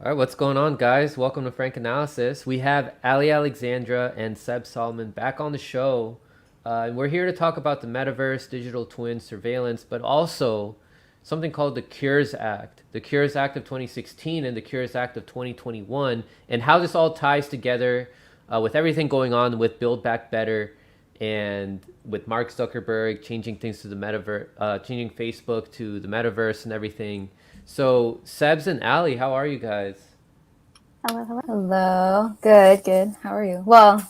All right, what's going on, guys? Welcome to Frank Analysis. We have Alexandra and Sebs Solomon back on the show. And we're here to talk about the metaverse, digital twin surveillance, but also something called the Cures Act. The Cures Act of 2016 and the Cures Act of 2021, and how this all ties together with everything going on with Build Back Better and with Mark Zuckerberg changing things to the metaverse, changing Facebook to the metaverse and everything. So, Sebs and Ali, how are you guys? Hello, hello. Hello. Good. How are you? Well,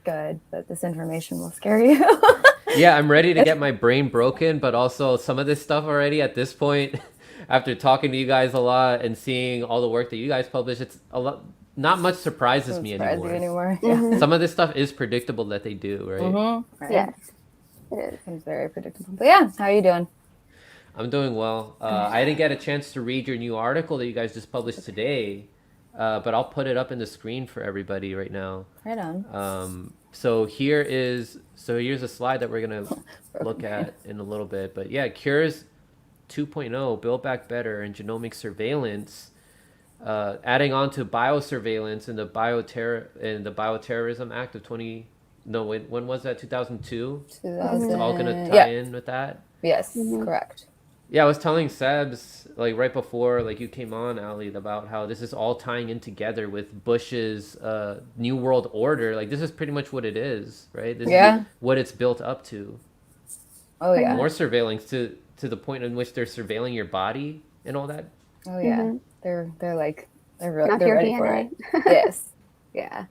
good, but this information will scare you. Yeah, I'm ready to get my brain broken, but also some of this stuff already at this point, after talking to you guys a lot and seeing all the work that you guys publish, it's a lot. Not much surprises me anymore. Yeah. Some of this stuff is predictable that they do, right? Mm-hmm. Right. Yes, it is. Seems very predictable. But yeah, how are you doing? I'm doing well. I didn't get a chance to read your new article that you guys just published today, but I'll put it up in the screen for everybody right now. Right on. Here's a slide that we're gonna look at in a little bit. But yeah, Cures 2.0, Build Back Better, and genomic surveillance, adding on to biosurveillance in the Bioterrorism Act of 20. No, when was that? 2002. 2000. It's all gonna tie in with that. Yes, correct. Yeah, I was telling Sebs like right before like you came on, Ali, about how this is all tying in together with Bush's New World Order. Like this is pretty much what it is, right? This is what it's built up to. Oh yeah. More surveillance to the point in which they're surveilling your body and all that. Oh yeah. They're really Not they're your ready DNA. for it. Yes. Yeah.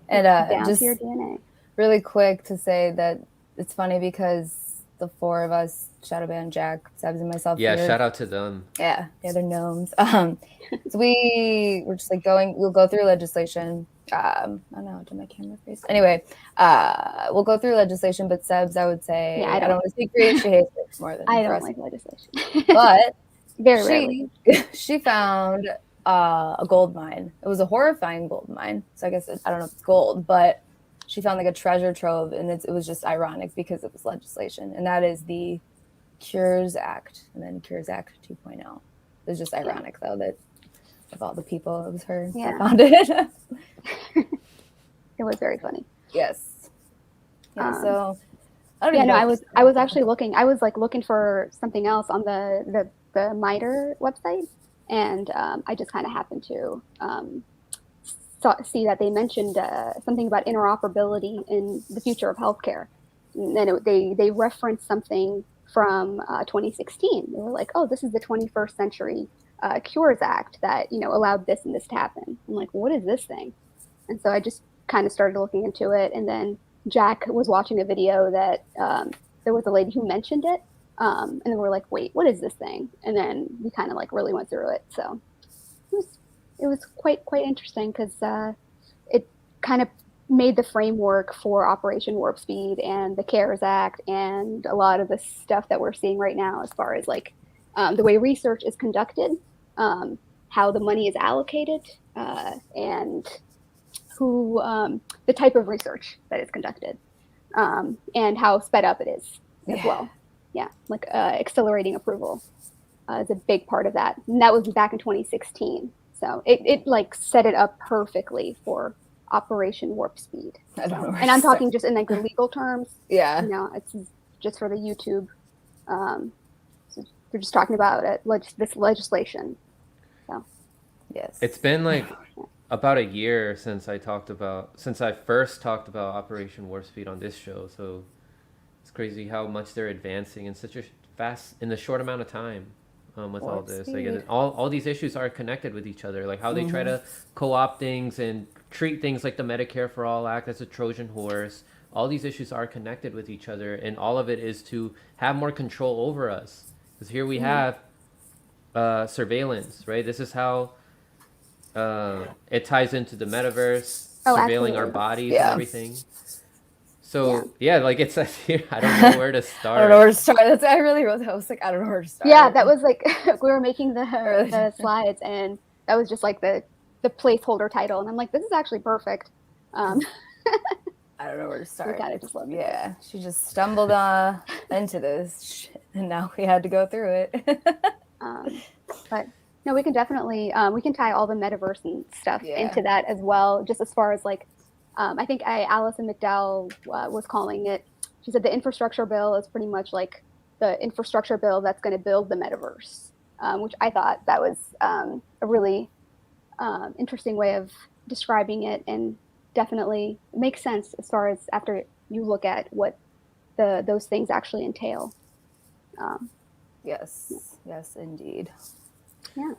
And Down just to your DNA. really quick to say that it's funny because the four of us, Shadowban, Jack, Sebs, and myself. Yeah, shout out to them. Yeah, the other gnomes. So we were just like we'll go through legislation. Oh no, to my camera face. Anyway, we'll go through legislation, but Sebs, I would say, I don't want to speak for you. She hates it more than I the don't rest. like legislation. But Very rarely. she found a gold mine. It was a horrifying gold mine. So I guess I don't know if it's gold, but she found like a treasure trove, and it was just ironic because it was legislation, and that is the Cures Act, and then Cures Act 2.0. It was just ironic though that of all the people, it was her that found it. It was very funny. Yes. Yeah. So I don't know. I was actually looking. I was like looking for something else on the MITRE website, and I just kind of happened to see that they mentioned something about interoperability in the future of healthcare. And then they referenced something from 2016. They were like, oh, this is the 21st Century Cures Act that, allowed this and this to happen. I'm like, what is this thing? And so I just kind of started looking into it. And then Jack was watching a video that there was a lady who mentioned it. And then we're like, wait, what is this thing? And then we kind of like really went through it. So it was quite interesting because it kind of made the framework for Operation Warp Speed and the CARES Act and a lot of the stuff that we're seeing right now as far as like the way research is conducted, how the money is allocated, and who the type of research that is conducted, and how sped up it is as well. Yeah, like accelerating approval is a big part of that. And that was back in 2016. So it like set it up perfectly for Operation Warp Speed. I don't know. And I'm talking just in like the legal terms. Yeah. It's just for the YouTube. So we're just talking about this legislation. So. Yes. It's been like about a year since I first talked about Operation Warp Speed on this show. So it's crazy how much they're advancing in such in a short amount of time. With all this, like, all these issues are connected with each other, like how they try to co-opt things and treat things like the Medicare for All Act as a Trojan horse. All these issues are connected with each other, and all of it is to have more control over us. Because here we have surveillance, right? This is how it ties into the metaverse, surveilling our bodies and everything. So like it says here, I don't know where to start. I don't know where to start. I really wrote that. I was like, I don't know where to start. Yeah, that was like we were making the slides, and that was just like the placeholder title, and I'm like, this is actually perfect. I don't know where to start. We kind of just loved it. Yeah, she just stumbled into this shit, and now we had to go through it. But No, we can definitely we can tie all the metaverse and stuff Yeah. into that as well. Just as far as like, I think Alison McDowell was calling it. She said the infrastructure bill is pretty much like the infrastructure bill that's going to build the metaverse, which I thought that was a really interesting way of describing it, and definitely makes sense as far as after you look at what those things actually entail. Yes, yes, indeed. Yeah.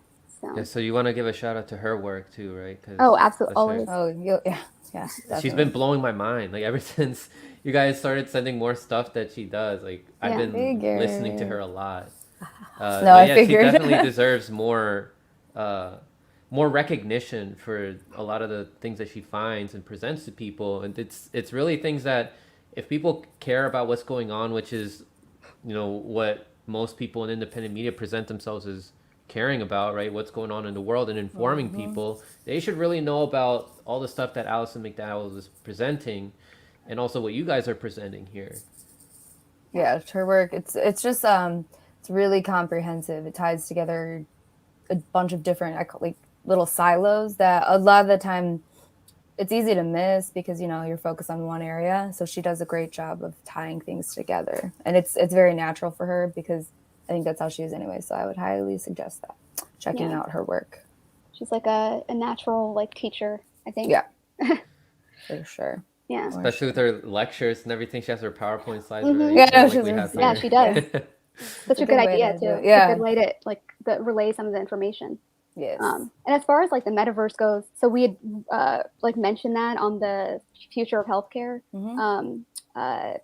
Yeah, so you want to give a shout out to her work too, right? 'Cause Oh, absolutely. that's Always. Oh, yeah, definitely. She's been blowing my mind. Like ever since you guys started sending more stuff that she does, like I've Yeah. been listening to her a lot. No, But I yeah, figured. she definitely deserves more recognition for a lot of the things that she finds and presents to people. And it's really things that if people care about what's going on, which is, you know, what most people in independent media present themselves as caring about, right? What's going on in the world and informing people, they should really know about all the stuff that Alison McDowell is presenting, and also what you guys are presenting here. Yeah, her work, it's just it's really comprehensive. It ties together a bunch of different like little silos that a lot of the time it's easy to miss because you're focused on one area. So she does a great job of tying things together, and it's very natural for her because I think that's how she is anyway. So I would highly suggest that checking out her work. She's like a natural like teacher, I think. Yeah, for sure. Yeah. Especially with her lectures and everything. She has her PowerPoint slides. Mhm. Right? Yeah, no, Like she's we have Yeah, here. she does. Such a good way idea to too. do it. It's Yeah. a good way to like relay some of the information. Yes. And as far as like the metaverse goes, so we had like mentioned that on the future of healthcare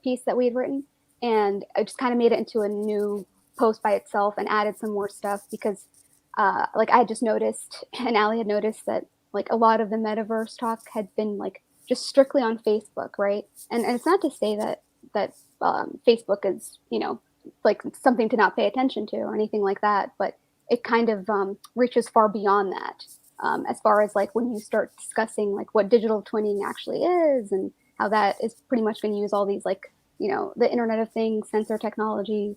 piece that we had written, and I just kind of made it into a new post by itself and added some more stuff because like I had just noticed, and Allie had noticed that like a lot of the metaverse talk had been like just strictly on Facebook, right? And it's not to say that Facebook is like something to not pay attention to or anything like that, but it kind of reaches far beyond that. As far as like when you start discussing like what digital twinning actually is and how that is pretty much going to use all these like the Internet of Things sensor technology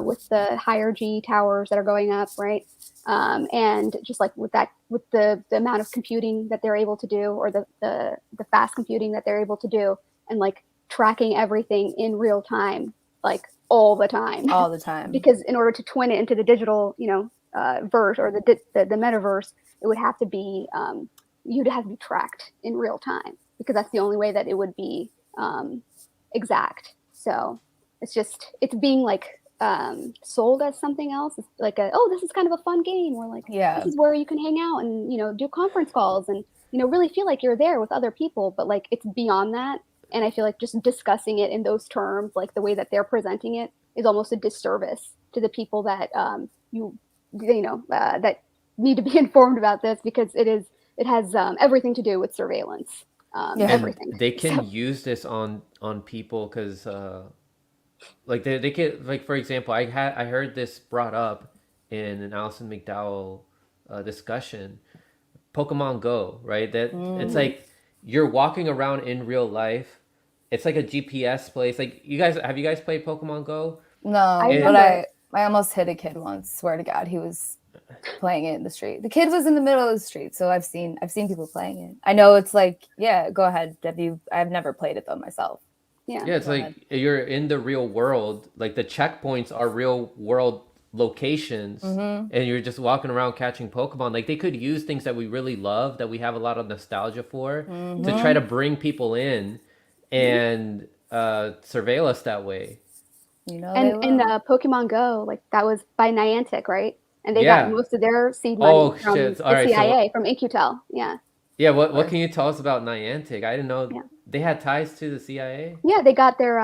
with the higher G towers that are going up, right? And just like with the amount of computing that they're able to do, or the fast computing that they're able to do, and like tracking everything in real time, like all the time. Because in order to twin it into the digital verse or the metaverse, it would have to be you'd have to be tracked in real time, because that's the only way that it would be exact. So it's being like sold as something else. It's like this is kind of a fun game, or like this is where you can hang out and do conference calls and really feel like you're there with other people, but like it's beyond that. And I feel like just discussing it in those terms, like the way that they're presenting it, is almost a disservice to the people that that need to be informed about this, because it has everything to do with surveillance. Everything. And they can use this on people because like they can, like, for example, I heard this brought up in an Alison McDowell discussion, Pokemon Go, right? That it's like you're walking around in real life. It's like a GPS place. Like have you guys played Pokemon Go? No, but I almost hit a kid once. Swear to God, he was playing it in the street. The kid was in the middle of the street, so I've seen people playing it. I know it's like, go ahead. I've never played it though myself. Yeah, it's like you're in the real world. Like the checkpoints are real world locations, and you're just walking around catching Pokemon. Like they could use things that we really love, that we have a lot of nostalgia for, to try to bring people in and surveil us that way. And Pokemon Go, like that was by Niantic, right? And they got most of their seed money from the CIA, from InQtel. Yeah, what can you tell us about Niantic? I didn't know they had ties to the CIA. Yeah, they got their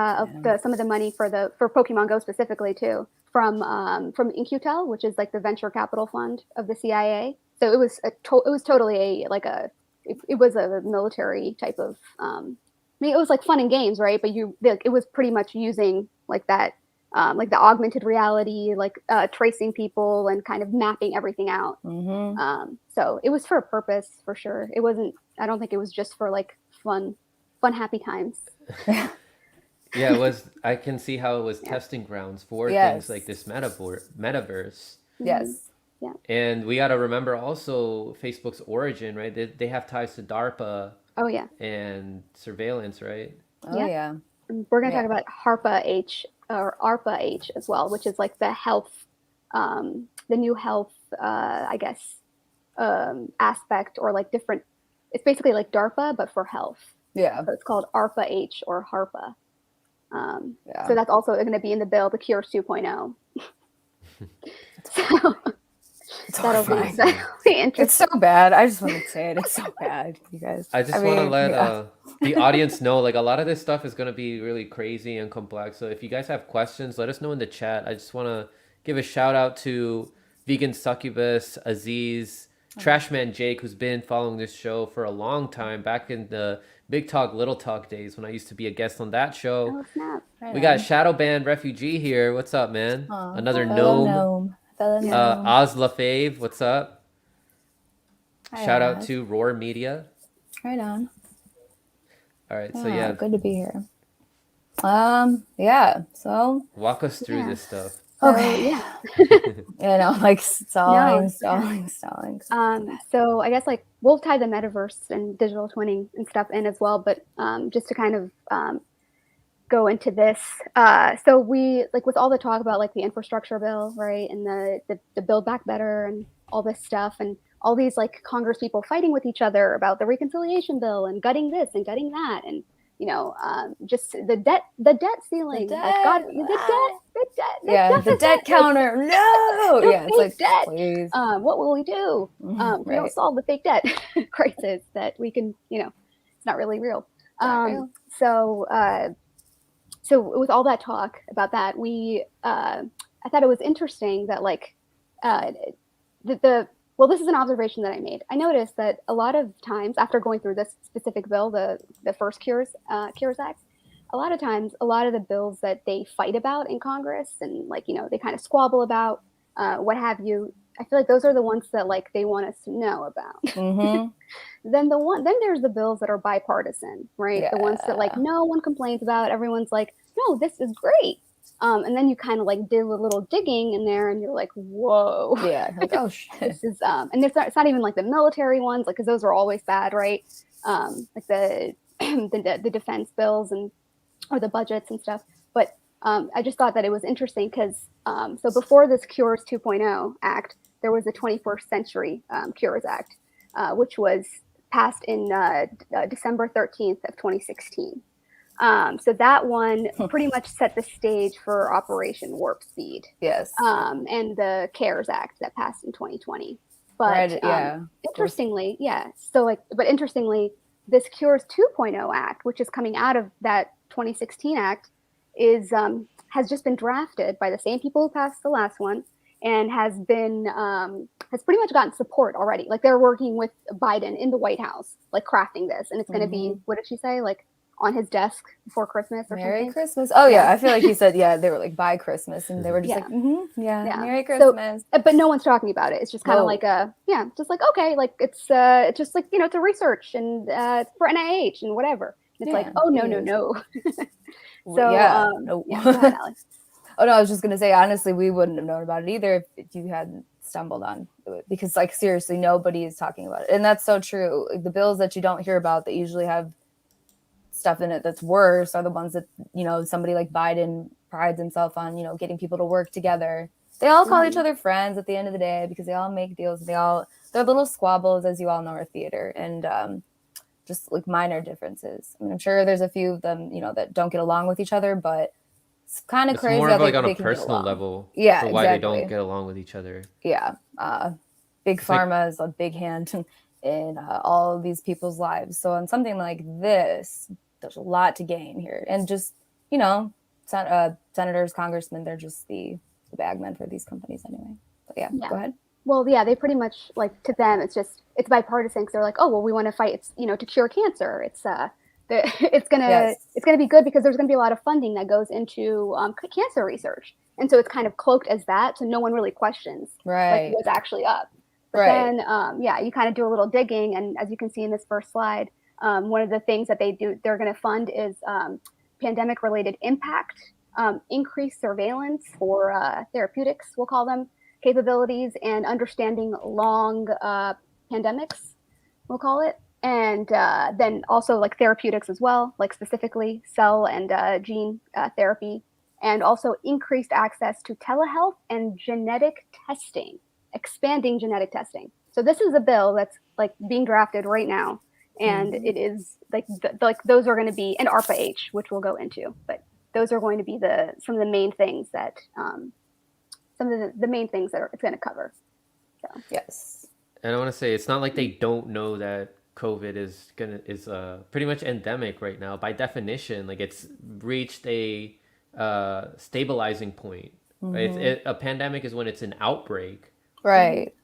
some of the money for Pokemon Go specifically too from InQtel, which is like the venture capital fund of the CIA. So it was totally it was a military type of it was like fun and games, right? But it was pretty much using like that like the augmented reality, like tracing people and kind of mapping everything out. So it was for a purpose, for sure. It wasn't. I don't think it was just for like fun, happy times. It was. I can see how it was testing grounds for things like this metaverse. Yes. Yeah. And we got to remember also Facebook's origin, right? They have ties to DARPA Oh yeah. and surveillance, right? Oh Yeah. yeah. We're going to Yeah. talk about HARPA H or ARPA H as well, which is like the health, the new health, I guess, aspect, or like different. It's basically like DARPA, but for health. Yeah. So it's called ARPA H or HARPA. Yeah. So that's also going to be in the bill, the Cures 2.0. So It's that'll be horrifying. interesting. It's so bad. I just want to say it. It's so bad, you guys. I just want to let yeah. the audience know, like, a lot of this stuff is going to be really crazy and complex. So if you guys have questions, let us know in the chat. I just want to give a shout out to Vegan Succubus, Aziz, Trashman Jake, who's been following this show for a long time, back in the Big Talk, Little Talk days when I used to be a guest on that show. Oh snap! Right We got on. Shadow Band Refugee here. What's up, man? Aw, Another fellow gnome. Fellow gnome. Ozla Fave, what's up? Hi, Shout out Oz. to Roar Media. Right on. All right, so yeah, Good to be here. Yeah. So walk us through Yeah. this stuff. okay. Yeah. You know, like stalling. So I guess like we'll tie the metaverse and digital twinning and stuff in as well, but just to kind of go into this, so we like with all the talk about like the infrastructure bill, right, and the Build Back Better and all this stuff, and all these like Congress people fighting with each other about the reconciliation bill and gutting this and gutting that, and just the debt ceiling, The debt counter. No. Yeah, it's like debt. please. What will we do? Right. We don't solve the fake debt crisis that we can, it's not really real. So with all that talk about that, I thought it was interesting that like well, this is an observation that I made. I noticed that a lot of times after going through this specific bill, the first Cures Act, a lot of times, a lot of the bills that they fight about in Congress and like, they kind of squabble about, what have you, I feel like those are the ones that like they want us to know about. Mm-hmm. Then there's the bills that are bipartisan, right? The ones that like no one complains about. Everyone's like, no, this is great. And then you kind of like do a little digging in there, and you're like, whoa. Yeah. Like, oh shit. This is and it's not even like the military ones, like because those are always bad, right? Like the defense bills or the budgets and stuff. But I just thought that it was interesting because so before this Cures 2.0 Act, there was the 21st Century Cures Act, which was passed in December 13th of 2016. So that one pretty much set the stage for Operation Warp Speed. Yes. And the CARES Act that passed in 2020. But interestingly, interestingly, this Cures 2.0 Act, which is coming out of that 2016 Act, has just been drafted by the same people who passed the last one, and has pretty much gotten support already. Like they're working with Biden in the White House, like crafting this, and it's going to be, what did she say, like on his desk before Christmas or Merry something? Christmas. Oh yeah, I feel like he said they were like by Christmas, and they were just like Merry Christmas. So, but no one's talking about it. It's just kind of like just like okay, like it's just like it's a research and it's for NIH and whatever. And it's like no. So go ahead, Alex. Oh no, I was just gonna say honestly, we wouldn't have known about it either if you hadn't stumbled on it, because like seriously, nobody is talking about it, and that's so true. Like, the bills that you don't hear about that usually have stuff in it that's worse are the ones that somebody like Biden prides himself on, getting people to work together. They all call each other friends at the end of the day because they all make deals. Their little squabbles, as you all know, are theater and just like minor differences. I mean, I'm sure there's a few of them that don't get along with each other, but it's kind of crazy. More that of like they on a can personal level, yeah, for why they don't get along with each other. Yeah, big pharma is a big hand in all of these people's lives. So on something like this, there's a lot to gain here, and just senators, congressmen, they're just the bagmen for these companies anyway. But yeah, go ahead. Well, yeah, they pretty much, like, to them, it's bipartisan because they're like, oh, well, we want to fight, to cure cancer. It's gonna be good because there's gonna be a lot of funding that goes into cancer research, and so it's kind of cloaked as that, so no one really questions like what's actually up. But then, you kind of do a little digging, and as you can see in this first slide, one of the things that they're going to fund is pandemic-related impact, increased surveillance for therapeutics, we'll call them, capabilities and understanding long pandemics, we'll call it. And then also like therapeutics as well, like specifically cell and gene therapy, and also increased access to telehealth and genetic testing, expanding genetic testing. So this is a bill that's like being drafted right now, and it is like those are going to be, and ARPA H, which we'll go into, but those are going to be some of the main things that the main things that it's going to cover. So. Yes. And I want to say it's not like they don't know that COVID is pretty much endemic right now. By definition, like it's reached a stabilizing point. Right? A pandemic is when it's an outbreak. Right.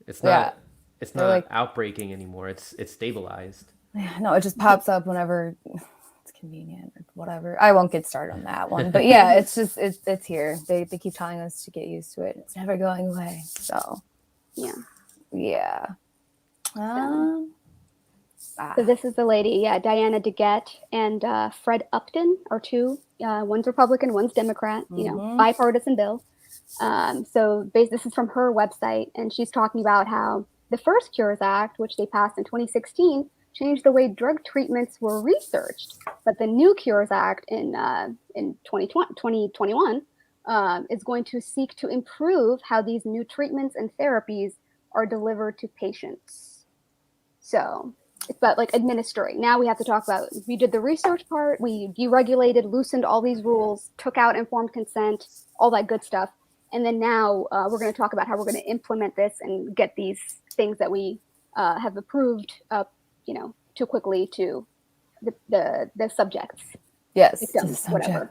It's not. Yeah. It's not like outbreaking anymore. It's stabilized. No, it just pops up whenever it's convenient or whatever. I won't get started on that one, but yeah, it's just it's here. They keep telling us to get used to it. It's never going away. So yeah. So this is the lady, Diana DeGette and Fred Upton are two. One's Republican, one's Democrat. Bipartisan bill. So this is from her website, and she's talking about how the first Cures Act, which they passed in 2016, changed the way drug treatments were researched. But the new Cures Act in 2021 is going to seek to improve how these new treatments and therapies are delivered to patients. So it's about like administering. Now we have to talk about, we did the research part, we deregulated, loosened all these rules, took out informed consent, all that good stuff. And then now we're going to talk about how we're going to implement this and get these things that we have approved, too quickly to the subjects. Yes, victims, whatever.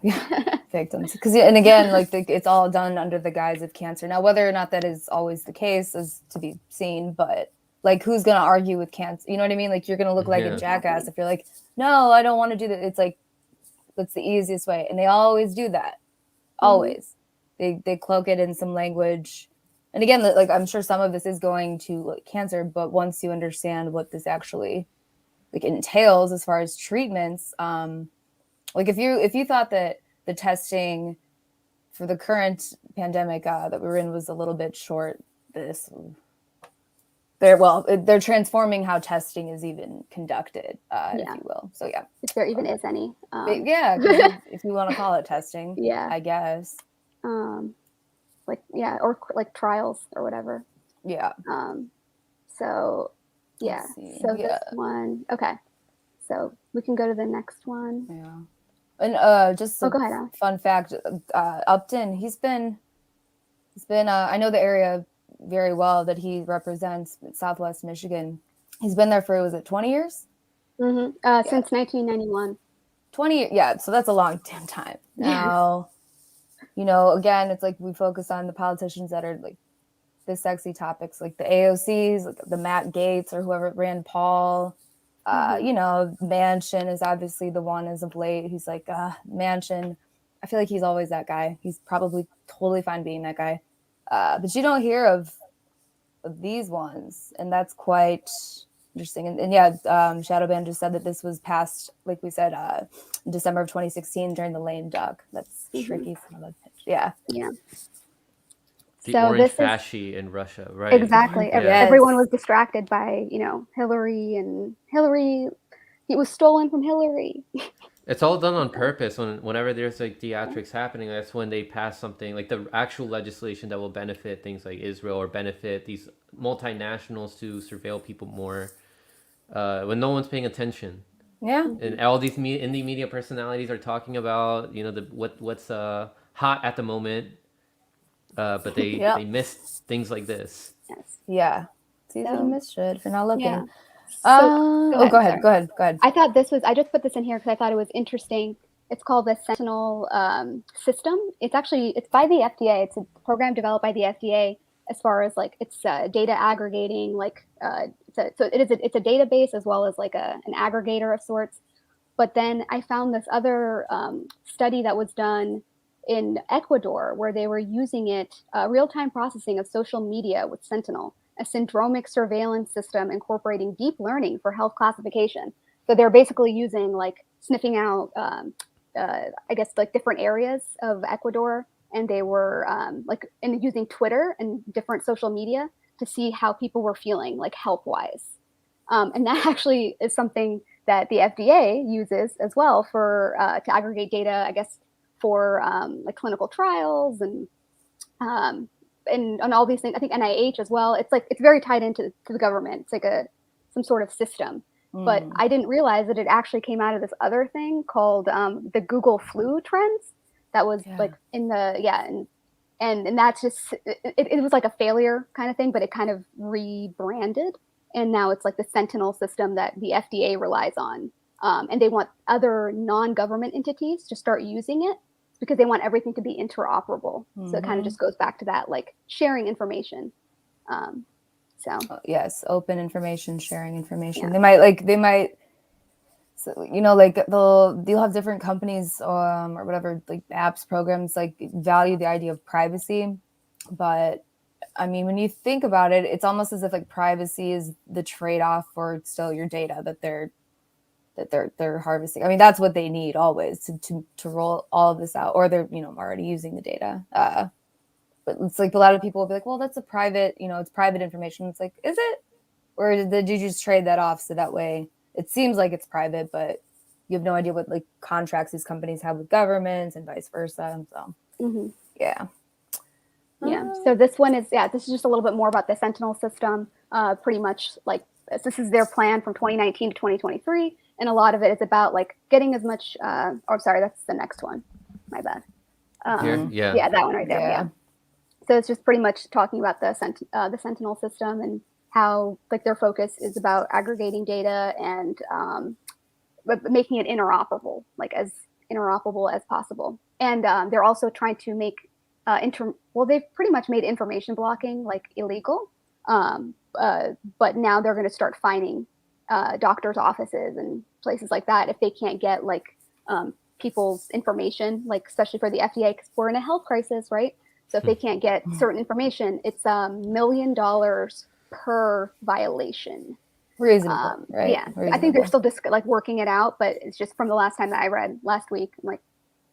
Victims. Because and again, like it's all done under the guise of cancer. Now, whether or not that is always the case is to be seen. But like, who's going to argue with cancer? You know what I mean? Like, you're going to look like a jackass if you're like, no, I don't want to do that. It's like, that's the easiest way, and they always do that. Always. They cloak it in some language. And again, like I'm sure some of this is going to like cancer, but once you understand what this actually like entails as far as treatments, like if you thought that the testing for the current pandemic that we're in was a little bit short, they're transforming how testing is even conducted, if you will. So yeah, if there even is any. If you want to call it testing, I guess. Or like trials or whatever. Yeah. So this one. Okay. So we can go to the next one. Yeah. And just go ahead, Alex. Fun fact, Upton, he's been I know the area very well that he represents, Southwest Michigan. He's been there for, was it 20 years? Since 1991. 20, yeah, so that's a long damn time. Now, again, it's like we focus on the politicians that are like the sexy topics, like the AOCs, like the Matt Gaetz or whoever, Rand Paul. Manchin is obviously the one as of late. He's like, Manchin. I feel like he's always that guy. He's probably totally fine being that guy. But you don't hear of these ones, and that's quite interesting. And Shadowban just said that this was passed, like we said, in December of 2016 during the lame duck. That's tricky son of a bitch. Yeah. The orange fasci in Russia, right? Exactly. Everyone was distracted by, Hillary, and Hillary. It was stolen from Hillary. It's all done on purpose. Whenever there's like theatrics happening, that's when they pass something like the actual legislation that will benefit things like Israel or benefit these multinationals to surveil people more. When no one's paying attention. Yeah. And all these indie media personalities are talking about, what's hot at the moment. But they miss things like this. Yes. Yeah. It's easy to miss shit if you're not looking. Yeah. Go ahead. I thought I just put this in here because I thought it was interesting. It's called the Sentinel system. It's by the FDA. It's a program developed by the FDA as far as like it's data aggregating. Like it's a database as well as like an aggregator of sorts. But then I found this other study that was done in Ecuador, where they were using it, real-time processing of social media with Sentinel, a syndromic surveillance system incorporating deep learning for health classification. So they're basically using like sniffing out, I guess, like different areas of Ecuador and they were and using Twitter and different social media to see how people were feeling, like health wise. And that actually is something that the FDA uses as well for to aggregate data, I guess, for like clinical trials and all these things. I think NIH as well. It's like it's very tied into the government. It's like some sort of system. But I didn't realize that it actually came out of this other thing called the Google flu trends. That was like in the and that's just it was like a failure kind of thing, but it kind of rebranded, and now it's like the Sentinel system that the FDA relies on, and they want other non-government entities to start using it because they want everything to be interoperable. So it kind of just goes back to that, like sharing information. So yes, open information, sharing information. They might. So, like you'll have different companies or whatever, like apps, programs, like value the idea of privacy. But I mean, when you think about it, it's almost as if like privacy is the trade-off for still your data that they're harvesting. I mean, that's what they need always to roll all of this out, or they're already using the data. But it's like a lot of people will be like, well, that's a private, it's private information. It's like, is it? Or did you just trade that off so that way it seems like it's private, but you have no idea what like contracts these companies have with governments and vice versa. So yeah. So this one is this is just a little bit more about the Sentinel system. Pretty much like this is their plan from 2019 to 2023, and a lot of it is about like getting as much. Sorry, that's the next one. My bad. Yeah, that one right there. Yeah. So it's just pretty much talking about the Sentinel system and how like their focus is about aggregating data and making it interoperable, like as interoperable as possible. And they're also trying to make they've pretty much made information blocking like illegal, but now they're going to start fining doctors' offices and places like that if they can't get like people's information, like especially for the FDA, because we're in a health crisis, right? So if they can't get certain information, it's $1 million per violation. Reasonable, right? Yeah, reasonable. I think they're still just like working it out, but it's just from the last time that I read last week, I'm like,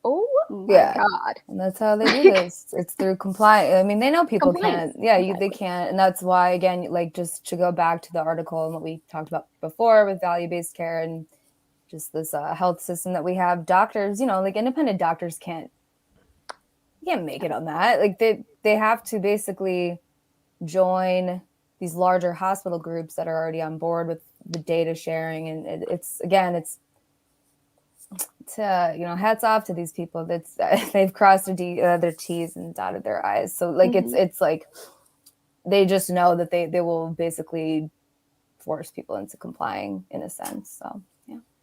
oh my God. And that's how they do this. It's through compliance. I mean, they know people can't. Yeah, they can't. And that's why, again, like just to go back to the article and what we talked about before with value-based care and just this health system that we have, doctors, like independent doctors can't make it on that. Like they have to basically join these larger hospital groups that are already on board with the data sharing. And it's hats off to these people they've crossed their T's and dotted their I's. So like it's like they just know that they will basically force people into complying in a sense. So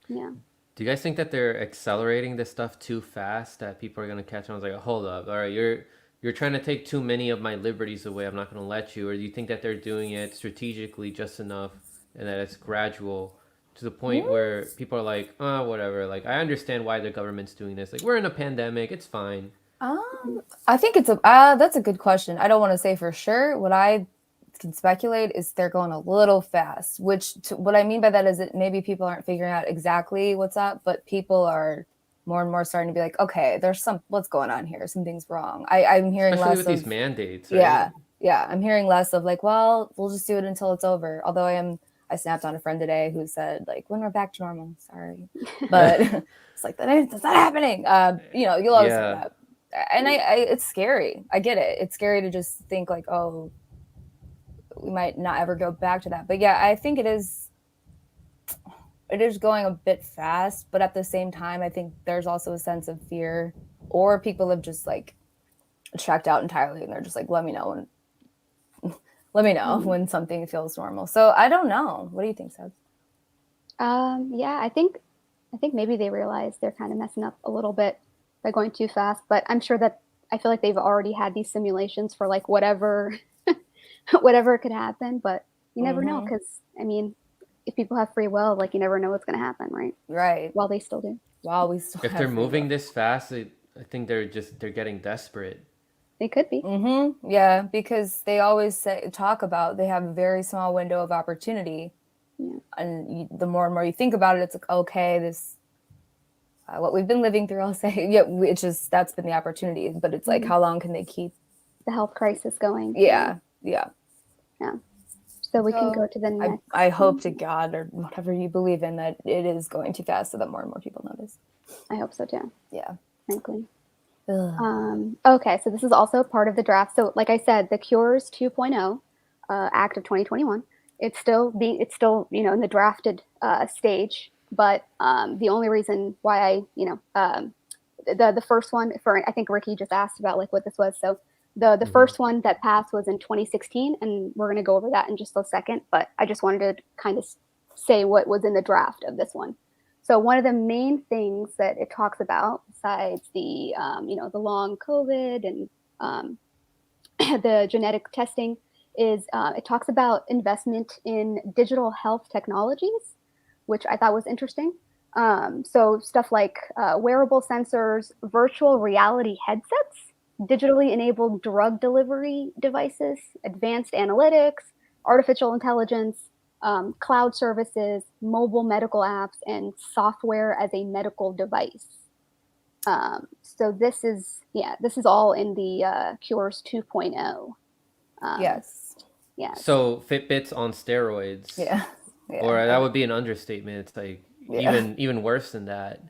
yeah. Do you guys think that they're accelerating this stuff too fast, that people are going to catch on? I was like, hold up, all right, you're trying to take too many of my liberties away, I'm not going to let you? Or do you think that they're doing it strategically just enough and that it's gradual to the point where people are like, oh, whatever, like I understand why the government's doing this, like we're in a pandemic, it's fine? I think it's that's a good question. I don't want to say for sure. What I can speculate is they're going a little fast, what I mean by that is that maybe people aren't figuring out exactly what's up, but people are more and more starting to be like, okay, what's going on here? Something's wrong. I'm hearing especially less with these mandates, right? Yeah. I'm hearing less of like, well, we'll just do it until it's over. Although I snapped on a friend today who said like, when we're back to normal, sorry, but it's like that's not happening. You'll always say that, and it's scary. I get it. It's scary to just think like, oh, we might not ever go back to that. But yeah, I think it is going a bit fast, but at the same time, I think there's also a sense of fear, or people have just like checked out entirely and they're just like, let me know when something feels normal. So I don't know. What do you think, Sebs? I think maybe they realize they're kind of messing up a little bit by going too fast, but I'm sure that I feel like they've already had these simulations for like whatever could happen, but you never know, because I mean, if people have free will, like you never know what's going to happen, right? Right. While they still do. If they're moving this fast, I think they're getting desperate. They could be. Yeah, because they always talk about they have a very small window of opportunity, and the more and more you think about it, it's like, okay, this what we've been living through, I'll say. Yeah, it's just that's been the opportunity, but it's like, how long can they keep the health crisis going? Yeah. So we can go to the next. I hope to God, or whatever you believe in, that it is going too fast so that more and more people notice. I hope so too. Yeah. Frankly. Okay, so this is also part of the draft. So like I said, the Cures 2.0 Act of 2021, it's still in the drafted stage. But the only reason why the first one, for I think Ricky just asked about like what this was. So the first one that passed was in 2016, and we're going to go over that in just a second. But I just wanted to kind of say what was in the draft of this one. So one of the main things that it talks about, besides the the long COVID and the genetic testing, is it talks about investment in digital health technologies, which I thought was interesting. So stuff like wearable sensors, virtual reality headsets, digitally enabled drug delivery devices, advanced analytics, artificial intelligence, cloud services, mobile medical apps, and software as a medical device. So this is all in the Cures 2.0. Yes. So Fitbits on steroids. Yeah. Or that would be an understatement. It's like even worse than that.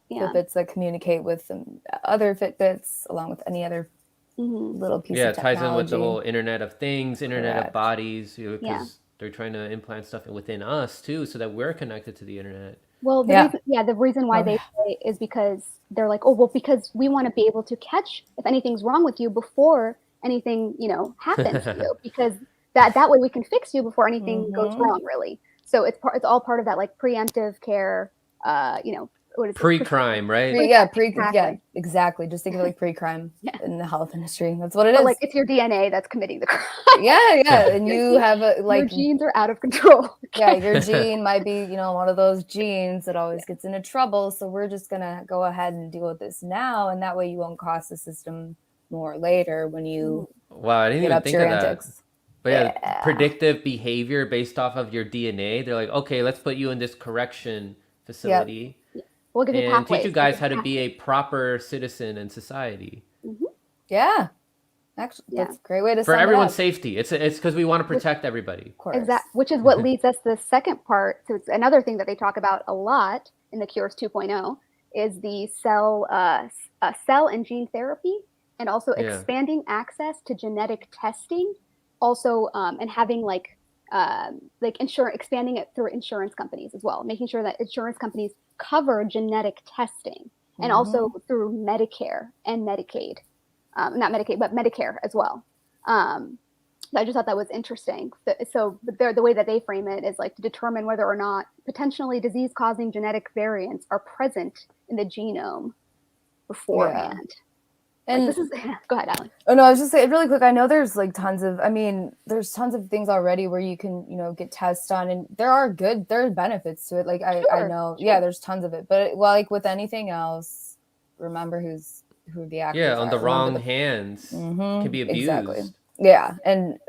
Yeah. Fitbits that communicate with some other Fitbits, along with any other little piece of technology. Yeah, it ties in with the whole Internet of Things, Internet of Bodies, because they're trying to implant stuff within us too, so that we're connected to the internet. Well, the reason why they say is because they're like, oh, well, because we want to be able to catch if anything's wrong with you before anything, happens to you, because that way we can fix you before anything goes wrong, really. So it's all part of that like preemptive care, what is pre-crime, right? Exactly. Just think of like pre-crime in the health industry. That's what it is. Like it's your DNA that's committing the crime. And you have your genes are out of control. Your gene might be, one of those genes that always gets into trouble. So we're just gonna go ahead and deal with this now, and that way you won't cost the system more later when you I didn't even think of antics. That. But predictive behavior based off of your DNA. They're like, okay, let's put you in this correction facility. We'll give you and teach you guys how to be a proper citizen in society. Yeah. Actually, that's a great way to for everyone's safety. It's because we want to protect everybody. Exactly, which is what leads us to the second part. So it's another thing that they talk about a lot in the Cures 2.0 is the cell and gene therapy, and also expanding access to genetic testing, also and having like expanding it through insurance companies as well, making sure that insurance companies cover genetic testing, and also through Medicare and Medicaid. Not Medicaid, but Medicare as well. I just thought that was interesting. So the way that they frame it is like to determine whether or not potentially disease-causing genetic variants are present in the genome beforehand. And like, this is go ahead, Alan. Oh no, I was just saying really quick. I know there's like tons of things already where you can get tests on, and there are benefits to it. Like I know, there's tons of it. But like with anything else, remember who the actors are. On the wrong hands can be abused. Exactly. Yeah, and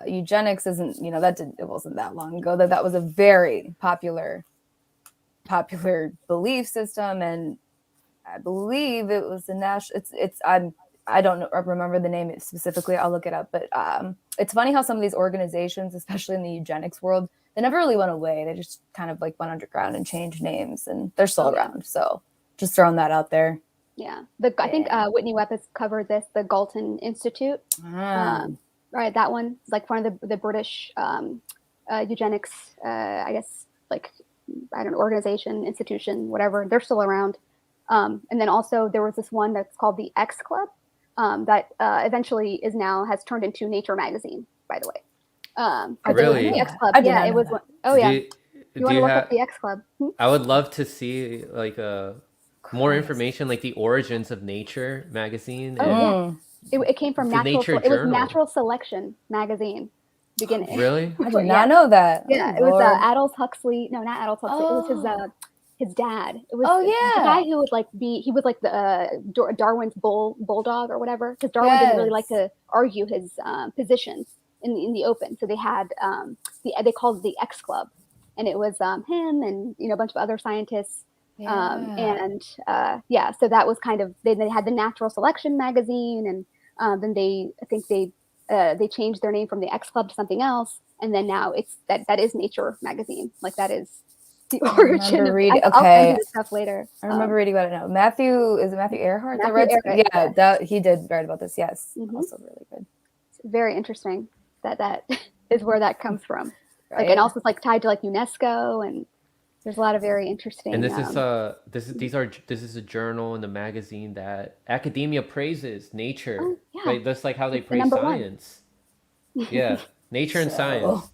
eugenics isn't, it wasn't that long ago that was a very popular belief system, and I believe it was the national. I don't remember the name specifically. I'll look it up. But it's funny how some of these organizations, especially in the eugenics world, they never really went away. They just kind of like went underground and changed names, and they're still around. So just throwing that out there. Yeah, I think Whitney Webb has covered this. The Galton Institute, right? That one is like one of the British eugenics, I guess, like I don't know, organization, institution, whatever. They're still around. And then also there was this one that's called the X Club that eventually has turned into Nature magazine, by the way. Really? The X Club. It was. Oh yeah. You want to look up the X Club? I would love to see like more information, like the origins of Nature magazine. It came from Nature. It was Natural Selection magazine. Beginning. Really? I did not know that. Yeah, it was Aldous Huxley. No, not Aldous Huxley. It was his dad. It was the guy who would he was like the Darwin's bulldog or whatever, because Darwin didn't really like to argue his positions in the open. So they had they called it the X Club, and it was him and a bunch of other scientists So that was kind of, they had the Natural Selection magazine, and then I think they changed their name from the X Club to something else, and then now it's that is Nature magazine. Like that is the origin of it. I'll send you the stuff later. I remember reading about it now. Is it Matthew Earhart? Earhart, he did write about this. Yes, also really good. It's very interesting that is where that comes from. Right. Like, and also it's like tied to like UNESCO, and there's a lot of very interesting. And this is a journal and a magazine that academia praises nature. Right? That's like how they praise science. Yeah, nature and science.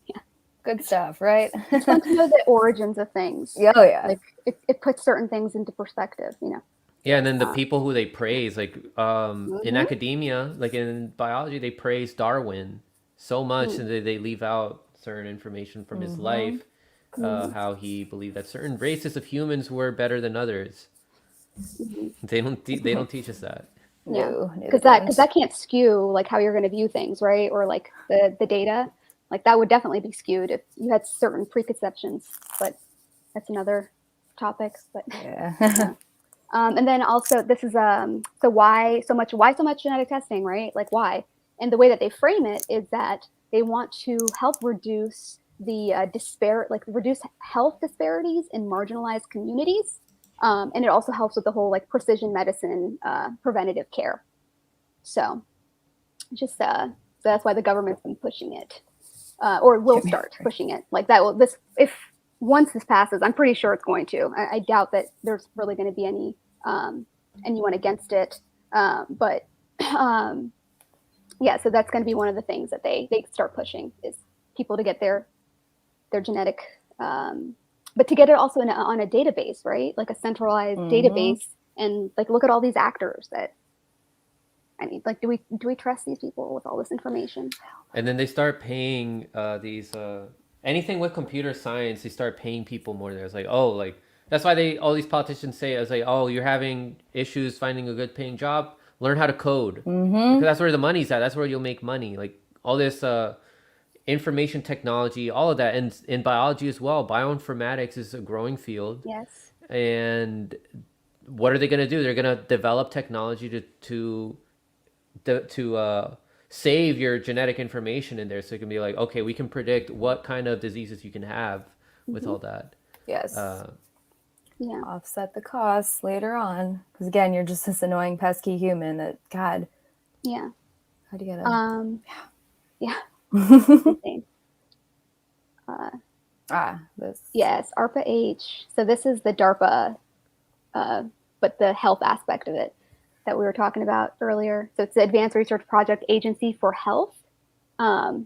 Yeah, good stuff, right? It's fun to know the origins of things. Yeah, like it puts certain things into perspective, Yeah, and then the people who they praise, like in academia, like in biology, they praise Darwin so much, and they leave out certain information from his life. How he believed that certain races of humans were better than others. They don't teach us that. Yeah, because that can't skew like how you're going to view things, right? Or like the data, like that would definitely be skewed if you had certain preconceptions. But that's another topic. But and then also this is so why so much genetic testing, right? Like why? And the way that they frame it is that they want to help reduce the reduce health disparities in marginalized communities, and it also helps with the whole like precision medicine, preventative care. So just so that's why the government's been pushing it, or will start pushing it. Like that will if once this passes, I'm pretty sure it's going to. I doubt that there's really going to be anyone against it, but yeah. So that's going to be one of the things that they start pushing is people to get their genetic, but to get it also on a database, right? Like a centralized database, and like look at all these actors that. I mean, like, do we trust these people with all this information? And then they start paying these anything with computer science. They start paying people more. There, it's like, oh, like that's why all these politicians say, it's like, oh, you're having issues finding a good paying job. Learn how to code, because that's where the money's at. That's where you'll make money. Like all this information technology, all of that, and in biology as well. Bioinformatics is a growing field. Yes. And what are they going to do? They're going to develop technology to save your genetic information in there, so it can be like, okay, we can predict what kind of diseases you can have with all that. Yes. Offset the costs later on, because again, you're just this annoying pesky human that God. Yeah. How do you get it? Yeah. This. Yes, ARPA-H. So this is the DARPA, but the health aspect of it that we were talking about earlier. So it's the Advanced Research Project Agency for Health. So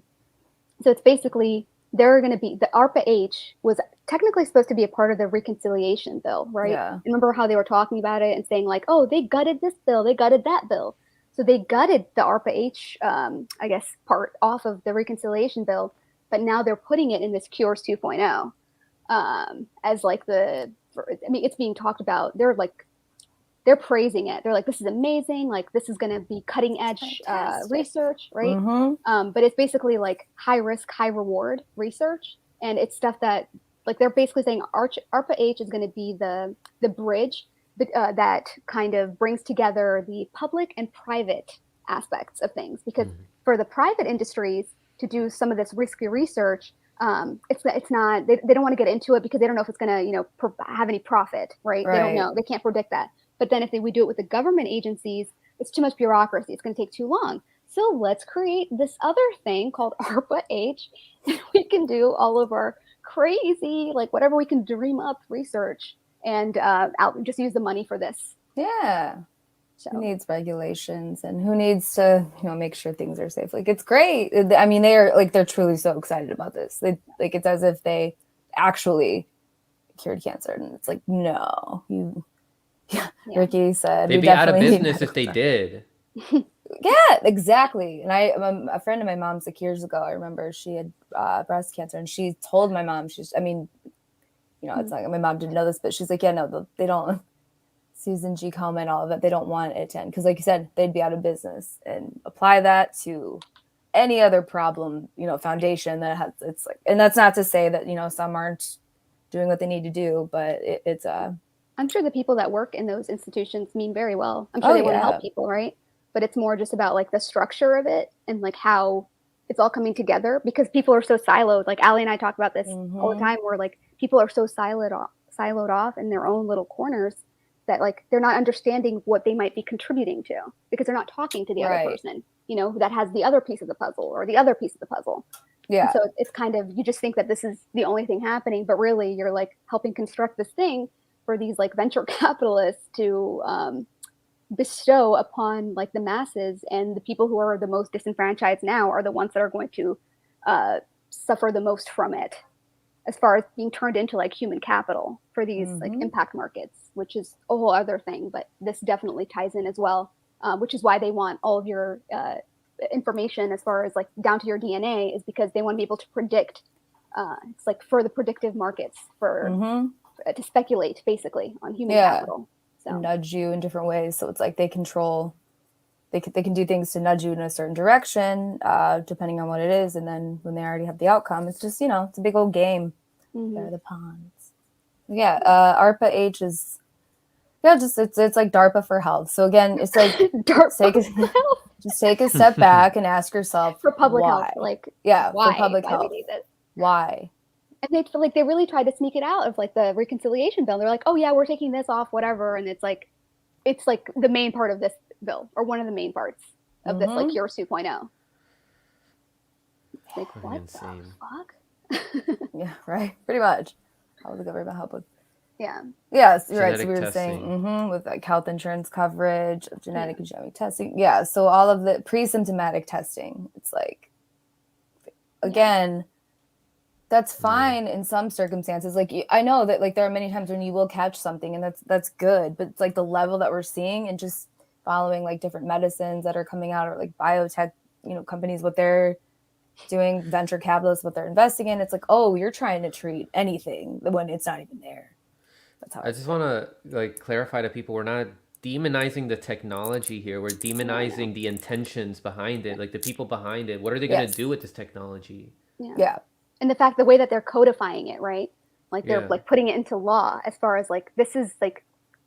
it's basically, they're going to be, the ARPA-H was technically supposed to be a part of the reconciliation bill, right? Yeah. Remember how they were talking about it and saying like, oh, they gutted this bill, they gutted that bill. So they gutted the ARPA-H, I guess, part off of the reconciliation bill, but now they're putting it in this Cures 2.0 as like it's being talked about. They're praising it. They're like, this is amazing. Like, this is going to be cutting edge research, right? But it's basically like high risk, high reward research. And it's stuff that, like, they're basically saying ARPA-H is going to be the bridge that kind of brings together the public and private aspects of things. Because for the private industries to do some of this risky research, it's not, they don't want to get into it because they don't know if it's going to, have any profit, right? They don't know. They can't predict that. But then if we do it with the government agencies, it's too much bureaucracy. It's going to take too long. So let's create this other thing called ARPA-H, and we can do all of our crazy, like whatever we can dream up research, and just use the money for this. Yeah. So. Who needs regulations, and who needs to, make sure things are safe? Like, it's great. I mean, they're truly so excited about this. It's as if they actually cured cancer, and it's like, no, Ricky said they'd be out of business if they did. Yeah, exactly. And a friend of my mom's, like, years ago, I remember she had breast cancer, and she told my mom, it's not, my mom didn't know this, but she's like, yeah, no, they don't, Susan G. Komen, all of it, they don't want it to end, because like you said, they'd be out of business. And apply that to any other problem, foundation that has, it's like, and that's not to say that, some aren't doing what they need to do. But it's I'm sure the people that work in those institutions mean very well. I'm sure they want to help people, right? But it's more just about like the structure of it and like how it's all coming together, because people are so siloed. Like Ali and I talk about this all the time, where like people are so siloed off in their own little corners that like they're not understanding what they might be contributing to, because they're not talking to the other person, you know, that has the other piece of the puzzle or the other piece of the puzzle. Yeah. And so it's kind of, you just think that this is the only thing happening, but really you're like helping construct this thing for these like venture capitalists to bestow upon like the masses, and the people who are the most disenfranchised now are the ones that are going to suffer the most from it, as far as being turned into like human capital for these like impact markets, which is a whole other thing. But this definitely ties in as well, which is why they want all of your information as far as like down to your DNA, is because they want to be able to predict. It's like for the predictive markets for to speculate basically on human capital. So nudge you in different ways. So it's like they control, they can do things to nudge you in a certain direction, depending on what it is. And then when they already have the outcome, it's just, you know, it's a big old game. They're the pawns. Yeah. ARPA H is, just, it's like DARPA for health. So again, it's like, just take a step back and ask yourself, for public health, like, for public health. We need it. Why? And they feel like they really tried to sneak it out of like the reconciliation bill. They're like, oh yeah, we're taking this off, whatever. And it's like the main part of this bill, or one of the main parts of this like Yours 2.0. Like, what insane. The fuck? Yeah, right. Pretty much. How would the government help with? Yeah. Yes, you're right. So we were testing. saying with like health insurance coverage, of genetic and genomic testing. Yeah. So all of the pre-symptomatic testing, it's like, again, that's fine in some circumstances. Like, I know that like there are many times when you will catch something, and that's good. But it's like the level that we're seeing, and just following like different medicines that are coming out, or like biotech, you know, companies, what they're doing, venture capitalists, what they're investing in. It's like, oh, you're trying to treat anything when it's not even there. That's how I just want to like clarify to people, we're not demonizing the technology here. We're demonizing the intentions behind it, like the people behind it. What are they going to do with this technology? Yeah. And the way that they're codifying it, right? Like they're like putting it into law, as far as like, this is like,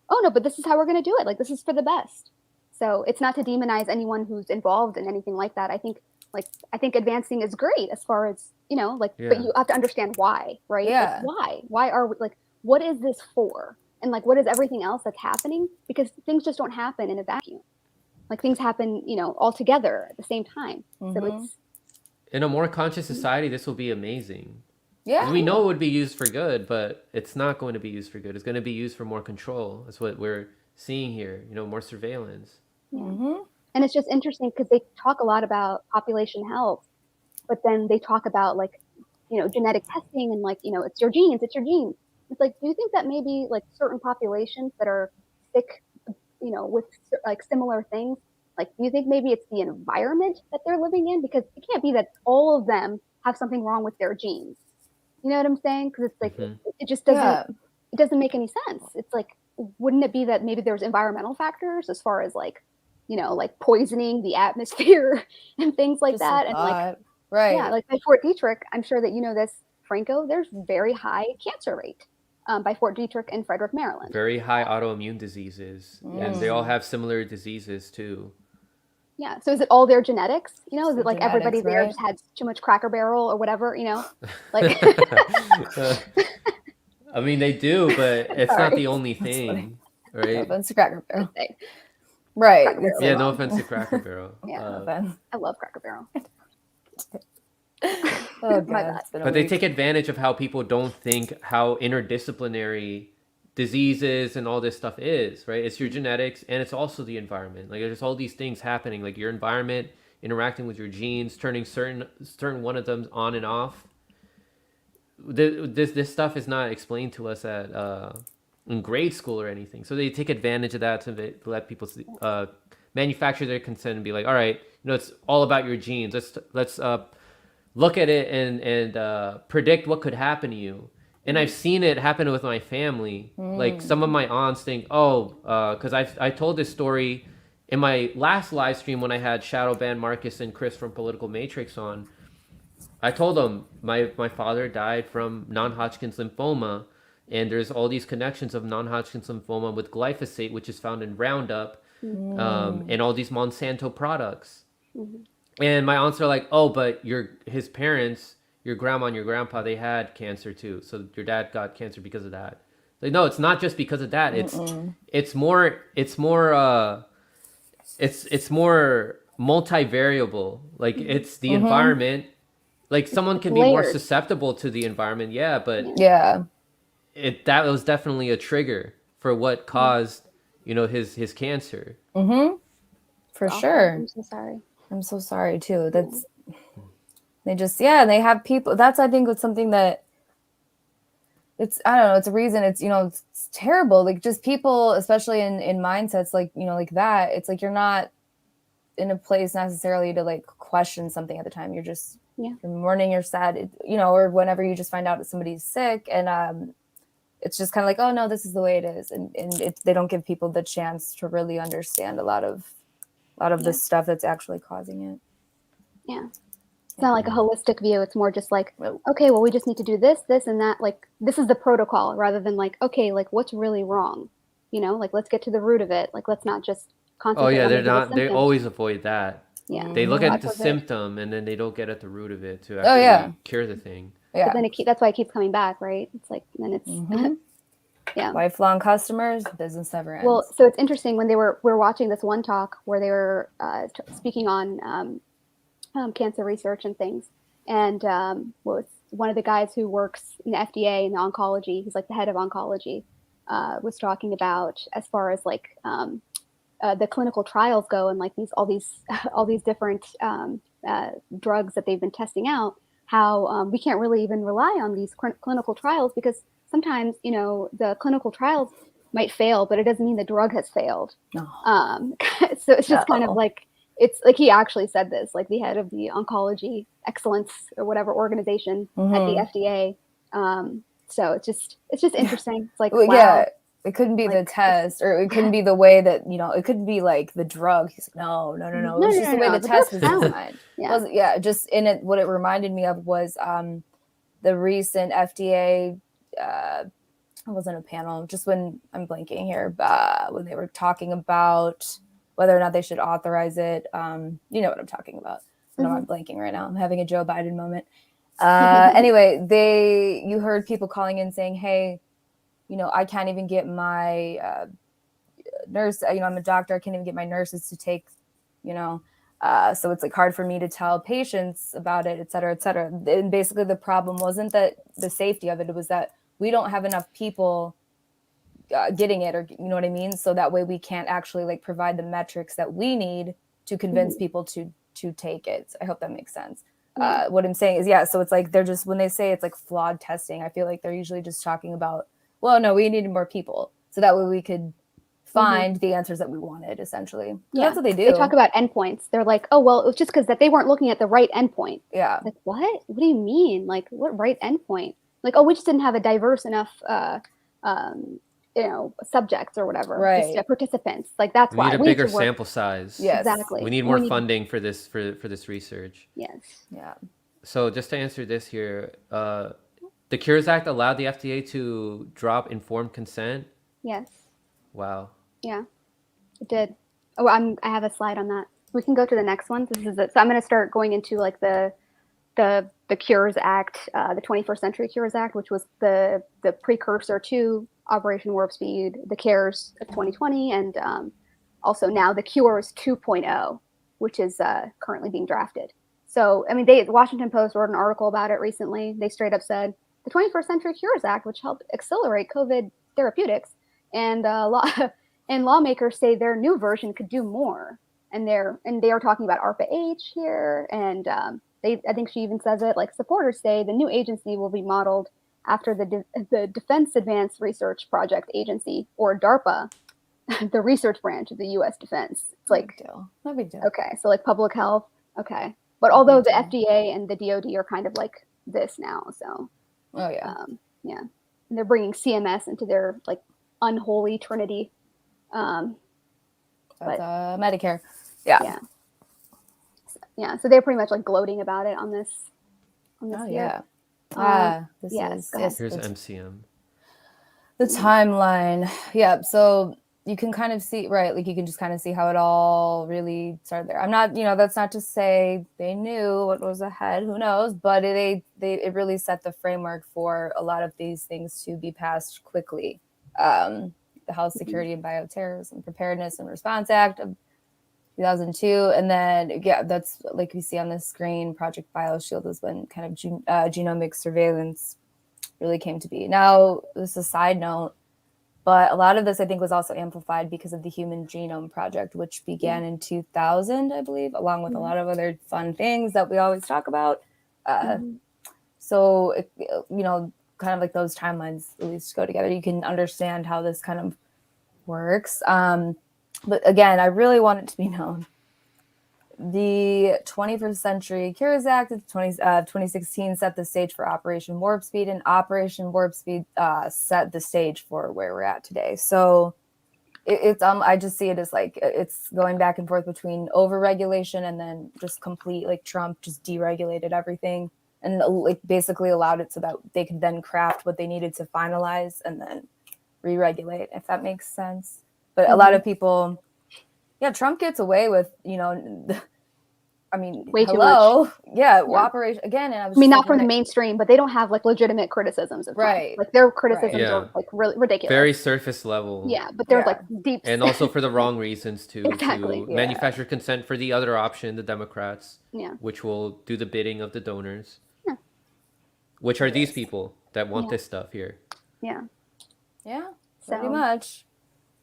oh no, but this is how we're going to do it. Like, this is for the best. So it's not to demonize anyone who's involved in anything like that. I think advancing is great, as far as, you know, like, but you have to understand why, right? Yeah. Like, why are we like, what is this for? And like, what is everything else that's happening? Because things just don't happen in a vacuum. Like, things happen, you know, all together at the same time. So it's, in a more conscious society, this will be amazing. Yeah. We know it would be used for good, but it's not going to be used for good. It's going to be used for more control. That's what we're seeing here, you know, more surveillance. And it's just interesting because they talk a lot about population health, but then they talk about like, you know, genetic testing and like, you know, it's your genes. It's like, do you think that maybe like certain populations that are sick, you know, with like similar things, like, do you think maybe it's the environment that they're living in? Because it can't be that all of them have something wrong with their genes. You know what I'm saying? Because it's like, it just doesn't, it doesn't make any sense. It's like, wouldn't it be that maybe there's environmental factors, as far as like, you know, like poisoning the atmosphere and things like that? And like, like by Fort Detrick, I'm sure that you know this, Franco, there's very high cancer rate by Fort Detrick in Frederick, Maryland. Very high autoimmune diseases. And they all have similar diseases too. Yeah. So is it all their genetics? You know, is it like genetics, everybody there just had too much Cracker Barrel or whatever, you know? Like I mean, they do, but it's not the only thing, right? No offense to Cracker Barrel. Right. Cracker Barrel. Yeah, no offense to Cracker Barrel. I love Cracker Barrel. Oh, God. But they take advantage of how people don't think how interdisciplinary diseases and all this stuff is, right? It's your genetics, and it's also the environment. Like, there's all these things happening, like your environment interacting with your genes, turning certain one of them on and off. This stuff is not explained to us at in grade school or anything. So they take advantage of that to let people manufacture their consent and be like, all right, you know, it's all about your genes. Let's look at it and predict what could happen to you. And I've seen it happen with my family. Like, some of my aunts think, because I told this story in my last live stream when I had Shadow Ban Marcus and Chris from Political Matrix on. I told them my father died from non-Hodgkin's lymphoma, and there's all these connections of non-Hodgkin's lymphoma with glyphosate, which is found in Roundup, and all these Monsanto products. And my aunts are like, oh, but his parents, your grandma and your grandpa, they had cancer too, so your dad got cancer because of that. Like, no, it's not just because of that. It's more multivariable. Like, it's the environment. Like, someone can be more Layered. susceptible to the environment, yeah, but Yeah. that was definitely a trigger for what caused, his cancer. For sure. I'm so sorry. I'm so sorry too. That's they just they have people. That's I think what's something that it's I don't know. It's a reason. It's it's terrible. Like just people, especially in mindsets like like that. It's like you're not in a place necessarily to like question something at the time. You're just you're mourning, you're sad, or whenever you just find out that somebody's sick, and it's just kind of like, oh no, this is the way it is, and they don't give people the chance to really understand a lot of the stuff that's actually causing it. Yeah. It's not like a holistic view. It's more just like, okay, well, we just need to do this, this, and that. Like, this is the protocol rather than like, okay, like what's really wrong? Like, let's get to the root of it. Like, let's not just concentrate on They always avoid that. Yeah. They look at the symptom and then they don't get at the root of it to actually cure the thing. Yeah. But then that's why it keeps coming back, right? It's like, then it's, lifelong customers, business never ends. Well, so it's interesting when we're watching this one talk where they were speaking on cancer research and things. And was one of the guys who works in the FDA in the oncology, he's like the head of oncology, was talking about as far as like the clinical trials go and like all these different drugs that they've been testing out, how we can't really even rely on these clinical trials because sometimes, the clinical trials might fail, but it doesn't mean the drug has failed. No. So it's just kind of like, it's like he actually said this, like the head of the oncology excellence or whatever organization at the FDA. So it's just interesting. It's like, wow. Yeah, it couldn't be the test, or it couldn't be the way that it couldn't be like the drug. He's like, no. It was just the way the test was designed. Just in it. What it reminded me of was the recent FDA. It wasn't a panel. Just when I'm blanking here, when they were talking about whether or not they should authorize it. You know what I'm talking about. I know I'm blanking right now. I'm having a Joe Biden moment. Anyway, you heard people calling in saying, hey, I can't even get my nurse, I'm a doctor. I can't even get my nurses to take, so it's like hard for me to tell patients about it, et cetera, et cetera. And basically the problem wasn't that the safety of it. It was that we don't have enough people getting it, or you know what I mean? So that way we can't actually like provide the metrics that we need to convince people to take it. So I hope that makes sense. What I'm saying is, so it's like they're just, when they say it's like flawed testing, I feel like they're usually just talking about, well, no, we needed more people. So that way we could find the answers that we wanted, essentially. Yeah. That's what they do. They talk about endpoints. They're like, oh, well, it was just because that they weren't looking at the right endpoint. Yeah. Like, what? What do you mean? Like, what right endpoint? Like, oh, we just didn't have a diverse enough, subjects or whatever, right? Just, participants. Like, that's why we need a bigger sample size. Yes, exactly. We need more funding for this research. Yes. Yeah. So just to answer this here, the Cures Act allowed the FDA to drop informed consent. Yes. Wow. Yeah, it did. Oh, I have a slide on that. We can go to the next one. This is it. So I'm going to start going into like the Cures Act, the 21st Century Cures Act, which was the precursor to Operation Warp Speed, the CARES of 2020, and also now the Cures 2.0, which is currently being drafted. So, I mean, the Washington Post wrote an article about it recently. They straight up said, the 21st Century Cures Act, which helped accelerate COVID therapeutics, and lawmakers say their new version could do more. And they are talking about ARPA-H here, and I think she even says it, like supporters say the new agency will be modeled after the Defense Advanced Research Project Agency, or DARPA, the research branch of the U.S. Defense. It's like, no big deal. Okay, so like public health, okay. But although the FDA and the DoD are kind of like this now, so. Oh yeah. Yeah, and they're bringing CMS into their like unholy trinity. That's Medicare. Yeah. So they're pretty much like gloating about it on this. Oh year. yeah. Yes. Here's MCM. The timeline. Yeah. So you can kind of see, right? Like you can just kind of see how it all really started there. I'm not, that's not to say they knew what was ahead. Who knows? But it really set the framework for a lot of these things to be passed quickly. The Health Security and Bioterrorism Preparedness and Response Act of 2002, and then that's like we see on the screen. Project BioShield is when kind of genomic surveillance really came to be. Now, this is a side note, but a lot of this I think was also amplified because of the Human Genome Project, which began in 2000, I believe, along with a lot of other fun things that we always talk about. So, kind of like those timelines at least go together. You can understand how this kind of works. But again, I really want it to be known. The 21st Century Cures Act of 2016 set the stage for Operation Warp Speed, and Operation Warp Speed set the stage for where we're at today. So it's I just see it as like it's going back and forth between overregulation and then just complete, like Trump just deregulated everything and like basically allowed it so that they could then craft what they needed to finalize and then re-regulate, if that makes sense. But a lot of people, Trump gets away with, I mean, Way too hello, much. Operation again. And I was not from the mainstream, but they don't have like legitimate criticisms of Trump. Right. Like their criticisms are like really ridiculous. Very surface level. Yeah, but they're like deep. And also for the wrong reasons too. Exactly. To manufacture consent for the other option, the Democrats. Yeah. Which will do the bidding of the donors. Yeah. Which are these people that want this stuff here? Yeah. Yeah. Pretty much.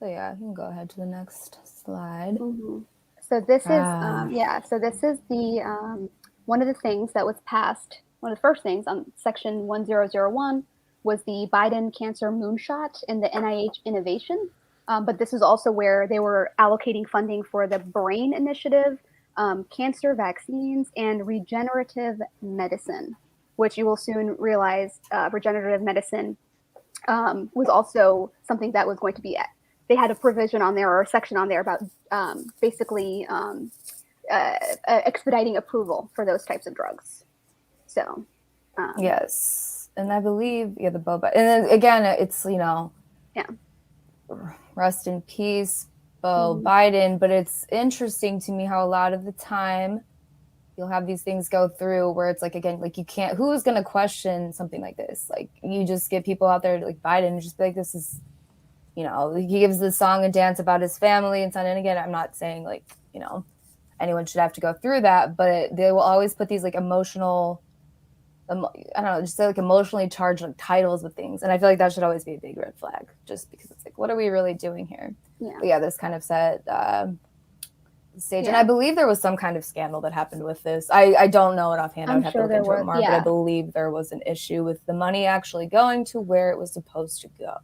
So you can go ahead to the next slide. So this is So this is the one of the things that was passed. One of the first things on Section 1001 was the Biden Cancer Moonshot and the NIH Innovation. But this is also where they were allocating funding for the Brain Initiative, cancer vaccines, and regenerative medicine, which you will soon realize regenerative medicine was also something that was going to be they had a provision on there or a section on there about basically expediting approval for those types of drugs. So, yes. And I believe, the Boba. And then again, it's, rest in peace, Bo Biden. But it's interesting to me how a lot of the time you'll have these things go through where it's like, again, like you can't, who's going to question something like this? Like you just get people out there like Biden and just be like, this is, he gives the song and dance about his family and son. And again, I'm not saying like, anyone should have to go through that, but they will always put these like emotional, I don't know, just say like emotionally charged like titles with things. And I feel like that should always be a big red flag just because it's like, what are we really doing here? Yeah. But this kind of set the stage. And I believe there was some kind of scandal that happened with this. I don't know it offhand. I'd have to look into it more, but I believe there was an issue with the money actually going to where it was supposed to go.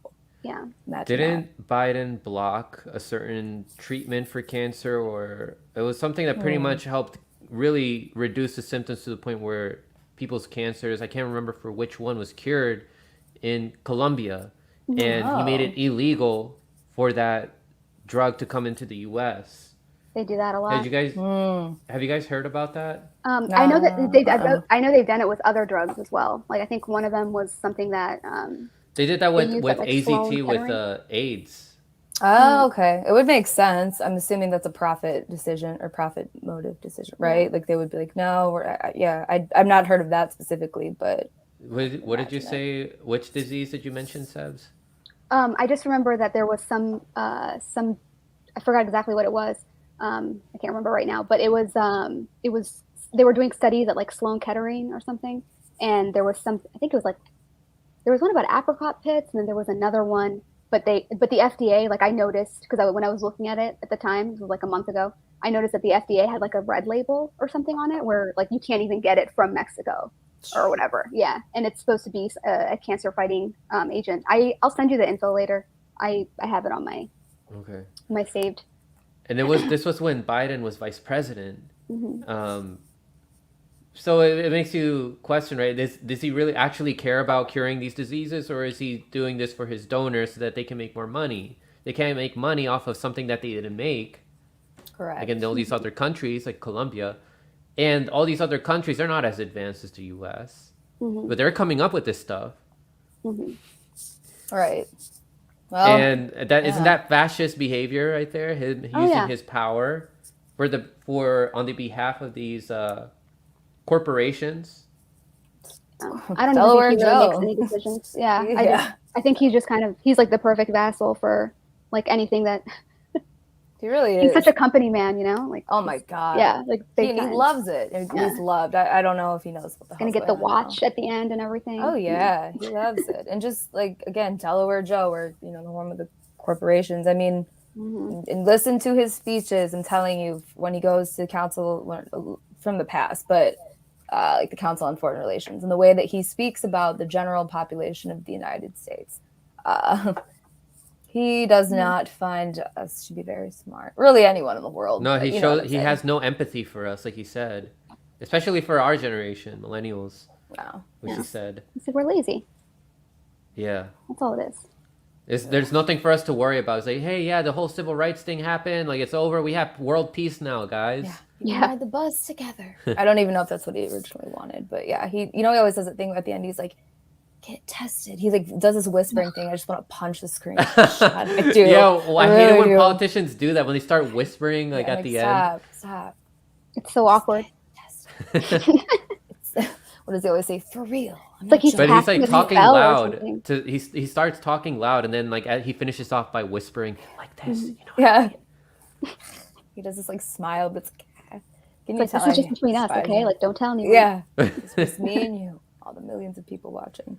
Yeah. Didn't Biden block a certain treatment for cancer, or it was something that pretty much helped really reduce the symptoms to the point where people's cancers, I can't remember for which one, was cured in Colombia. And he made it illegal for that drug to come into the US. They do that a lot. Have you guys heard about that? I know that I know they've done it with other drugs as well. Like I think one of them was something that they did that with AZT with AIDS. Oh, okay. It would make sense. I'm assuming that's a profit decision or profit motive decision, right? Yeah. Like they would be like, no, I've not heard of that specifically, but. What did you say? Which disease did you mention, Sebs? I just remember that there was some, I forgot exactly what it was. I can't remember right now, but it was, they were doing studies at like Sloan Kettering or something. And there was I think it was like, there was one about apricot pits, and then there was another one, but the FDA, like I noticed, because when I was looking at it at the time, it was like a month ago, I noticed that the FDA had like a red label or something on it where like you can't even get it from Mexico or whatever. Yeah. And it's supposed to be a cancer fighting agent. I'll send you the info later. I have it on my saved. And this was when Biden was vice president. So it makes you question, right? Does he really actually care about curing these diseases, or is he doing this for his donors so that they can make more money? They can't make money off of something that they didn't make. Correct. Like in all these other countries, like Colombia, and all these other countries, they're not as advanced as the U.S., but they're coming up with this stuff. Right. Well, And that isn't yeah. that fascist behavior right there? Him Oh using yeah. his power for on the behalf of these corporations. I don't even think Delaware he really makes Joe. any decisions. Yeah, Yeah, I think he's just kind of he's like the perfect vassal for like anything that he really he's is. such a company man, you know? Like Oh my God. yeah, like big He time. loves it. Yeah. He's loved. I don't know if he knows what the Gonna hell's get going the on now. watch at the end and everything. Oh yeah, he loves it. And just like again, Delaware Joe, or the home of the corporations. I mean, and listen to his speeches. I'm telling you, when he goes to council from the past, but like the Council on Foreign Relations, and the way that he speaks about the general population of the United States. He does not find us to be very smart. Really, anyone in the world. No, But you know what I'm he saying. has no empathy for us, like he said, especially for our generation, millennials, Wow. which he said. He said we're lazy. Yeah. That's all it is. There's nothing for us to worry about. It's like, hey, yeah, the whole civil rights thing happened. Like, it's over. We have world peace now, guys. Yeah. You can ride the bus together. I don't even know if that's what he originally wanted, but yeah, he always does that thing at the end. He's like, get tested. He like does this whispering thing. I just want to punch the screen. I do. Yeah, well, I hate it when do. politicians do that, when they start whispering like at the end. Stop. It's so awkward. What does he always say? For real. It's like he's But he's casting like a talking spell or loud. something. He starts talking loud, and then like he finishes off by whispering like this. You know? Yeah. He does this like smile, but it's like, can you Like, tell? this is just between us, okay? Like, don't tell anyone. Yeah, it's just me and you, all the millions of people watching.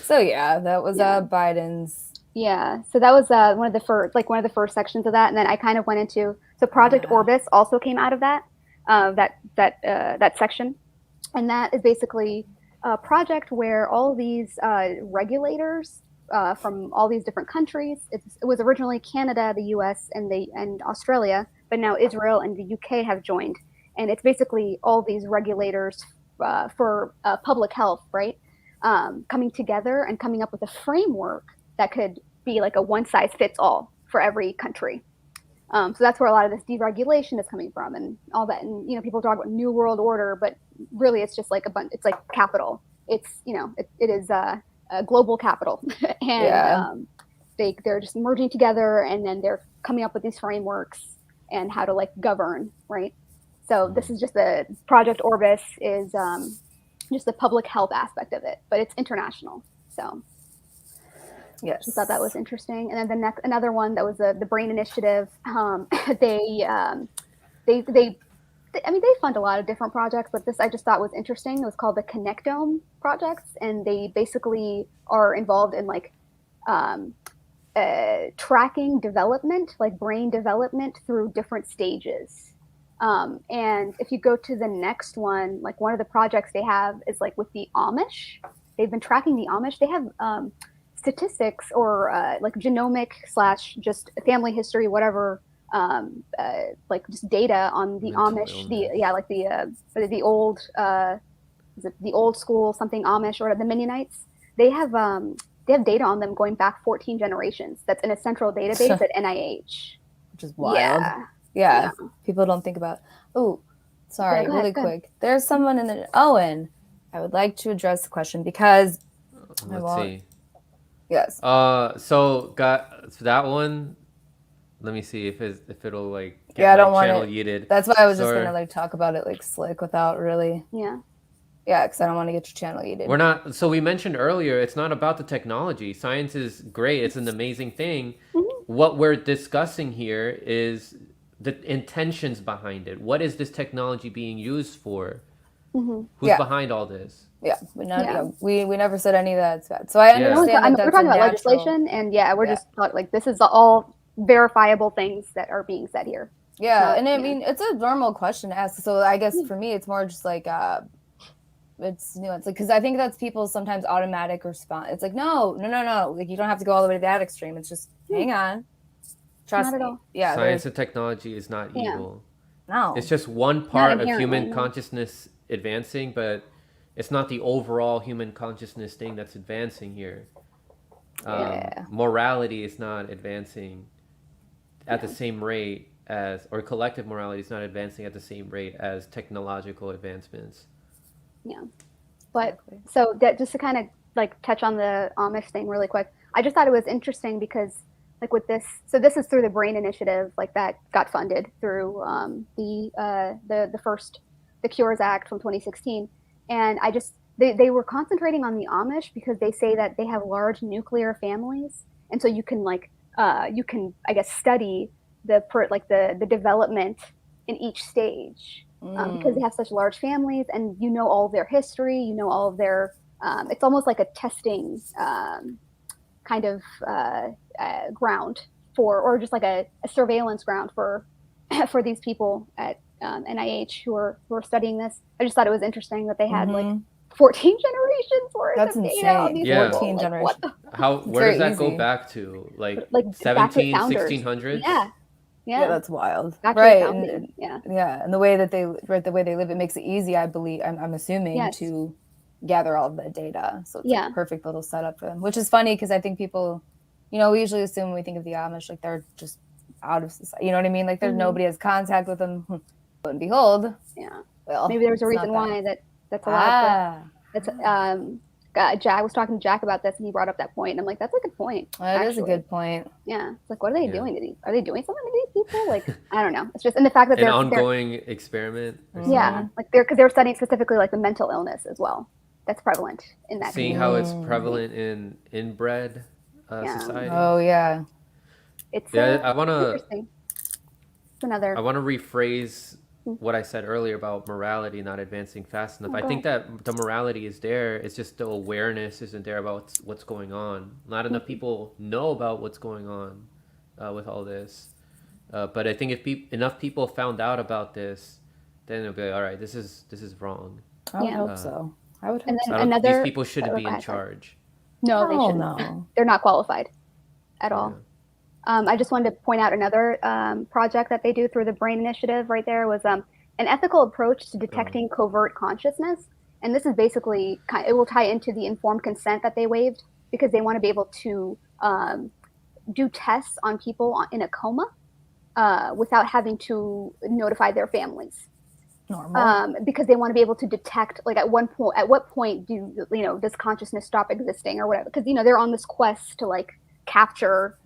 So yeah, that was Biden's. Yeah, so that was one of the first sections of that, and then I kind of went into Project Orbis also came out of that that section, and that is basically a project where all these regulators from all these different countries. It was originally Canada, the U.S., and Australia, but now Israel and the U.K. have joined, and it's basically all these regulators for public health, right? Coming together and coming up with a framework that could be like a one-size-fits-all for every country. So that's where a lot of this deregulation is coming from, and all that. And people talk about New World Order, but really it's just like it's like capital. It's it is a global capital, and they're just merging together, and then they're coming up with these frameworks and how to like govern, right? So this is just the Project Orbis is just the public health aspect of it, but it's international. So yes, I thought that was interesting. And then another one that was the Brain Initiative. They fund a lot of different projects, but this I just thought was interesting. It was called the Connectome Projects, and they basically are involved in like tracking development, like brain development through different stages. And if you go to the next one, like one of the projects they have is like with the Amish. They've been tracking the Amish. They have statistics or like genomic / just family history, whatever, like just data on the Mental Amish. illness. The old is it the old school something Amish or the Mennonites. They have data on them going back 14 generations. That's in a central database at NIH. Which is wild. Yeah. People don't think about. Oh, sorry, really quick. There's someone in the Owen. I would like to address the question because let's see. Yes. So got that one. Let me see if it'll like get I don't want channel it. yeeted. That's why I was just gonna like talk about it like slick without really. Yeah, because I don't want to get your channel yeeted. We're not. So we mentioned earlier, it's not about the technology. Science is great. It's an amazing thing. What we're discussing here is the intentions behind it. What is this technology being used for? Who's behind all this? We never said any of that's bad. So I understand that we're talking about legislation, and we're just talking like this is all verifiable things that are being said here. And I mean it's a normal question to ask. So I guess for me it's more just like it's nuanced, like because I think that's people's sometimes automatic response. It's like no, like you don't have to go all the way to that extreme. It's just hang on, trust me. Yeah, science and technology is not evil. No, it's just one part of human consciousness advancing, but it's not the overall human consciousness thing that's advancing here. Morality is not advancing at the same rate as, or collective morality is not advancing at the same rate as technological advancements. Yeah, but so that just to kind of like touch on the Amish thing really quick, I just thought it was interesting because like with this, so this is through the Brain Initiative, like that got funded through the Cures Act from 2016, and they were concentrating on the Amish because they say that they have large nuclear families, and so you can I guess study the development in each stage because they have such large families, and you know all of their history, you know all of their it's almost like a testing kind of ground for, or just like a surveillance ground for for these people at NIH who are studying this. I just thought it was interesting that they had like 14 generations worth That's of data insane. on these Yeah. people. 14 Like, generations. Where very does that go easy. back to? Like back to 17, founders. 1600s? Yeah. Yeah, that's wild. Back to the Right. founding. Yeah. Yeah, and the way that they live, it makes it easy, I believe, I'm assuming, Yes. to gather all of that data. So it's like Yeah. a perfect little setup for them, which is funny because I think people, we usually assume when we think of the Amish, like they're just out of society. You know what I mean? Like there's nobody has contact with them. Lo and behold, Yeah. well, Maybe there's a it's reason not why that's allowed. Ah, That's I was talking to Jack about this, and he brought up that point, and I'm like, that's a good point. that is a actually. good point. Yeah, it's like, what are they doing to these? Are they doing something to these people? Like, I don't know. It's just, and the fact that An they're ongoing experiment or something? yeah, like they're studying specifically like the mental illness as well. That's prevalent in that. Seeing how it's prevalent in inbred society. Oh yeah. It's I want to interesting. It's another. I want to rephrase what I said earlier about morality not advancing fast enough. I think that the morality is there. It's just the awareness isn't there about what's going on. Not enough people know about what's going on with all this. But I think if enough people found out about this, then it'll be like, all right, this is wrong. I would hope so. I would hope and so. then These people shouldn't be in charge. No, they shouldn't. No. They're not qualified at all. I just wanted to point out another project that they do through the Brain Initiative right there was an ethical approach to detecting covert consciousness. And this is basically, it will tie into the informed consent that they waived because they want to be able to do tests on people in a coma without having to notify their families. Normal. Because they want to be able to detect, like at what point does consciousness stop existing or whatever? Because they're on this quest to like capture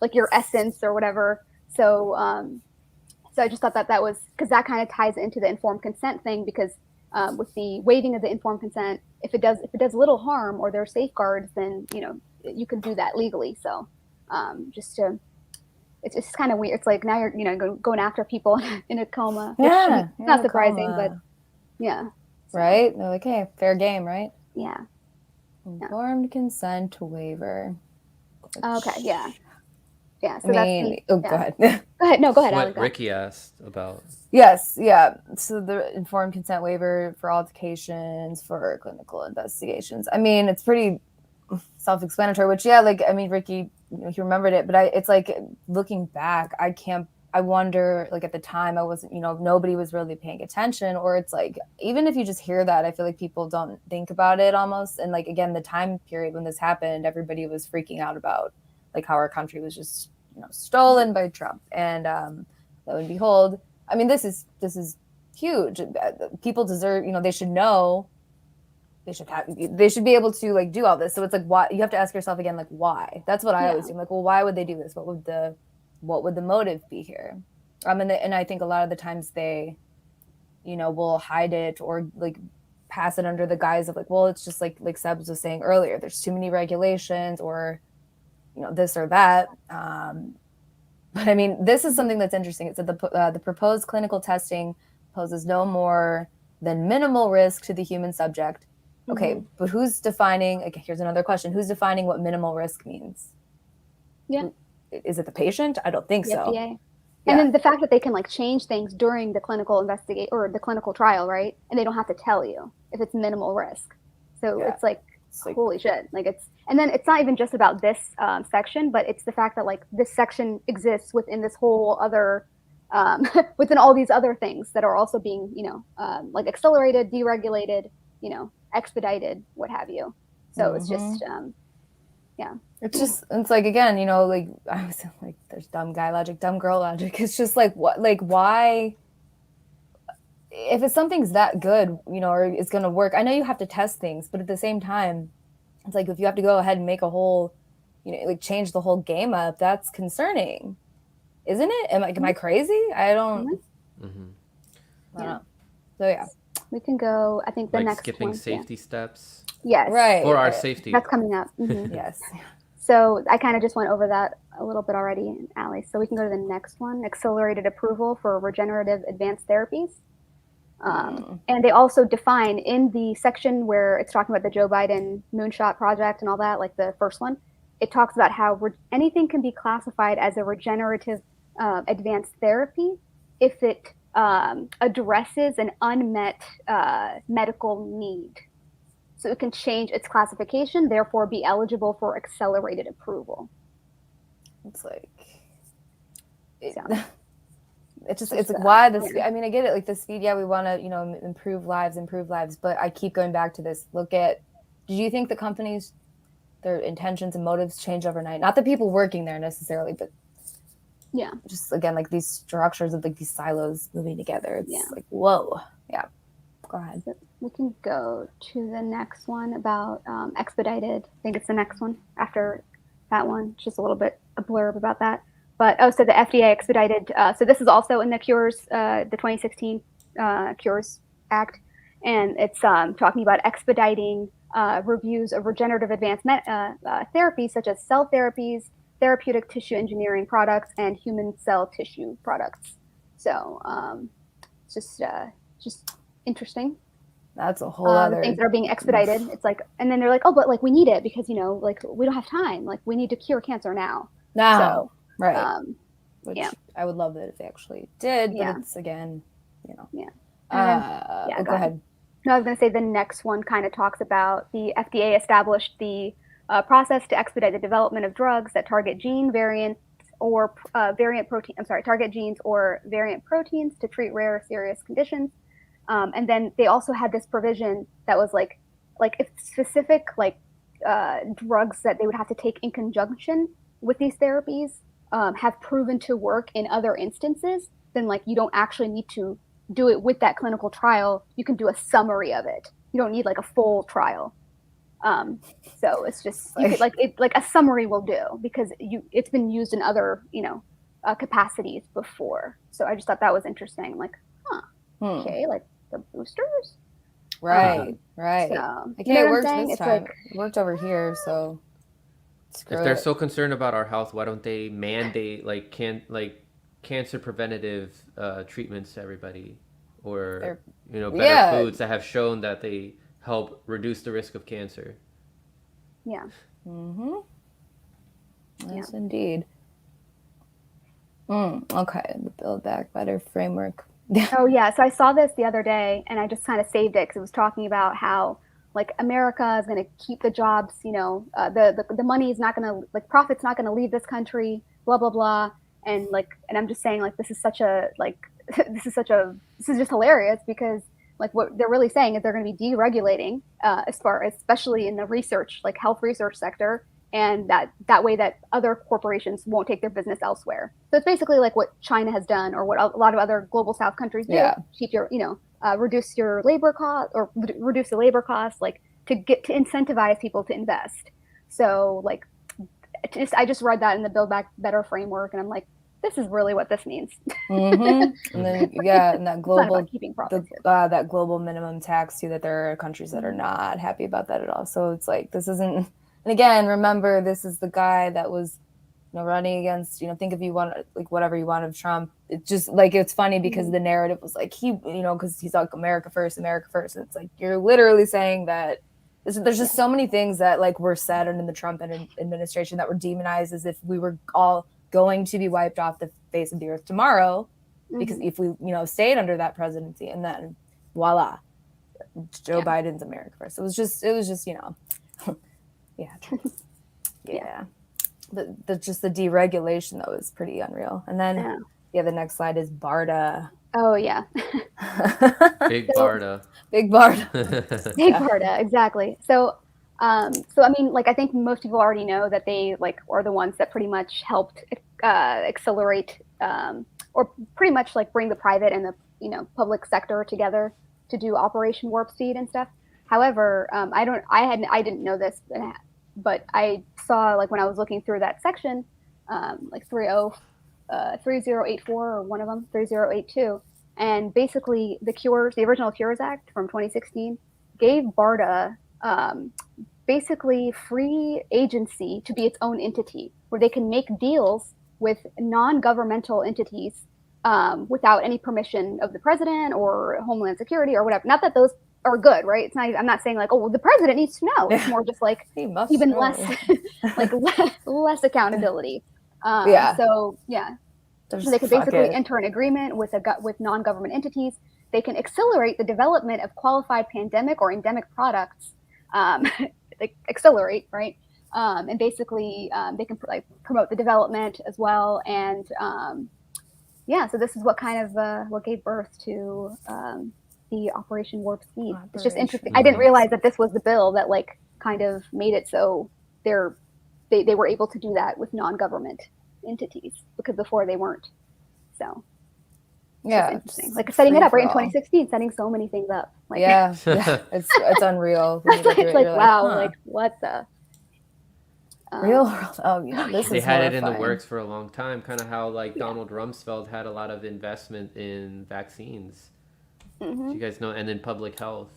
like your essence or whatever. So I just thought that was, because that kind of ties into the informed consent thing, because with the waiving of the informed consent, if it does little harm or there are safeguards, then you can do that legally. So it's just kind of weird. It's like now you're going after people in a coma. Yeah, it's not surprising, but yeah. Right? They're like, hey, fair game, right? Yeah. Informed consent waiver. Okay. Yeah. Yeah. So go ahead. Go ahead. No, go ahead. What Ricky asked about. Yes. Yeah. So the informed consent waiver for altercations, for clinical investigations. I mean, it's pretty self-explanatory, which, Ricky, he remembered it, but it's like looking back, I wonder, like at the time I wasn't, nobody was really paying attention, or it's like, even if you just hear that, I feel like people don't think about it almost. And like, again, the time period when this happened, everybody was freaking out about like how our country was just, stolen by Trump. And lo and behold, I mean, this is huge. People deserve, they should know. They should be able to like do all this. So it's like, why? You have to ask yourself again, like, why? That's what I always do. Like, well, why would they do this? What would the motive be here? And I think a lot of the times they, will hide it or like pass it under the guise of like, well, it's just like Sebs was saying earlier, there's too many regulations or, this or that. But I mean, this is something that's interesting. It said the proposed clinical testing poses no more than minimal risk to the human subject. Okay, but who's defining? Okay, here's another question: who's defining what minimal risk means? Yeah, is it the patient? I don't think so. FDA. Yeah. And then the fact that they can like change things during the clinical investigate or the clinical trial, right? And they don't have to tell you if it's minimal risk. So it's like holy shit! Like and then it's not even just about this section, but it's the fact that like this section exists within this whole other. Within all these other things that are also being, like accelerated, deregulated, expedited, what have you. So it's just, It's like, again, like I was like, there's dumb guy logic, dumb girl logic. It's just like, what, like, why, if it's something's that good, or it's going to work, I know you have to test things, but at the same time, it's like, if you have to go ahead and make a whole, like change the whole game up, that's concerning, isn't it? Am I crazy? I don't. Mm-hmm. I don't know. So yeah, we can go. I think the Like next skipping one. safety steps Yes. right. for our safety. That's coming up. Mm-hmm. Yes. So I kind of just went over that a little bit already, Allie. So we can go to the next one: accelerated approval for regenerative advanced therapies. And they also define in the section where it's talking about the Joe Biden moonshot project and all that, like the first one, it talks about how anything can be classified as a regenerative advanced therapy if it addresses an unmet medical need. So it can change its classification, therefore be eligible for accelerated approval. It's like, So. it's like, why this? I mean, I get it. Like the speed, yeah, we want to, improve lives. But I keep going back to this. Did you think the companies, their intentions and motives change overnight? Not the people working there necessarily, but yeah, just again, like these structures of like these silos moving together. It's like, whoa. Yeah. Go ahead. We can go to the next one about expedited. I think it's the next one after that one. Just a little bit a blurb about that. But so the FDA expedited. So this is also in the Cures, the 2016 Cures Act, and it's talking about expediting reviews of regenerative advanced therapies such as cell therapies, therapeutic tissue engineering products, and human cell tissue products. So it's just interesting. That's a whole other things that are being expedited. It's like, and then they're like, oh, but like we need it because like we don't have time. Like we need to cure cancer now. So, right. Which I would love it if they actually did, but it's again, Yeah. Go ahead. No, I was going to say the next one kind of talks about the FDA established the process to expedite the development of drugs that target gene variants or target genes or variant proteins to treat rare, serious conditions. And then they also had this provision that was like if specific drugs that they would have to take in conjunction with these therapies have proven to work in other instances, then like you don't actually need to do it with that clinical trial. You can do a summary of it. You don't need like a full trial. So it's just a summary will do because it's been used in other capacities before. So I just thought that was interesting. Like, okay, like the boosters, right. So, okay, it worked this time. It worked over here, so. If they're so concerned about our health, why don't they mandate cancer preventative treatments to everybody, or better foods that have shown that they help reduce the risk of cancer? Yeah. Mm-hmm. Yes, indeed. Okay, the Build Back Better framework. Oh yeah, so I saw this the other day, and I just kind of saved it because it was talking about how like America is going to keep the jobs, the money is not going to, like, profit's not going to leave this country, blah blah blah, and I'm just saying, like, this is just hilarious because like what they're really saying is they're going to be deregulating especially in the research, like health research sector, and that way that other corporations won't take their business elsewhere. So it's basically like what China has done, or what a lot of other global South countries do. Keep your reduce your labor cost, or reduce the labor costs, like to incentivize people to invest. So like I just read that in the Build Back Better framework, and I'm like, this is really what this means. Mm-hmm. And then and that global keeping profits that global minimum tax too, that there are countries that are not happy about that at all. So it's like, this isn't. And again, remember, this is the guy that was running against, think if you want, like, whatever you want of Trump. It's just like, it's funny because the narrative was like, he, because he's like America first. And it's like, you're literally saying that there's just so many things that like were said under the Trump administration that were demonized as if we were all going to be wiped off the face of the earth tomorrow, because if we, stayed under that presidency, and then voila, Joe Biden's America first. It was just, yeah. But just the deregulation though is pretty unreal. And then the next slide is BARDA. Oh yeah. Big BARDA. Big BARDA. Big BARDA, exactly. So I mean, like, I think most people already know that they like are the ones that pretty much helped accelerate or pretty much like bring the private and the public sector together to do Operation Warp Speed and stuff. However, I didn't know this, but I saw, like, when I was looking through that section, like 3084 or one of them, 3082, and basically the original Cures Act from 2016 gave BARDA basically free agency to be its own entity, where they can make deals with non-governmental entities without any permission of the president or Homeland Security or whatever. Not that those are good, right? It's not. I'm not saying like, oh, well, the president needs to know. It's more just like even know. less, like less accountability. Yeah. So yeah, Just so they could basically enter an agreement with non-government entities. They can accelerate the development of qualified pandemic or endemic products. They accelerate, right? And basically, they can like promote the development as well. And yeah, so this is what kind of what gave birth to the Operation Warp Speed. It's just interesting. I didn't realize that this was the bill that like kind of made it so they were able to do that with non-government entities, because before they weren't. So yeah, interesting. Like setting it up right in 2016, setting so many things up. Like, yeah, it's unreal. It's like wow, like what the real world? Oh, yeah, this they is had horrifying. it in the works for a long time, kind of how like Donald Rumsfeld had a lot of investment in vaccines. Do you guys know? And in public health.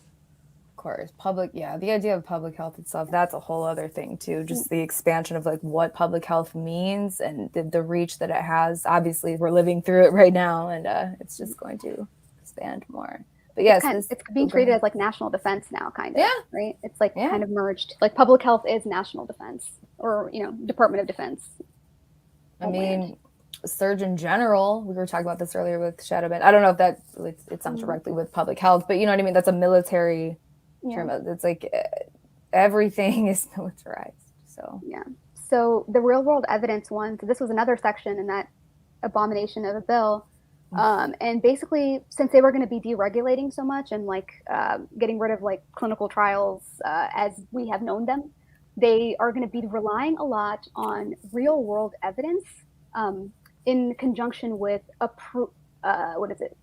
Of course, the idea of public health itself, that's a whole other thing too. Just the expansion of like what public health means and the reach that it has. Obviously, we're living through it right now, and it's just going to expand more. But yes, it's being treated as like national defense now, kind of. Yeah. Right. It's like kind of merged. Like public health is national defense, or Department of Defense. Mean, Surgeon General. We were talking about this earlier with Shadowban. I don't know if that it's not directly with public health, but you know what I mean. That's a military term. It's like everything is militarized. So yeah. So the real world evidence one. So this was another section in that abomination of a bill. And basically, since they were going to be deregulating so much and like getting rid of like clinical trials as we have known them, they are going to be relying a lot on real world evidence in conjunction with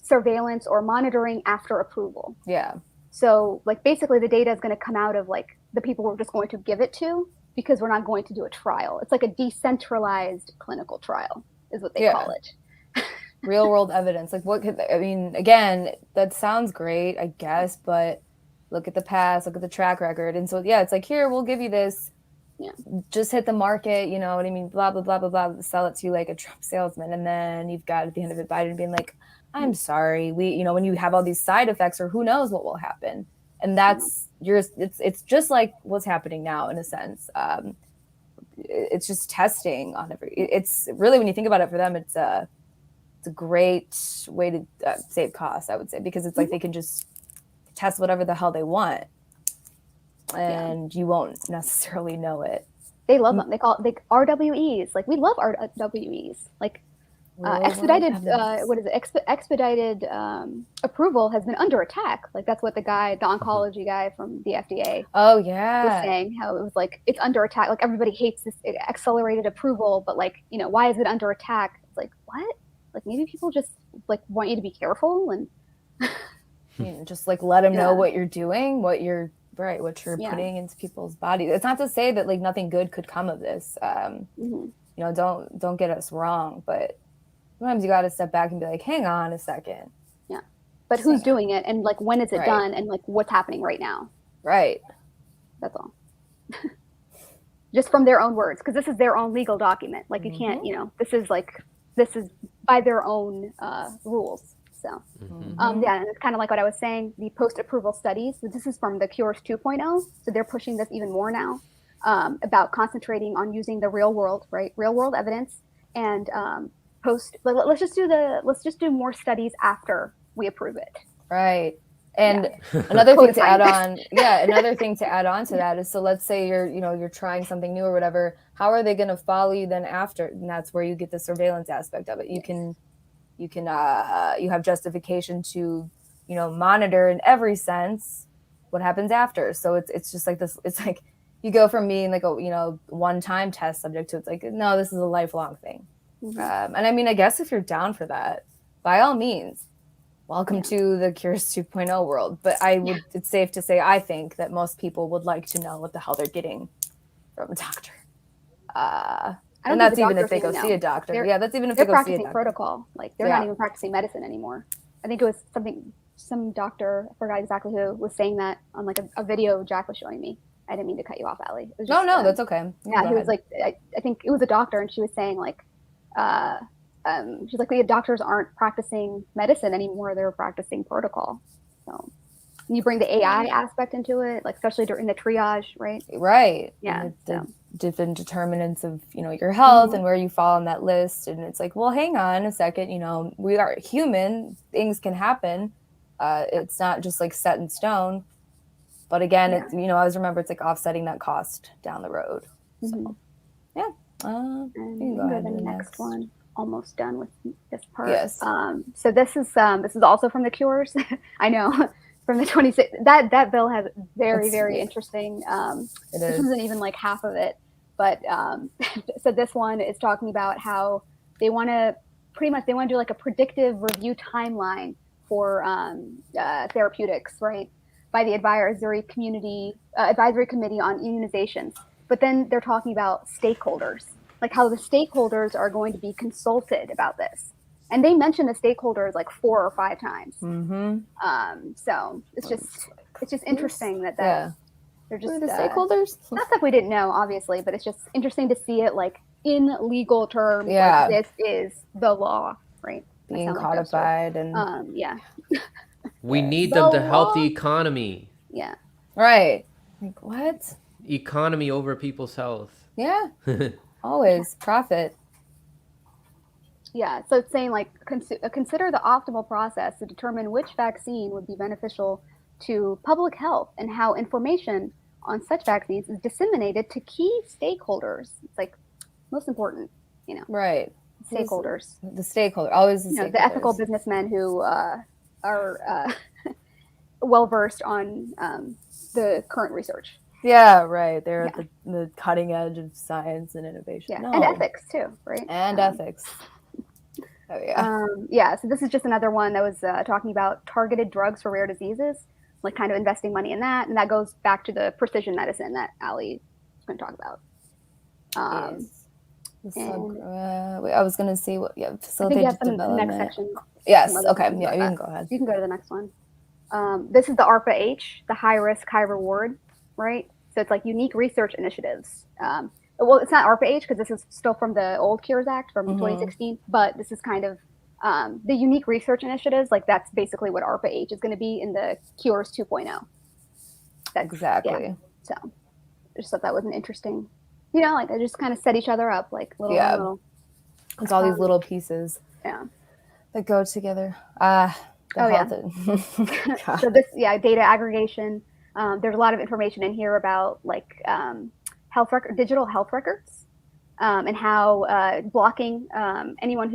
surveillance or monitoring after approval. Yeah. So like basically the data is going to come out of like the people we're just going to give it to, because we're not going to do a trial. It's like a decentralized clinical trial is what they call it. Real world evidence. Like again, that sounds great, I guess, but look at the past, look at the track record. And so, it's like, here, we'll give you this. Yeah. Just hit the market, you know what I mean? Blah, blah, blah, blah, blah. Sell it to you like a Trump salesman. And then you've got at the end of it, Biden being like, I'm sorry. When you have all these side effects or who knows what will happen. And that's it's just like what's happening now in a sense. It's just testing on it's really, when you think about it, for them, it's a great way to save costs, I would say, because it's like they can just test whatever the hell they want and you won't necessarily know it. They love them. They call it RWEs. Like, we love RWEs. Like expedited expedited approval has been under attack. Like, that's what the oncology guy from the FDA was saying, how it was like it's under attack. Like, everybody hates this accelerated approval, but like, why is it under attack? It's like, what? Like, maybe people just like want you to be careful and just like let them know what you're doing, what you're putting into people's bodies. It's not to say that like nothing good could come of this. Don't get us wrong, but sometimes you got to step back and be like, hang on a second. Yeah. But who's doing it, and like when is it done, and like what's happening right now? Right. That's all. Just from their own words, because this is their own legal document. Like, you can't, this is by their own rules. So, and it's kind of like what I was saying, the post-approval studies. So this is from the Cures 2.0. So they're pushing this even more now about concentrating on using the real world evidence, and let's just do more studies after we approve it. Right. And another thing to add on to that is, so let's say you're trying something new or whatever, how are they going to follow you then after? And that's where you get the surveillance aspect of it. You have justification to, monitor in every sense what happens after. So it's just like this, it's like you go from being like a, one-time test subject to, it's like, no, this is a lifelong thing. And I mean, I guess if you're down for that, by all means, welcome to the Cures 2.0 world. But it's safe to say, I think that most people would like to know what the hell they're getting from a doctor. don't And think that's the even if doctors they go even see know. a doctor. They're- That's even if They're they go see a practicing doctor. protocol. Like they're not even practicing medicine anymore. I think it was some doctor, I forgot exactly who, was saying that on like a video Jack was showing me. I didn't mean to cut you off, Allie. It was just, No, that's okay. Yeah, he was like, I think it was a doctor, and she was saying like, she's like, the doctors aren't practicing medicine anymore; they're practicing protocol. So you bring the AI aspect into it, like especially during the triage, right? Right. Yeah. And the different determinants of, your health and where you fall on that list. And it's like, well, hang on a second, we are human, things can happen. It's not just like set in stone. But again, it's, I always remember it's like offsetting that cost down the road. So, yeah. And you can go to the next one. Almost done with this part. Yes. So this is also from the Cures. I know from the 26. That bill has very interesting. This isn't even like half of it, but so this one is talking about how they want to do like a predictive review timeline for therapeutics, right? By the advisory committee on immunizations. But then they're talking about stakeholders, like how the stakeholders are going to be consulted about this. And they mention the stakeholders like 4 or 5 times. So it's just interesting that they're just the stakeholders. Not that we didn't know, obviously, but it's just interesting to see it like in legal terms. Yeah, like, this is the law, right? Being codified and we need them to help the economy. Yeah. Right. Like what? Economy over people's health. Yeah. Always profit. Yeah, so it's saying like consider the optimal process to determine which vaccine would be beneficial to public health and how information on such vaccines is disseminated to key stakeholders. It's like most important, Right. Stakeholders. The stakeholder, always the stakeholders. The ethical businessmen who are well versed on the current research. Yeah, right. They're at the cutting edge of science and innovation. Yeah, and ethics too, right? And ethics. Oh yeah. So this is just another one that was talking about targeted drugs for rare diseases, like kind of investing money in that, and that goes back to the precision medicine that Allie is going to talk about. Yes. I was going to see what. Yeah, facilitate development. Next section. Yes. Okay. Yeah, you can go ahead. You can go to the next one. This is the ARPA-H, the high risk, high reward, right? So it's like unique research initiatives. Well, it's not ARPA-H because this is still from the old Cures Act from 2016, but this is kind of the unique research initiatives. Like that's basically what ARPA-H is going to be in the Cures 2.0. Exactly. Yeah. So I just thought that was an interesting, like they just kind of set each other up like little. It's all these little pieces. Yeah. That go together. So this, data aggregation. There's a lot of information in here about like digital health records, and how blocking anyone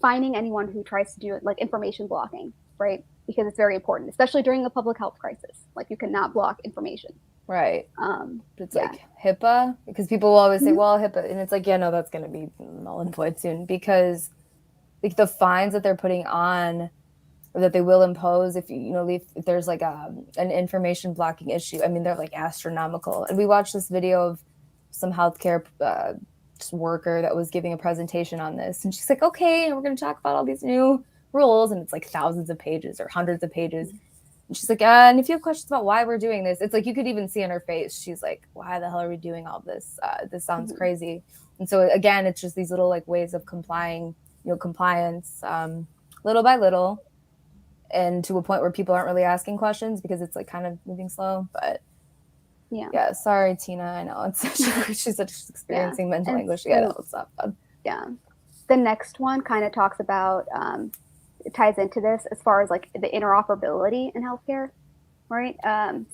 finding anyone who tries to do it, like information blocking, right? Because it's very important, especially during the public health crisis. Like you cannot block information. Right. It's like HIPAA, because people will always say, well, HIPAA, and it's like, that's going to be null and void soon, because like the fines that they're putting on, or that they will impose if if there's like an information blocking issue, I mean, they're like astronomical. And we watched this video of some healthcare worker that was giving a presentation on this, and she's like, okay, we're going to talk about all these new rules, and it's like thousands of pages or hundreds of pages. And she's like, and if you have questions about why we're doing this, it's like you could even see in her face, she's like, why the hell are we doing all this? This sounds crazy. And so again, it's just these little like ways of complying, compliance, little by little, and to a point where people aren't really asking questions because it's like kind of moving slow. But yeah, sorry, Tina, I know it's she's experiencing mental anguish. It's not fun. Yeah, the next one kind of talks about it ties into this as far as like the interoperability in healthcare, right?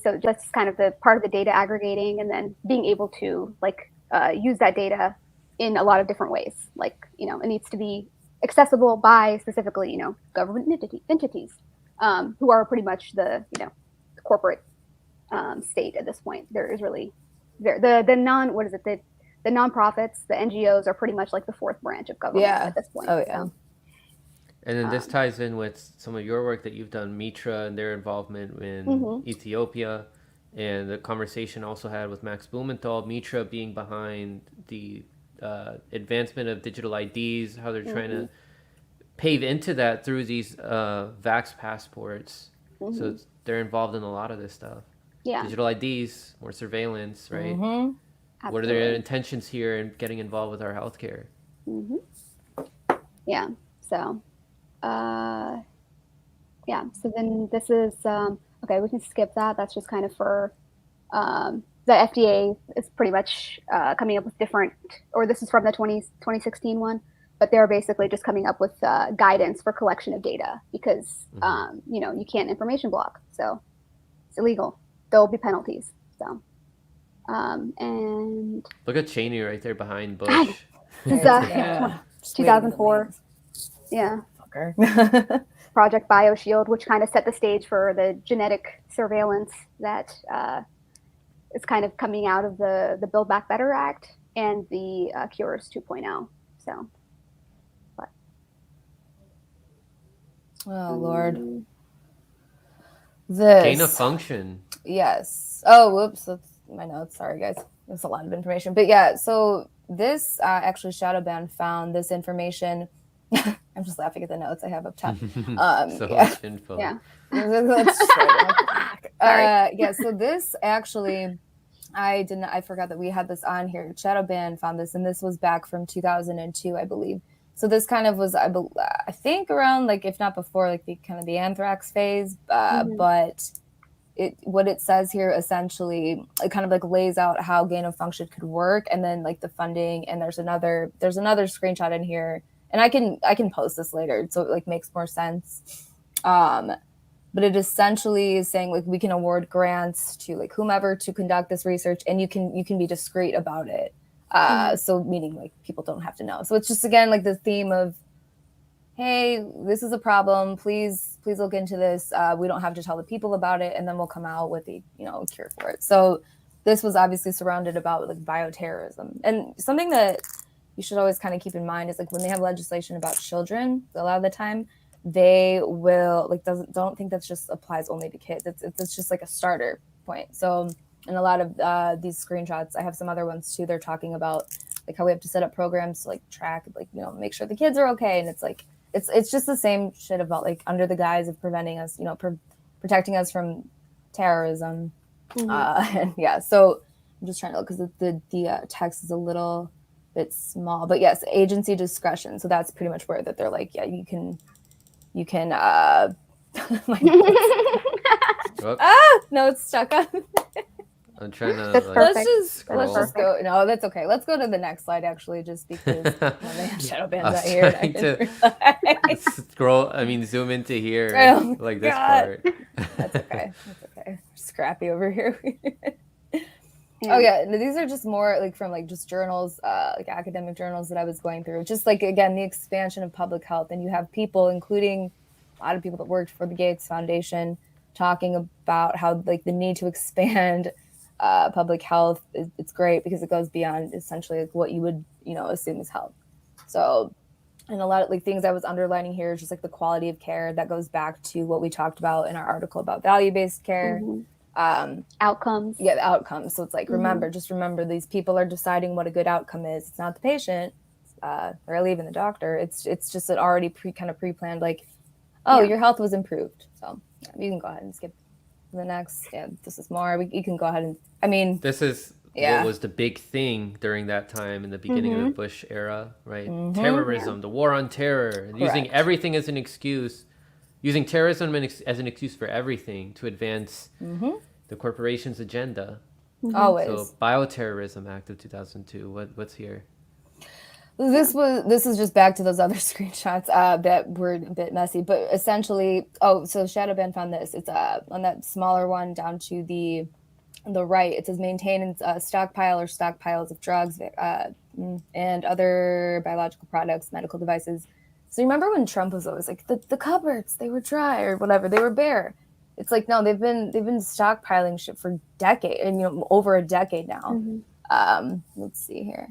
So that's kind of the part of the data aggregating, and then being able to like use that data in a lot of different ways. Like it needs to be accessible by specifically government entities who are pretty much the corporate state at this point. There is really the nonprofits, the NGOs are pretty much like the fourth branch of government at this point. Oh yeah. So, and then this ties in with some of your work that you've done, Mitra, and their involvement in Ethiopia, and the conversation also had with Max Blumenthal, Mitra being behind the advancement of digital IDs, how they're trying to pave into that through these vax passports. So they're involved in a lot of this stuff. Yeah. Digital IDs, more surveillance, right? Mm-hmm. What are their intentions here in getting involved with our healthcare? Yeah. So, yeah. So then this is okay. We can skip that. That's just kind of for the FDA is pretty much coming up with different, or this is from the 2016 one, but they're basically just coming up with guidance for collection of data because you know, you can't information block, so it's illegal. There will be penalties. So, and look at Cheney right there behind Bush. This is 2004. Yeah. Fucker. Project BioShield, which kind of set the stage for the genetic surveillance that is kind of coming out of the Build Back Better Act and the Cures 2.0. So, but. Oh, Lord. This. Gain of function. Yes. Oh, whoops. That's my notes. Sorry, guys. That's a lot of information. But yeah, so this actually Shadowban found this information. I'm just laughing at the notes I have up top. So much info. Yeah. Yeah, so this actually, I forgot that we had this on here. Shadowban found this, and this was back from 2002, I believe. So this kind of was, I think, around, like, if not before, like, the kind of the anthrax phase, but what it says here essentially, it kind of like lays out how gain of function could work, and then like the funding, and there's another screenshot in here, and I can post this later so it like makes more sense. But it essentially is saying like we can award grants to like whomever to conduct this research, and you can be discreet about it. So meaning like people don't have to know. So it's just again like the theme of, hey, this is a problem. Please look into this. We don't have to tell the people about it, and then we'll come out with the cure for it. So this was obviously surrounded about like bioterrorism, and something that you should always kind of keep in mind is like when they have legislation about children, a lot of the time they will like don't think that just applies only to kids. It's just like a starter point. So in a lot of these screenshots, I have some other ones too. They're talking about like how we have to set up programs to like track, like make sure the kids are okay, and it's like. It's just the same shit about like under the guise of preventing us, protecting us from terrorism. And yeah, so I'm just trying to look because the text is a little bit small, but yes, agency discretion. So that's pretty much where that they're like, yeah, you can. No, it's stuck on. I'm trying to. Let's just go. No, that's okay. Let's go to the next slide actually, just because Shadowban's not here. Trying to scroll. I mean, zoom into here, like this part. That's okay. Scrappy over here. Oh yeah, these are just more like from like just journals, like academic journals that I was going through. Just like again, the expansion of public health, and you have people, including a lot of people that worked for the Gates Foundation, talking about how like the need to expand public health. It's great because it goes beyond essentially like what you would assume is health. So, and a lot of like things I was underlining here is just like the quality of care that goes back to what we talked about in our article about value-based care. Outcomes. Yeah, the outcomes. So it's like remember these people are deciding what a good outcome is. It's not the patient, or even the doctor. It's just an already pre-planned like, your health was improved. So yeah, you can go ahead and skip the next. Yeah, this is more. You can go ahead and. I mean, this is what was the big thing during that time in the beginning of the Bush era, right? Terrorism, the war on terror, using everything as an excuse, using terrorism as an excuse for everything to advance the corporation's agenda. Always. So, Bioterrorism Act of 2002. What's here? This is just back to those other screenshots that were a bit messy, but essentially, so Shadowban found this. It's on that smaller one down to the right. It says maintain stockpile or stockpiles of drugs and other biological products, medical devices. So you remember when Trump was always like the cupboards, they were dry or whatever, they were bare. It's like no, they've been stockpiling shit for decades, and over a decade now. Let's see here.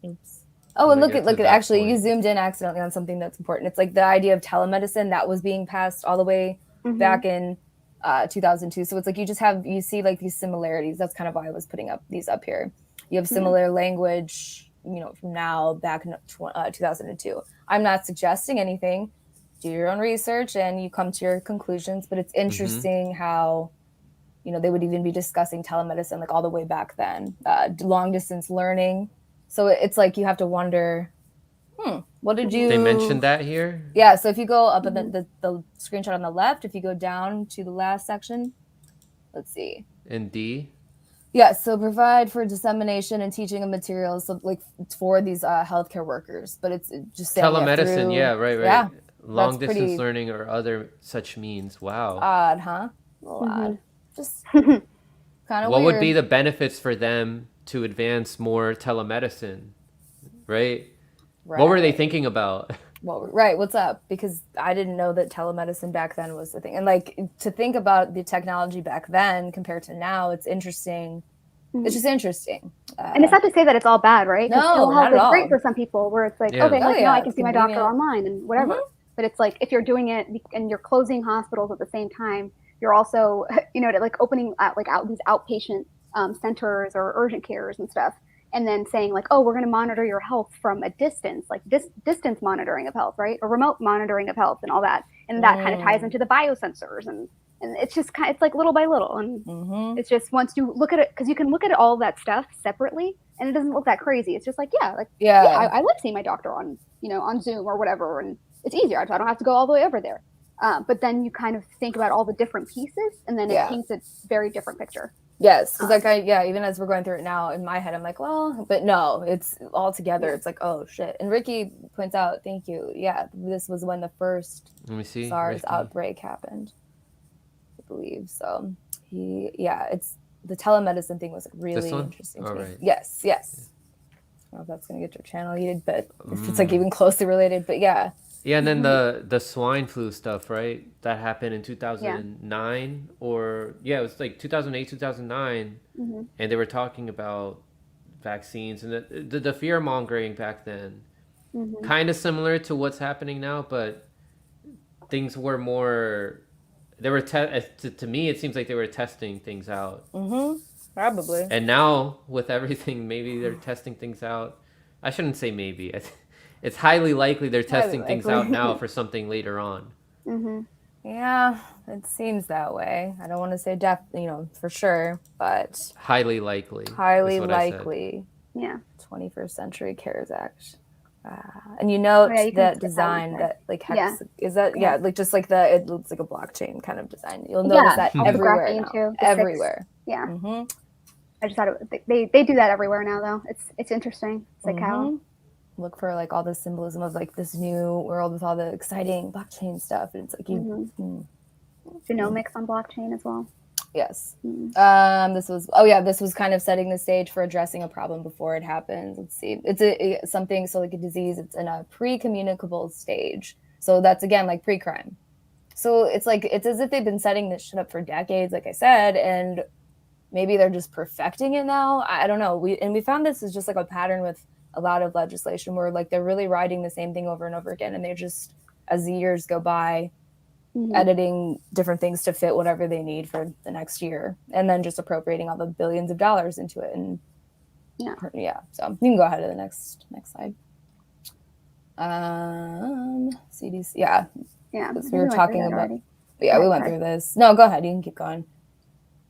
Oops. Oh, and look at actually point. You zoomed in accidentally on something that's important. It's like the idea of telemedicine that was being passed all the way back in 2002. So it's like you see like these similarities. That's kind of why I was putting up these up here. You have similar language, from now back in 2002. I'm not suggesting anything. Do your own research and you come to your conclusions. But it's interesting how, they would even be discussing telemedicine like all the way back then, long distance learning. So it's like you have to wonder, what did you... They mentioned that here? Yeah, so if you go up at the screenshot on the left, if you go down to the last section, let's see. In D? Yeah, so provide for dissemination and teaching of materials, so like for these healthcare workers, but it's just saying telemedicine, right. Yeah, long distance learning or other such means. Wow. Odd, huh? A little odd. Just kind of What weird. would be the benefits for them to advance more telemedicine, right? What were they thinking about? Well, right. What's up? Because I didn't know that telemedicine back then was the thing. And like to think about the technology back then compared to now, it's interesting. It's just interesting. And it's not to say that it's all bad, right? No, telehealth not at is great all. for some people where it's like, Yeah. okay, now I can it's see my doctor convenient. online and whatever. But it's like if you're doing it and you're closing hospitals at the same time, you're also, like opening out these outpatient centers or urgent cares and stuff. And then saying like, oh, we're going to monitor your health from a distance, like distance monitoring of health, right? Or remote monitoring of health and all that. And that kind of ties into the biosensors. And it's just it's like little by little. And it's just once you look at it, because you can look at all that stuff separately and it doesn't look that crazy. It's just like, I love seeing my doctor on, on Zoom or whatever. And it's easier. I don't have to go all the way over there. But then you kind of think about all the different pieces and then it paints a very different picture. Yes, because even as we're going through it now, in my head, I'm like, well, but no, it's all together. It's like, oh shit. And Ricky points out, thank you. Yeah, this was when the first SARS outbreak happened, I believe. So it's the telemedicine thing was really interesting to me. Right. Yes. I don't know if that's gonna get your channel heated, but if it's like even closely related, but yeah. Yeah, and then the swine flu stuff, right? That happened in 2009 or it was like 2008, 2009. And they were talking about vaccines and the fear mongering back then. Kind of similar to what's happening now, but things were more, they were, to me, it seems like they were testing things out. Probably. And now with everything, maybe they're testing things out. I shouldn't say maybe. It's highly likely they're testing things out now for something later on. Yeah, it seems that way. I don't want to say for sure, but highly likely. Highly likely. Yeah. 21st Century CARES Act. And that design that like hex is that like just like it looks like a blockchain kind of design. You'll notice that everywhere now. Too, everywhere. 6. Yeah. I just thought they do that everywhere now though. It's interesting. It's like how look for like all the symbolism of like this new world with all the exciting blockchain stuff, and it's like genomics on blockchain as well. Yes. This was kind of setting the stage for addressing a problem before it happens. Let's see. It's something, so like a disease, it's in a pre-communicable stage. So that's again like pre-crime. So it's like it's as if they've been setting this shit up for decades, like I said, and maybe they're just perfecting it now. I don't know. We found this is just like a pattern with a lot of legislation where like they're really writing the same thing over and over again, and they're just, as the years go by, editing different things to fit whatever they need for the next year, and then just appropriating all the billions of dollars into it. And so you can go ahead to the next slide. CDC, we were talking about we went through this. No, go ahead, you can keep going.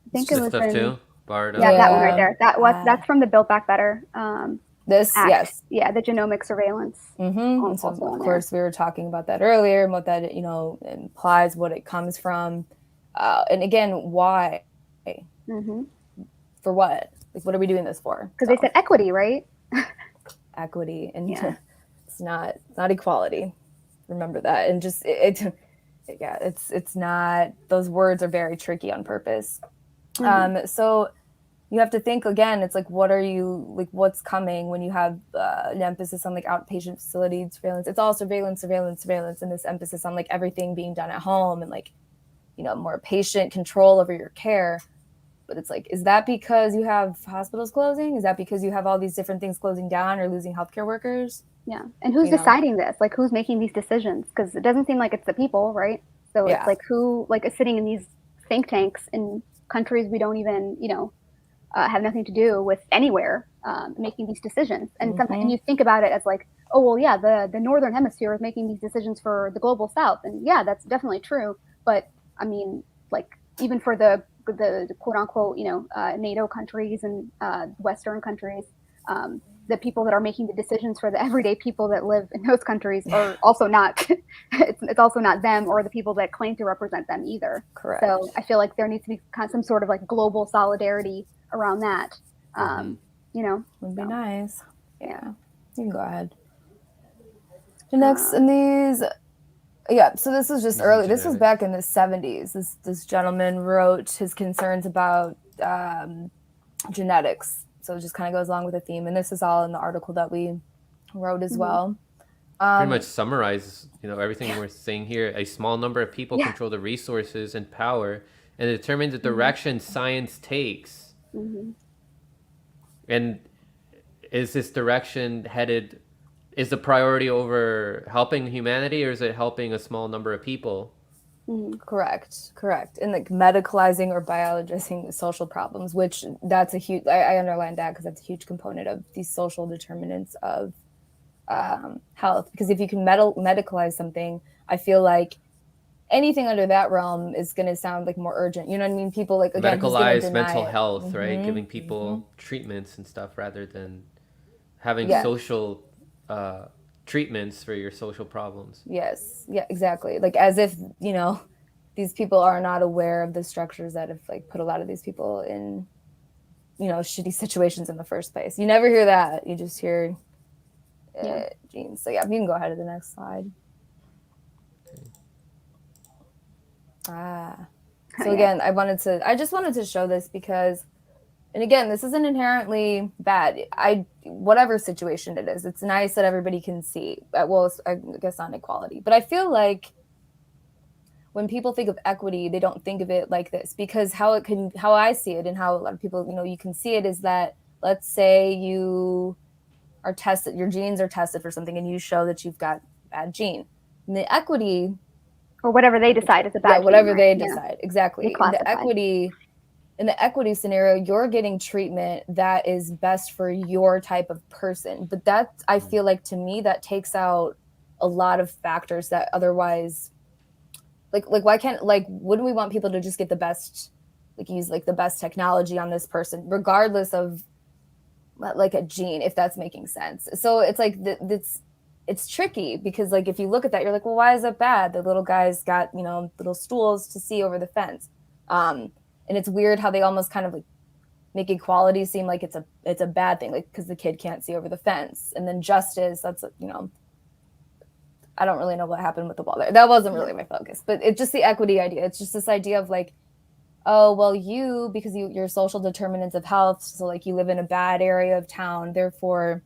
I think it was stuff too. BARDA. That one right there. That's from the Build Back Better this Act. Yes, the genomic surveillance. And so of course we were talking about that earlier, and what that implies, what it comes from, and again, why, for what, like what are we doing this for? Because they said equity, right? Equity, and it's not equality. Remember that, and just it's not. Those words are very tricky on purpose. So you have to think again, it's like, what's coming when you have an emphasis on like outpatient facility surveillance? It's all surveillance, and this emphasis on like everything being done at home and like, more patient control over your care. But it's like, is that because you have hospitals closing? Is that because you have all these different things closing down or losing healthcare workers? Yeah. And who's deciding this? Like, who's making these decisions? Because it doesn't seem like it's the people, right? So it's like who like is sitting in these think tanks in countries we don't even, have nothing to do with anywhere, making these decisions. And and you think about it as like, oh, well, yeah, the Northern Hemisphere is making these decisions for the global South. And yeah, that's definitely true. But I mean, like, even for the quote unquote, NATO countries and Western countries, the people that are making the decisions for the everyday people that live in those countries are also not, it's also not them or the people that claim to represent them either. Correct. So I feel like there needs to be some sort of like global solidarity around that. Would be nice. Yeah, you can go ahead. The next in these, so this was just early. This was back in the 70s. This gentleman wrote his concerns about genetics. So it just kind of goes along with the theme. And this is all in the article that we wrote as well. Pretty much summarizes, everything we're saying here. A small number of people control the resources and power and determine the direction science takes. And is this direction headed, is the priority over helping humanity, or is it helping a small number of people? Correct. And like medicalizing or biologizing social problems, which that's a huge, I underline that because that's a huge component of these social determinants of health. Because if you can medicalize something, I feel like anything under that realm is going to sound like more urgent. You know what I mean? People like, again, medicalize mental health, right? Giving people treatments and stuff rather than having social treatments for your social problems. Yes. Yeah, exactly. Like as if, these people are not aware of the structures that have like put a lot of these people in, shitty situations in the first place. You never hear that. You just hear genes. So yeah, you can go ahead to the next slide. So again, I just wanted to show this because, and again, this isn't inherently bad. Whatever situation it is, it's nice that everybody can see. Well, I guess not equality, but I feel like when people think of equity, they don't think of it like this, because how I see it and how a lot of people, you can see it is that, let's say you are tested, your genes are tested for something and you show that you've got a bad gene. And the equity, or whatever they decide is a bad gene, whatever they decide. Exactly. In the equity scenario, you're getting treatment that is best for your type of person. But that, I feel like, to me, that takes out a lot of factors that otherwise, like why can't, like, wouldn't we want people to just get the best, like use like the best technology on this person, regardless of like a gene, if that's making sense? So it's like, it's tricky because, like, if you look at that, you're like, well, why is that bad? The little guy's got, little stools to see over the fence. And it's weird how they almost kind of like make equality seem like it's a bad thing, like because the kid can't see over the fence. And then justice, that's, I don't really know what happened with the wall there. That wasn't really my focus, but it's just the equity idea. It's just this idea of like, oh, well, because your social determinants of health, so like you live in a bad area of town, therefore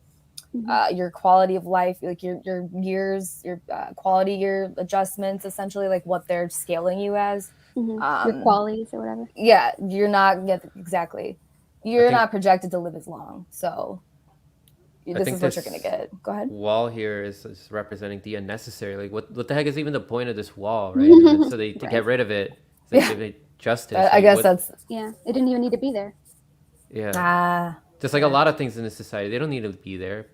your quality of life, like your years, your quality year adjustments, essentially like what they're scaling you as. Your qualities or whatever. Yeah, you're not exactly. You're not projected to live as long, so this is what you're gonna get. Go ahead. Wall here is representing the unnecessary. Like, what the heck is even the point of this wall, right? And so they to get rid of it, they give it justice. I guess that's it didn't even need to be there. Yeah. Just like a lot of things in this society, they don't need to be there.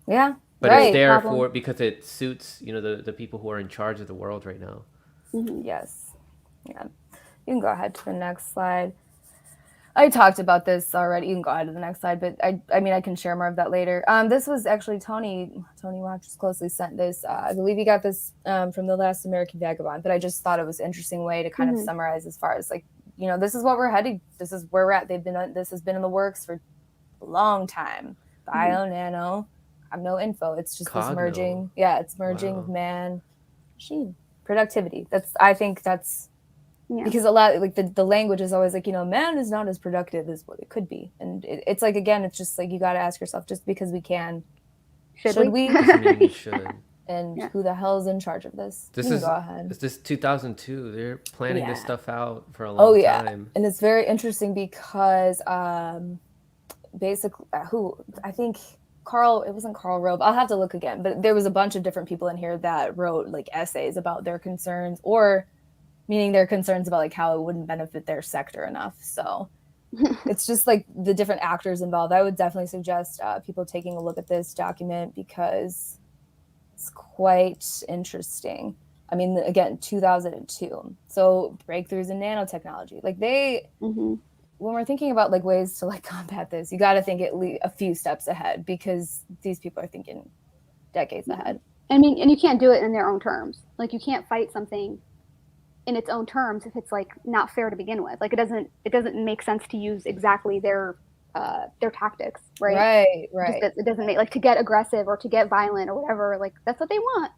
Yeah. But it's there because it suits, the people who are in charge of the world right now. Yes. Yeah. You can go ahead to the next slide. I talked about this already. You can go ahead to the next slide, but I mean, I can share more of that later. This was actually Tony watches closely sent this. I believe he got this from The Last American Vagabond, but I just thought it was an interesting way to kind of summarize as far as like, this is what we're heading. This is where we're at. This has been in the works for a long time. Bio, nano, I have no info. It's just this merging. Yeah, it's merging of man, machine. Productivity. I think that's because a lot, like the language is always like, man is not as productive as what it could be. And it's like, again, it's just like, you got to ask yourself, just because we can, should we? Doesn't mean we should. And who the hell is in charge of this? Go ahead. Is this 2002? They're planning this stuff out for a long time. And it's very interesting because basically, I think it wasn't Karl Rove. I'll have to look again, but there was a bunch of different people in here that wrote like essays about their concerns, or meaning their concerns about like how it wouldn't benefit their sector enough. So it's just like the different actors involved. I would definitely suggest people taking a look at this document because it's quite interesting. I mean, again, 2002. So breakthroughs in nanotechnology, like when we're thinking about like ways to like combat this, you got to think at least a few steps ahead because these people are thinking decades ahead. I mean, and you can't do it in their own terms. Like you can't fight something in its own terms if it's like not fair to begin with. Like it doesn't make sense to use exactly their tactics, right? Right. It doesn't make like to get aggressive or to get violent or whatever. Like that's what they want.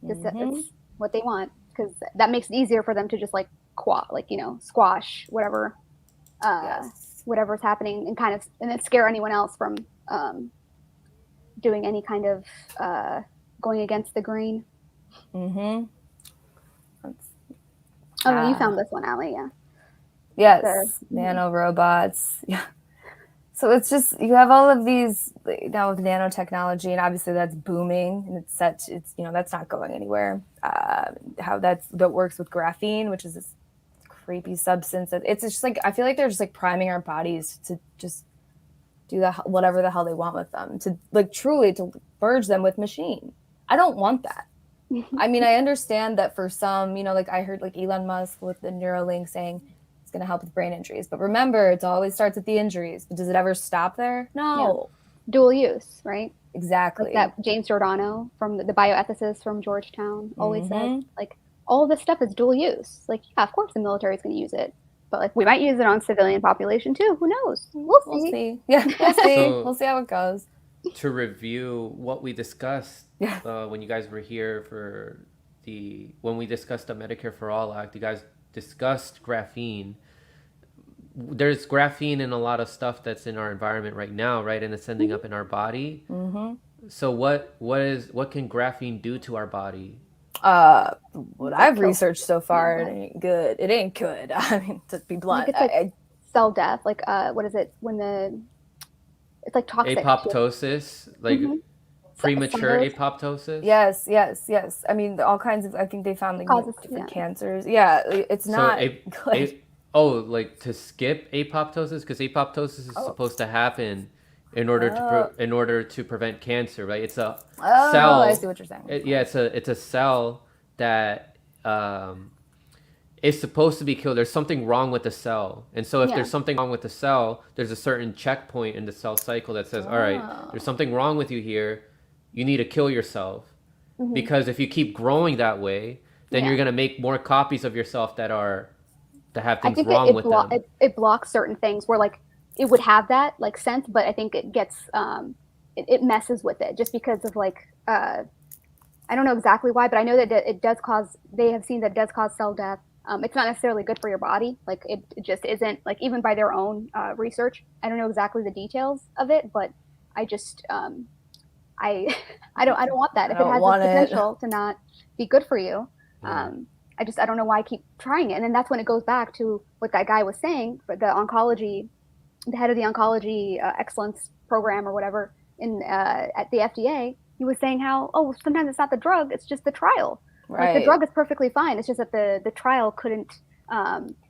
That's what they want because that makes it easier for them to just like squash whatever whatever's happening and then scare anyone else from doing any kind of going against the grain. You found this one, Allie, yeah. Yes, nanorobots. Yeah. So it's just, you have all of these now with nanotechnology, and obviously that's booming, and that's not going anywhere. How that works with graphene, which is this creepy substance. It's just like, I feel like they're just like priming our bodies to just do whatever the hell they want with them, to like truly to merge them with machine. I don't want that. I mean, I understand that for some, like I heard like Elon Musk with the Neuralink saying it's going to help with brain injuries. But remember, it always starts with the injuries. But does it ever stop there? No. Yeah. Dual use, right? Exactly. Like that James Giordano from the bioethicist from Georgetown always said, like, all of this stuff is dual use. Like, yeah, of course the military is going to use it. But like we might use it on civilian population too. Who knows? We'll see. Yeah, we'll see. So, we'll see how it goes. To review what we discussed when you guys were here when we discussed the Medicare for All Act, you guys discussed graphene. There's graphene in a lot of stuff that's in our environment right now, right? And it's ending up in our body. So what can graphene do to our body? What I've researched so far, it ain't good. It ain't good. I mean, to be blunt, like cell death. Like what is it when it's like toxic apoptosis, like premature apoptosis. Yes. I mean, all kinds of. I think they found like different cancers. Yeah, it's not good. Like to skip apoptosis, because apoptosis is supposed to happen in order to prevent cancer, right? It's a cell. I see what you're saying. It's a cell that is supposed to be killed. There's something wrong with the cell, and so if there's something wrong with the cell, there's a certain checkpoint in the cell cycle that says, all right, there's something wrong with you here. You need to kill yourself, because if you keep growing that way, then you're gonna make more copies of yourself that have things wrong with them. It blocks certain things where like it would have that like sense, but I think it gets it messes with it just because of like I don't know exactly why, but I know that it does cause. They have seen that it does cause cell death. It's not necessarily good for your body. Like it just isn't, like even by their own research. I don't know exactly the details of it, but I just I don't want that. If it has the potential to not be good for you, I don't know why I keep trying it. And then that's when it goes back to what that guy was saying for the head of the oncology excellence program or whatever at the FDA. He was saying how, sometimes it's not the drug, it's just the trial. Right. Like the drug is perfectly fine. It's just that the trial couldn't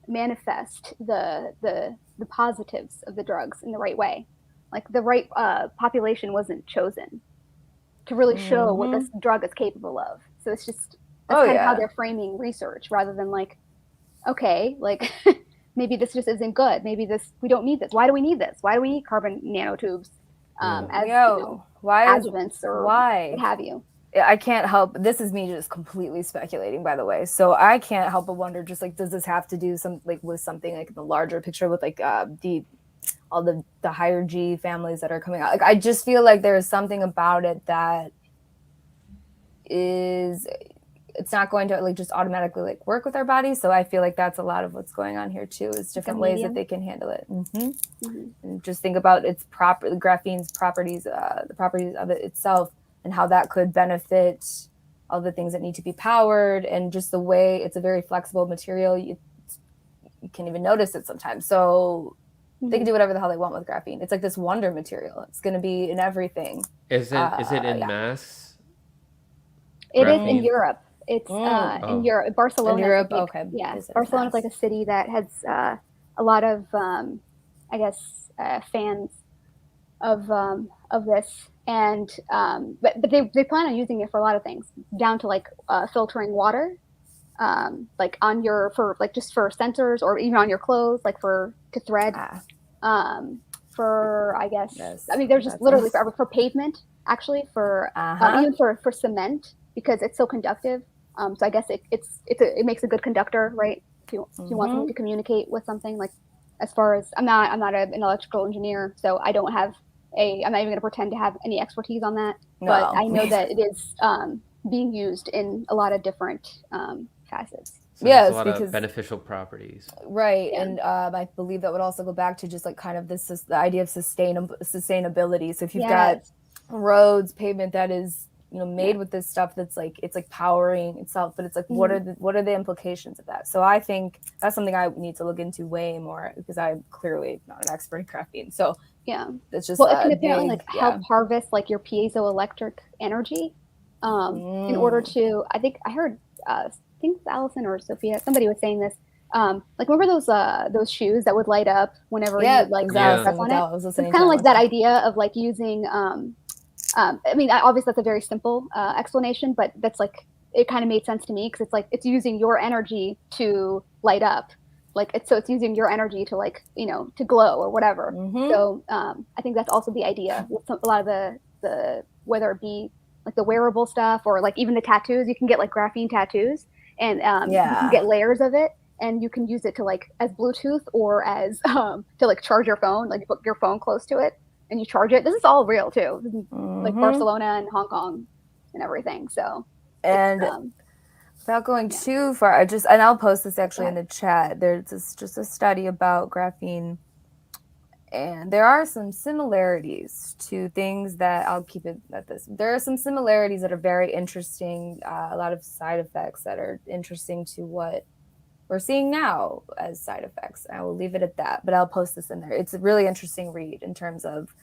manifest the positives of the drugs in the right way. Like the right population wasn't chosen to really show what this drug is capable of. So it's just that's kind of how they're framing research, rather than like, okay, like maybe this just isn't good. Maybe we don't need this. Why do we need this? Why do we need carbon nanotubes as adjuvants or what have you? I can't help. This is me just completely speculating, by the way. So I can't help but wonder, just like, does this have to do with something like the larger picture with like all the higher G families that are coming out? Like, I just feel like there is something about it that it's not going to like just automatically like work with our bodies. So I feel like that's a lot of what's going on here too, is different ways that they can handle it. And just think about graphene's properties, the properties of it itself, and how that could benefit all the things that need to be powered, and just the way it's a very flexible material. You can't even notice it sometimes. So they can do whatever the hell they want with graphene. It's like this wonder material. It's going to be in everything. Is it in mass? It is in Europe. It's Oh. in Europe. Barcelona. In Europe, Like, okay. yeah, Is it Barcelona is mass? like a city that has a lot of, I guess, fans of this, and but they plan on using it for a lot of things, down to like filtering water, like on your for like just for sensors, or even on your clothes, like for to thread, Ah, for I guess yes. I mean there's just That's literally for pavement, actually, for uh-huh. even for cement, because it's so conductive. So I guess it makes a good conductor, right? If you want something to communicate with something, like, as far as I'm not an electrical engineer, so I don't have I'm not even going to pretend to have any expertise on that, but No. I know that it is being used in a lot of different facets. So there's a Yes, lot of because beneficial properties. right, Yeah. and I believe that would also go back to just like kind of the idea of sustainability. So if you've got Yes. roads, pavement that is made Yeah. with this stuff that's like it's like powering itself, but it's like Mhm. what are the implications of that? So I think that's something I need to look into way more, because I'm clearly not an expert in graphene. So Yeah. it's just Well, it can a apparently big like help harvest like your piezoelectric energy, in order to. I think I heard. I think it's Allison or Sophia. Somebody was saying this. Like, remember those shoes that would light up whenever you yeah, would like it was Yeah. press Allison on with it? I was It's listening to kind of like that Allison. idea of like using. I mean, obviously that's a very simple explanation, but that's like it kind of made sense to me, because it's like it's using your energy to light up, like it's using your energy to, like, to glow or whatever. So I think that's also the idea with a lot of the whether it be like the wearable stuff, or like even the tattoos. You can get like graphene tattoos, and you can Yeah. get layers of it, and you can use it to like as Bluetooth, or as to like charge your phone, like you put your phone close to it and you charge it. This is all real too. This is like Barcelona and Hong Kong and everything. So it's And without going too far, and I'll post this actually in the chat. There's just a study about graphene, and there are some similarities to things that I'll keep it at this. There are some similarities that are very interesting, a lot of side effects that are interesting to what we're seeing now as side effects. I will leave it at that, but I'll post this in there. It's a really interesting read in terms of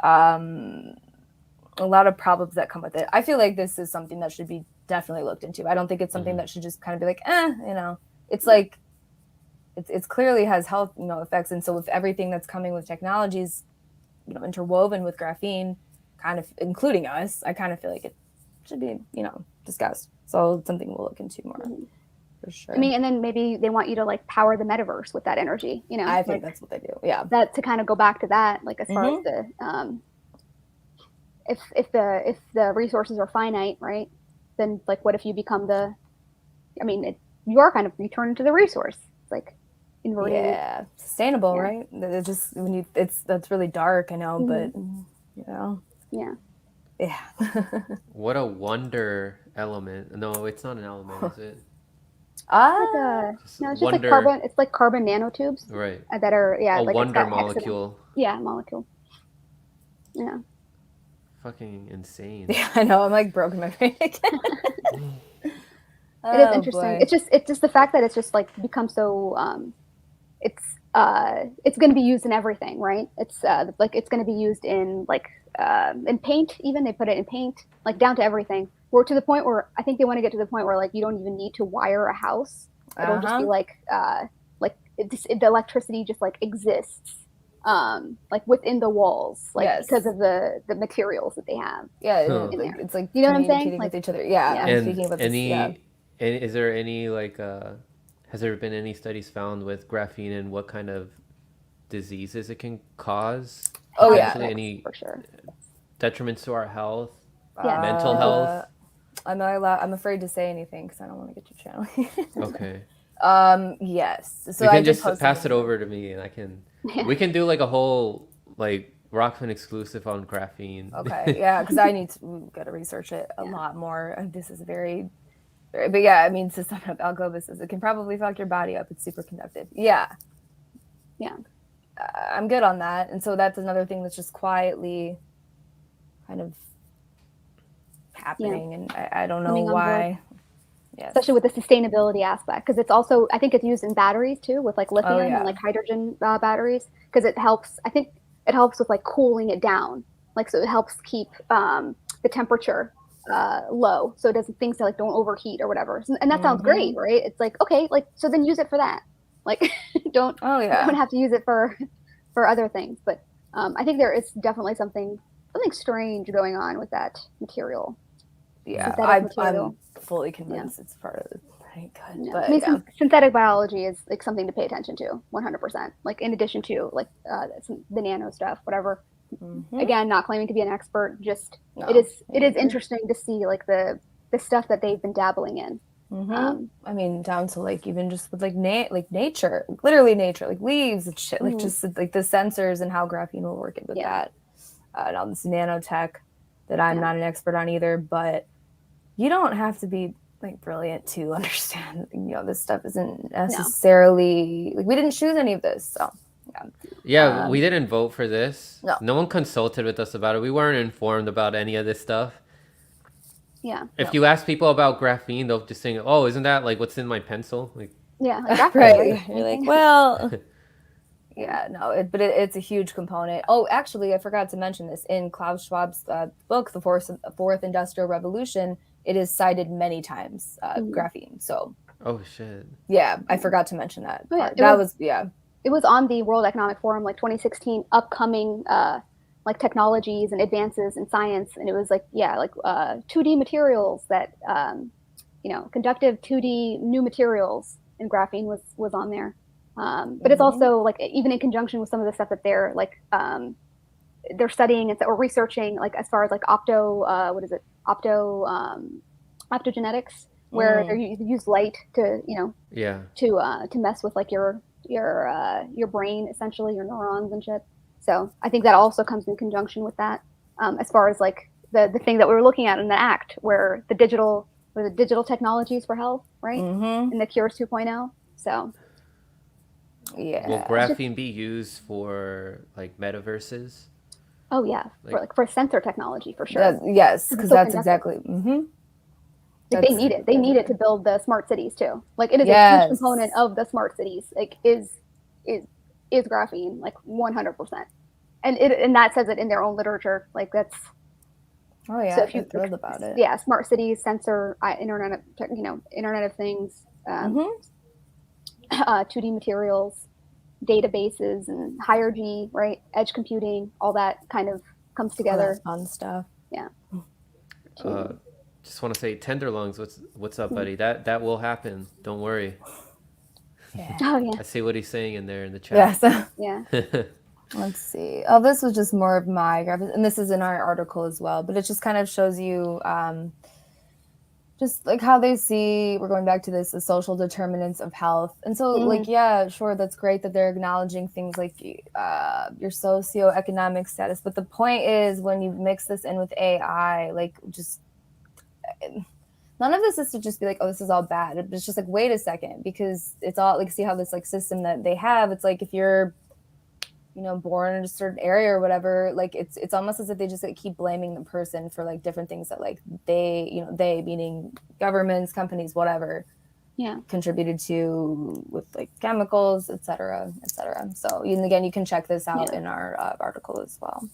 a lot of problems that come with it. I feel like this is something that should be definitely looked into. I don't think it's something that should just kind of be like, it's like, it's clearly has health, effects. And so with everything that's coming with technologies, interwoven with graphene, kind of including us, I kind of feel like it should be, discussed. So it's something we'll look into more. For sure. I mean, and then maybe they want you to like power the metaverse with that energy, I think like, that's what they do. Yeah. that, to kind of go back to that, like, as far as the if the resources are finite, right? Then like, what if you become you are kind of, you turn into the resource. It's like inverting. Yeah, sustainable, right? It just that's really dark, I know, but Yeah. What a wonder element. No, it's not an element, is it? It's just like carbon. It's like carbon nanotubes, right? That are A like wonder it's got molecule. Molecule. Yeah. Fucking insane. Yeah, I know. I'm like broken my brain again. It is interesting. Boy. It's just the fact that it's just like become so it's going to be used in everything, right? It's like it's going to be used in like in paint. Even they put it in paint, like down to everything. We're to the point where I think they want to get to the point where like you don't even need to wire a house. It'll just be like the electricity just like exists, like within the walls, like because of the materials that they have. Yeah, it's like you know what I'm saying? Communicating with each other. Yeah, I'm speaking about this. Yeah. Is there any like has there been any studies found with graphene and what kind of diseases it can cause? Oh yeah, any for sure. detriments to our health, Yeah. mental health. I'm afraid to say anything because I don't want to get your channel. Okay. Yes. So you can I just pass it over to me, and I can. We can do like a whole like Rockman exclusive on graphene. Okay. Yeah, because I need to gotta research it a lot more. This is very, but yeah, I mean, to sum up, Algova says it can probably fuck your body up. It's super conductive. Yeah. Yeah. I'm good on that. And so that's another thing that's just quietly kind of happening. And I don't know why. Yes. Especially with the sustainability aspect, because it's also, I think it's used in batteries too, with like lithium and like hydrogen batteries, because it helps, I think it helps with like cooling it down. Like, so it helps keep the temperature low, so it doesn't things like don't overheat or whatever. And that sounds great, right? It's like, okay, like so then use it for that. Like don't have to use it for other things. But I think there is definitely something strange going on with that material. Yeah, I'm fully convinced it's part of it. Good. Yeah. But, I mean, synthetic biology is like something to pay attention to, 100%. Like in addition to like the nano stuff, whatever. Again, not claiming to be an expert, just it is interesting to see like the stuff that they've been dabbling in. I mean, down to like even just with like nature, literally nature, like leaves and shit, like just like the sensors and how graphene will work with that. And all this nanotech that I'm not an expert on either, but you don't have to be like brilliant to understand. This stuff isn't necessarily like we didn't choose any of this, so. Yeah, we didn't vote for this. No one consulted with us about it. We weren't informed about any of this stuff. Yeah. If you ask people about graphene, they'll just say, "Oh, isn't that like what's in my pencil?" Like, like right. You're like, well, but it's a huge component. Oh, actually, I forgot to mention this in Klaus Schwab's book, The Fourth Industrial Revolution. It is cited many times, graphene. So. Oh shit. Yeah, I forgot to mention that. It was on the World Economic Forum, like 2016, upcoming like technologies and advances in science, and it was like 2D materials that conductive 2D new materials, and graphene was on there. But it's also like even in conjunction with some of the stuff that they're like they're studying or researching, like as far as like optogenetics, where they use light to to mess with like your brain, essentially your neurons and shit. So I think that also comes in conjunction with that, as far as like the thing that we were looking at in the act, where the digital technologies for health, right, and the Cures 2.0. So will graphene be used for like metaverses? Oh yeah, for sensor technology for sure. Yes, because that's exactly. Like they need it. They need it to build the smart cities too. Like it is a huge component of the smart cities. Like is graphene, like 100%. And that says it in their own literature. Like that's. Oh yeah, so if you're thrilled about it. Yeah, smart cities, sensor, Internet of Things, 2D materials, databases, and higher G, right? Edge computing, all that kind of comes together. Fun stuff. Yeah. Just want to say, Tenderlungs, what's up, buddy? That will happen. Don't worry. Yeah. Oh yeah. I see what he's saying in there in the chat. Yes. Yeah. Let's see. Oh, this was just more of my graphics, and this is in our article as well. But it just kind of shows you, just like how they see. We're going back to this: the social determinants of health. And so, like, yeah, sure, that's great that they're acknowledging things like your socioeconomic status. But the point is, when you mix this in with AI, like, just none of this is to just be like, oh, this is all bad. It's just like, wait a second, because it's all like, see how this like system that they have. It's like if you're born in a certain area or whatever, like it's almost as if they just like keep blaming the person for like different things that like they meaning governments, companies, whatever, contributed to with like chemicals, et cetera, et cetera. So again, you can check this out in our article as well.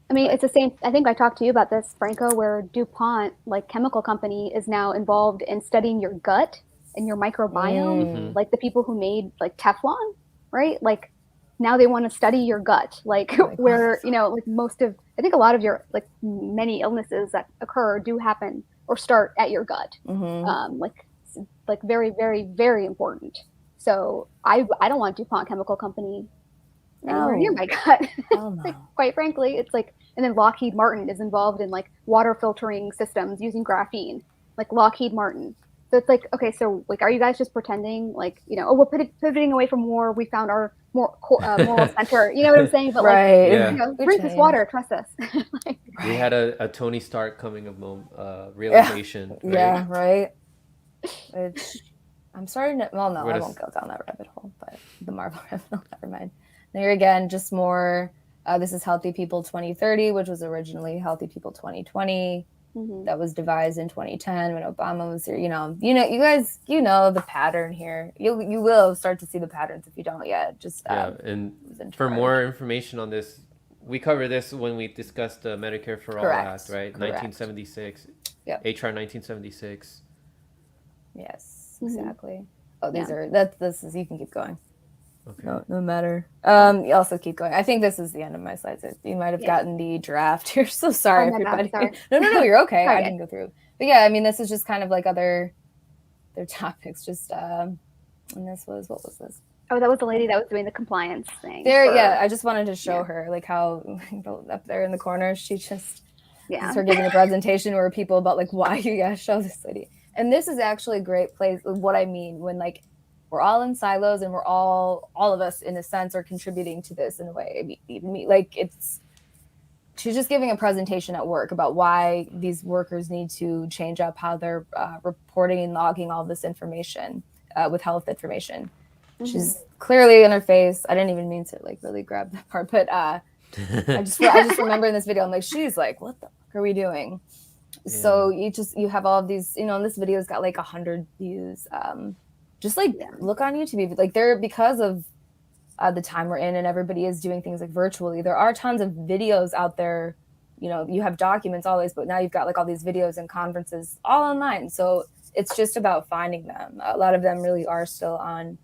I mean, it's the same. I think I talked to you about this, Franco, where DuPont, like chemical company, is now involved in studying your gut and your microbiome, like the people who made like Teflon, right? Like now they want to study your gut, like where, like I think a lot of your, like many illnesses that occur do happen or start at your gut. Like very, very, very important. So I don't want DuPont Chemical Company anywhere near my gut. Oh, no. Like, quite frankly, it's like, and then Lockheed Martin is involved in like water filtering systems using graphene, like Lockheed Martin. So it's like, okay, so like, are you guys just pretending like, we're pivoting away from war. We found our moral center. You know what I'm saying? But drink this water. Trust us. We had a Tony Stark coming of realization. Right? Yeah, right. Which I'm sorry. I won't go down that rabbit hole. But the Marvel rabbit hole, never mind. Here again, just more. This is Healthy People 2030, which was originally Healthy People 2020. That was devised in 2010 when Obama was here. You guys, the pattern here. You will start to see the patterns if you don't yet. Just and for more information on this, we covered this when we discussed the Medicare for All Act, right? 1976. Yep. HR 1976. Yes, Mhm. exactly. Oh, these Yeah. are this is, you can keep going. Okay. No matter. You also keep going. I think this is the end of my slides. You might have Yeah. gotten the draft. You're so sorry, Oh my God, everybody. sorry. No, you're okay. I Okay. didn't go through. But yeah, I mean, this is just kind of like their topics. Just and this was, what was this? Oh, that was the lady that was doing the compliance thing. There, for- yeah. I just wanted to show yeah. her like how up there in the corner, she just Yeah. this is her giving a presentation where people about like why you gotta show this lady. And this is actually a great place. What I mean when like we're all in silos and we're all of us in a sense are contributing to this in a way. Even me, like she's just giving a presentation at work about why these workers need to change up how they're reporting and logging all this information with health information. Mhm. She's clearly in her face. I didn't even mean to like really grab that part, but I just remember in this video, I'm like, she's like, what the fuck are we doing? Yeah. So you have all of these, and this video's got like 100 views. Just like look on YouTube, like because of the time we're in and everybody is doing things like virtually, there are tons of videos out there. You have documents always, but now you've got like all these videos and conferences all online. So it's just about finding them. A lot of them really are still on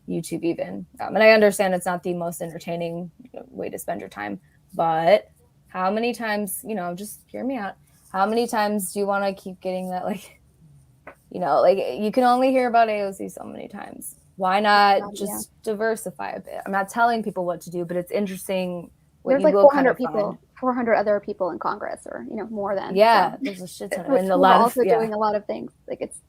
YouTube even. And I understand it's not the most entertaining way to spend your time, but how many times, just hear me out. How many times do you want to keep getting that, like, like you can only hear about AOC so many times. Why not just diversify a bit? I'm not telling people what to do, but it's interesting. There's like 400 people, 400 other people in Congress, or more than. Yeah, so. There's a shit ton. And a lot also doing a lot of things. Like it's,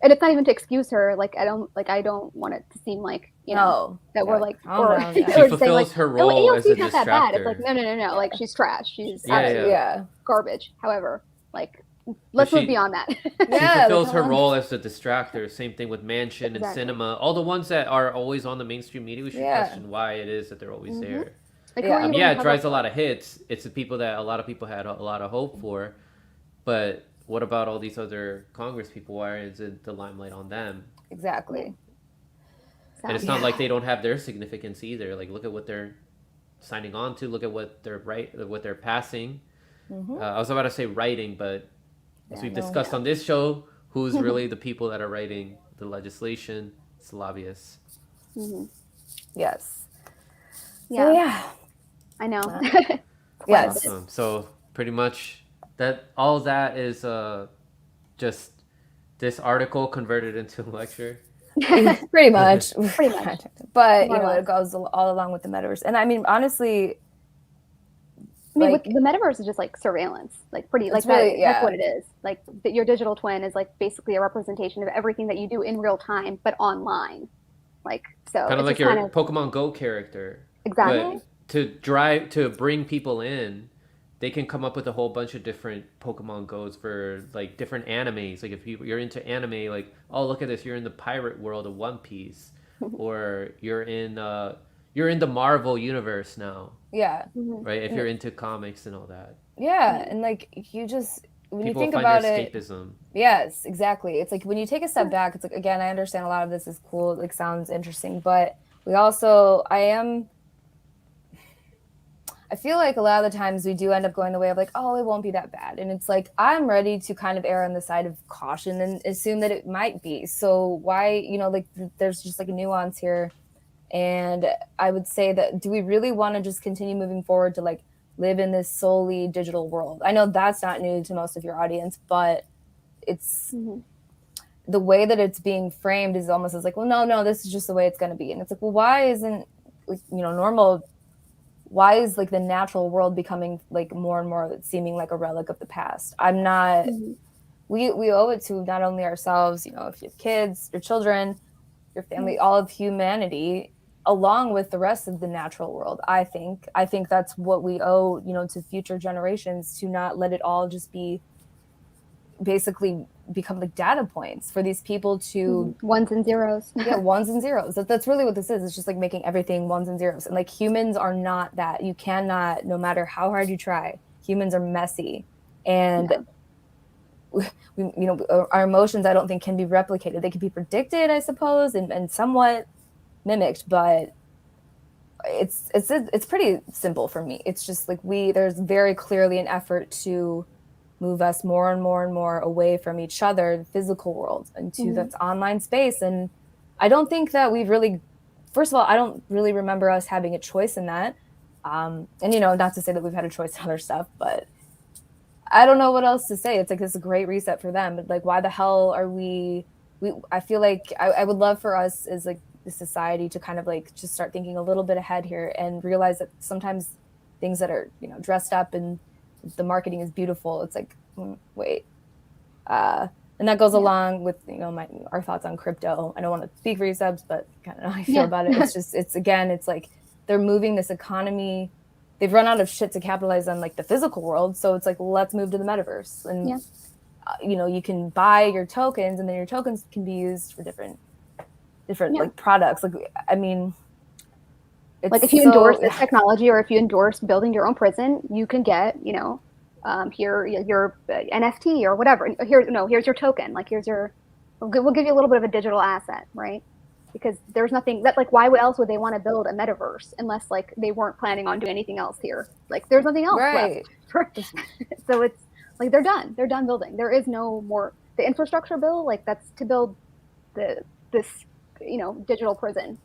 and it's not even to excuse her. Like I don't want it to seem like that we're like, or she fulfills saying, like, her role as a distractor. Not that bad. It's like no. Like she's trash. She's garbage. However, like let's move beyond that. She fulfills her role as a distractor. Same thing with Mansion and Cinema. All the ones that are always on the mainstream media, we should question why it is that they're always there. Like, it drives a lot of hits. It's the people that a lot of people had a lot of hope for. But what about all these other Congress people? Why isn't the limelight on them? Exactly. And it's not like they don't have their significance either. Like, look at what they're signing on to. Look at what they're passing. Mm-hmm. I was about to say writing, but as we've discussed on this show, who's really the people that are writing the legislation? It's the lobbyists. Mm-hmm. Yes. Yeah. So, yeah. I know. Yes. Awesome. So pretty much all that is just this article converted into a lecture. Pretty much. But it goes all along with the metaverse. And I mean, honestly, with the metaverse is just like surveillance, like pretty, like really, that's what it is. Like your digital twin is like basically a representation of everything that you do in real time, but online. Like, so kind of like your Pokemon Go character. Exactly. But to bring people in, they can come up with a whole bunch of different Pokemon Go's for like different animes. Like if you're into anime, like, oh, look at this, you're in the pirate world of One Piece, or you're in the Marvel universe now. Yeah. Right. If you're into comics and all that. Yeah, and like you just when people you think find about their escapism. Yes, exactly. It's like when you take a step back, it's like, again, I understand a lot of this is cool, like sounds interesting, but I feel like a lot of the times we do end up going the way of like, oh, it won't be that bad. And it's like, I'm ready to kind of err on the side of caution and assume that it might be. So why, like there's just like a nuance here. And I would say that, do we really want to just continue moving forward to like live in this solely digital world? I know that's not new to most of your audience, but it's the way that it's being framed is almost as like, well, no, this is just the way it's going to be. And it's like, well, why isn't, normal? Why is like the natural world becoming like more and more seeming like a relic of the past? I'm not, we owe it to not only ourselves, if you have kids, your children, your family, all of humanity, along with the rest of the natural world. I think that's what we owe, to future generations, to not let it all just be basically become like data points for these people to ones and zeros. Ones and zeros. That's really what this is. It's just like making everything ones and zeros. And like humans are not that. You cannot, no matter how hard you try, humans are messy. And we, our emotions, I don't think, can be replicated. They can be predicted, I suppose, and somewhat mimicked, but it's pretty simple for me. It's just like there's very clearly an effort to move us more and more and more away from each other, the physical world, into this online space. And I don't think that we've really, first of all, I don't really remember us having a choice in that. And, you know, not to say that we've had a choice in other stuff, but I don't know what else to say. It's like, it's a great reset for them. But like, why the hell are I feel like I would love for us as like the society to kind of like just start thinking a little bit ahead here and realize that sometimes things that are, you know, dressed up and the marketing is beautiful, it's like, wait. And that goes along with, you know, our thoughts on crypto. I don't want to speak for you, Sebs, but kind of how I feel about it. It's just, it's like they're moving this economy. They've run out of shit to capitalize on like the physical world. So it's like, let's move to the metaverse. And, you know, you can buy your tokens and then your tokens can be used for different like products. Like, I mean, it's like if you endorse this technology, or if you endorse building your own prison, you can get, you know, here your NFT or whatever. Here's your token. Like we'll give you a little bit of a digital asset, right? Because there's nothing that, like, why else would they want to build a metaverse unless like they weren't planning on doing anything else here? Like there's nothing else left. So it's like they're done building. There is no more. The infrastructure bill, like that's to build this, you know, digital prison.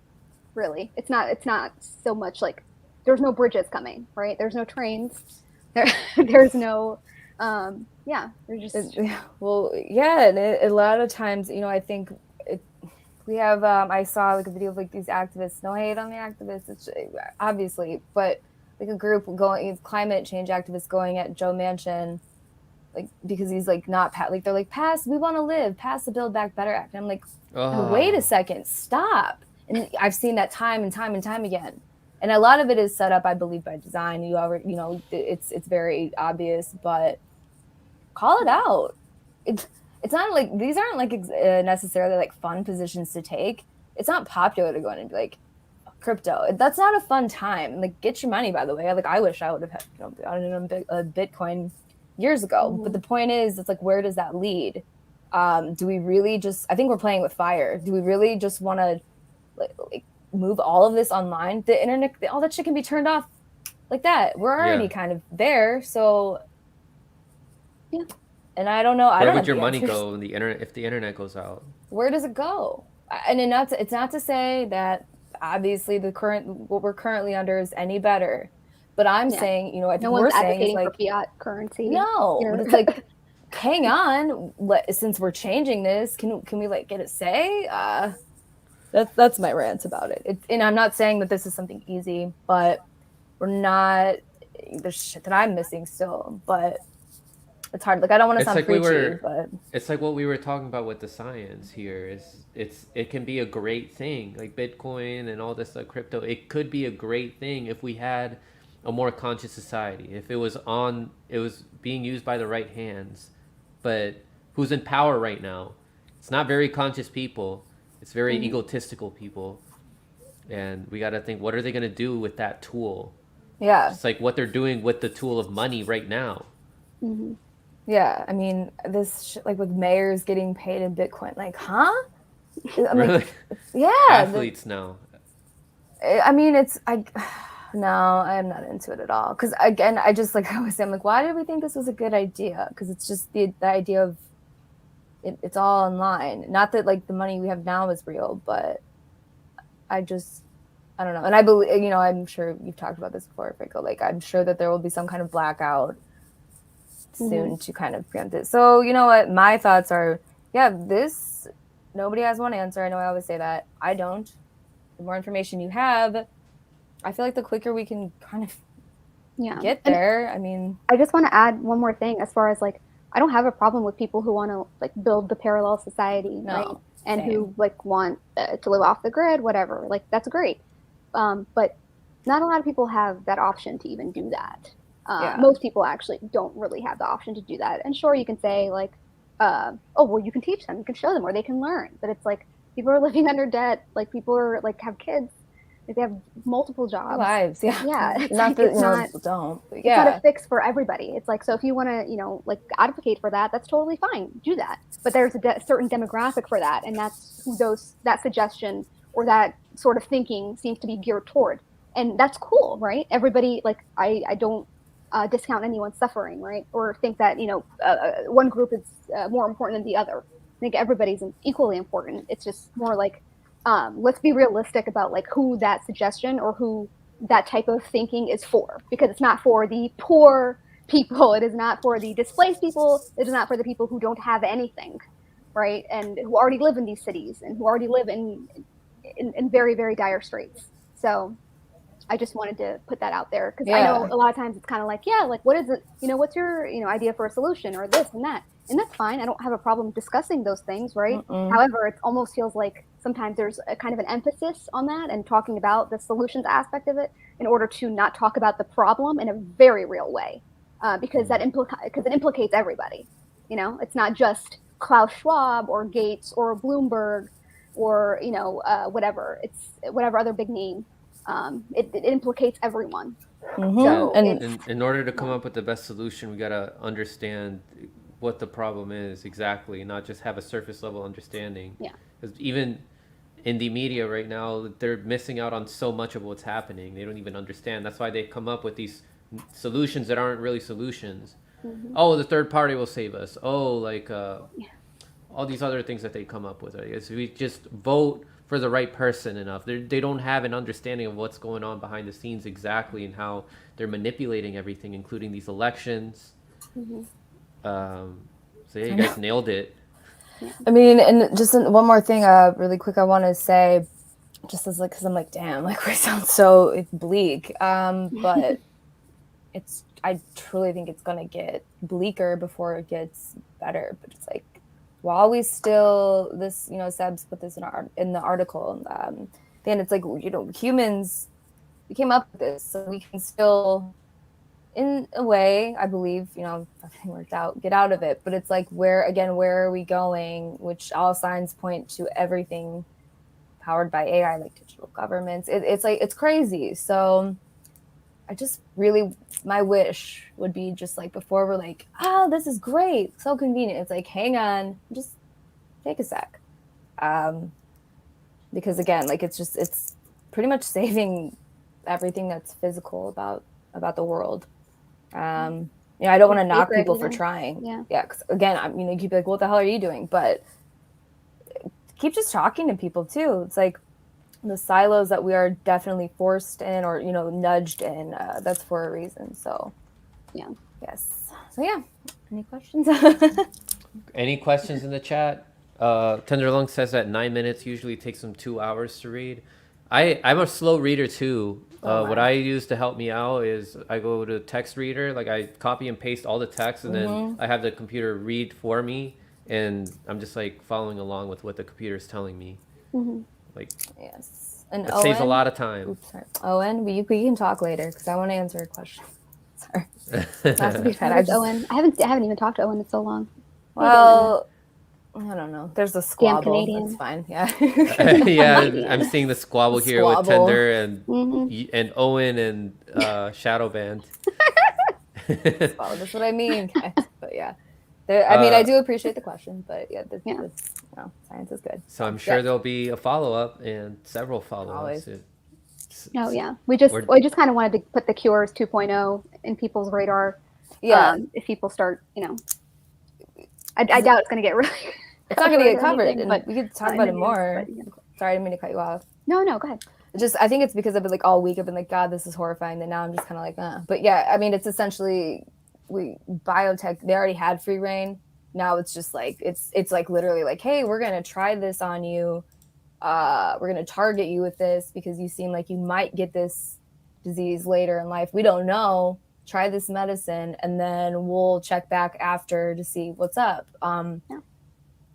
Really, it's not so much like there's no bridges coming, right? There's no trains. There's no, there's just and a lot of times, you know, I think we have. I saw like a video of like these activists. No hate on the activists, it's obviously, but like a group climate change activists going at Joe Manchin, like because he's like not like they're like we want to live, pass the Build Back Better Act. And I'm like, wait a second, stop. And I've seen that time and time and time again. And a lot of it is set up, I believe, by design. You know, it's very obvious, but call it out. It's not like these aren't like necessarily like fun positions to take. It's not popular to go in and be like crypto. That's not a fun time. Like, get your money, by the way. Like, I wish I would have had, you know, gotten in a Bitcoin years ago. But the point is, it's like, where does that lead? Do we really just? I think we're playing with fire. Do we really just want to like move all of this online? The internet, all that shit can be turned off like that. We're already kind of there. So and I don't know. Where would your money go in the internet if the internet goes out? Where does it go? And it's not to say that obviously what we're currently under is any better, but I'm saying, you know, I think we're saying like fiat currency. No, it's like, hang on, since we're changing this, can we like get a say? That's my rant about it. And I'm not saying that this is something easy, but we're not. There's shit that I'm missing still, but it's hard. Like, I don't want to sound preachy, but it's like what we were talking about with the science here. It can be a great thing, like Bitcoin and all this crypto. It could be a great thing if we had a more conscious society. If it was being used by the right hands. But who's in power right now? It's not very conscious people. It's very egotistical people. And we got to think, what are they going to do with that tool? Yeah. It's like what they're doing with the tool of money right now. Mm-hmm. Yeah. I mean, this shit, like with mayors getting paid in Bitcoin, like, huh? I'm really? Like, yeah. Athletes now. I mean, no, I'm not into it at all. Because again, I just, like I always say, I'm like, why did we think this was a good idea? Because it's just the idea of it's all online. Not that like the money we have now is real, but I don't know. And I believe, you know, I'm sure you've talked about this before, Franco. Like, I'm sure that there will be some kind of blackout soon to kind of preempt it. So, you know what? My thoughts are, nobody has one answer. I know I always say that. I don't. The more information you have, I feel like the quicker we can kind of get there. And I mean, I just want to add one more thing as far as like, I don't have a problem with people who want to like build the parallel society, right? And who like want to live off the grid, whatever. Like, that's great. But not a lot of people have that option to even do that. Most people actually don't really have the option to do that. And sure, you can say like, you can teach them, you can show them, or they can learn. But it's like, people are living under debt. Like, people are like have kids. Like, they have multiple jobs. Lives, It's not like, that it's not, people don't. But it's not a fix for everybody. It's like, so if you want to, you know, like advocate for that, that's totally fine. Do that. But there's a certain demographic for that, and that's who that suggestion or that sort of thinking seems to be geared toward. And that's cool, right? Everybody, like, I don't discount anyone's suffering, right? Or think that, one group is more important than the other. I think everybody's equally important. It's just more like, let's be realistic about like who that suggestion or who that type of thinking is for, because it's not for the poor people. It is not for the displaced people. It is not for the people who don't have anything, right? And who already live in these cities and who already live in very, very dire straits. So I just wanted to put that out there, because I know a lot of times it's kind of like, yeah, like what is it, what's your, idea for a solution or this and that. And that's fine. I don't have a problem discussing those things, right? However, it almost feels like sometimes there's a kind of an emphasis on that and talking about the solutions aspect of it in order to not talk about the problem in a very real way, because it implicates everybody. It's not just Klaus Schwab or Gates or Bloomberg or whatever. It's whatever other big name. It implicates everyone. So in order to come up with the best solution, we got to understand what the problem is exactly, not just have a surface level understanding. Yeah. Because even in the media right now, they're missing out on so much of what's happening. They don't even understand. That's why they come up with these solutions that aren't really solutions. Oh, the third party will save us. Oh, like all these other things that they come up with. I guess we just vote for the right person enough. They don't have an understanding of what's going on behind the scenes exactly, and how they're manipulating everything, including these elections. So yeah, you guys nailed it. I mean, and just one more thing, really quick, I want to say, just as like, because I'm like, damn, like we sound so bleak, but I truly think it's gonna get bleaker before it gets better. But it's like, while we still, this, Sebs put this in the article, then it's like, humans, we came up with this, so we can still, in a way, I believe, everything worked out, get out of it. But it's like, where are we going? Which all signs point to everything powered by AI, like digital governments. It's like, it's crazy. So I just really, my wish would be just like, before we're like, oh, this is great, so convenient. It's like, hang on, just take a sec. Because again, like it's pretty much saving everything that's physical about the world. I don't want to knock people for trying. Yeah. Because again, you keep like, what the hell are you doing? But keep just talking to people too. It's like the silos that we are definitely forced in, or nudged in. That's for a reason. So, yeah. Yes. So yeah. Any questions? Any questions in the chat? Tenderlung says that 9 minutes usually takes them 2 hours to read. I'm a slow reader too. What I use to help me out is I go to text reader, like I copy and paste all the text, and then I have the computer read for me, and I'm just like following along with what the computer is telling me. Like, yes, and it saves a lot of time. Oops, sorry. Owen, we can talk later because I want to answer a question. Sorry. Not to be fair, Owen. I haven't even talked to Owen in so long. Well, I don't know. There's a squabble. That's fine. Yeah. Yeah, I'm seeing the squabble here with Tender and Owen and Shadowband. That's what I mean. But yeah, I do appreciate the question, but yeah, science is good. So I'm sure there'll be a follow-up and several follow-ups. No, yeah, we just kind of wanted to put the Cures 2.0 in people's radar. Yeah, if people start, I doubt it's going to get really. It's not going to get covered, but we could talk about it more. Sorry, I didn't mean to cut you off. No, go ahead. I think it's because I've been like all week, I've been like, God, this is horrifying. And now I'm just kind of like, But yeah, I mean, it's essentially biotech. They already had free reign. Now it's just like it's like literally like, hey, we're going to try this on you. We're going to target you with this because you seem like you might get this disease later in life. We don't know. Try this medicine, and then we'll check back after to see what's up.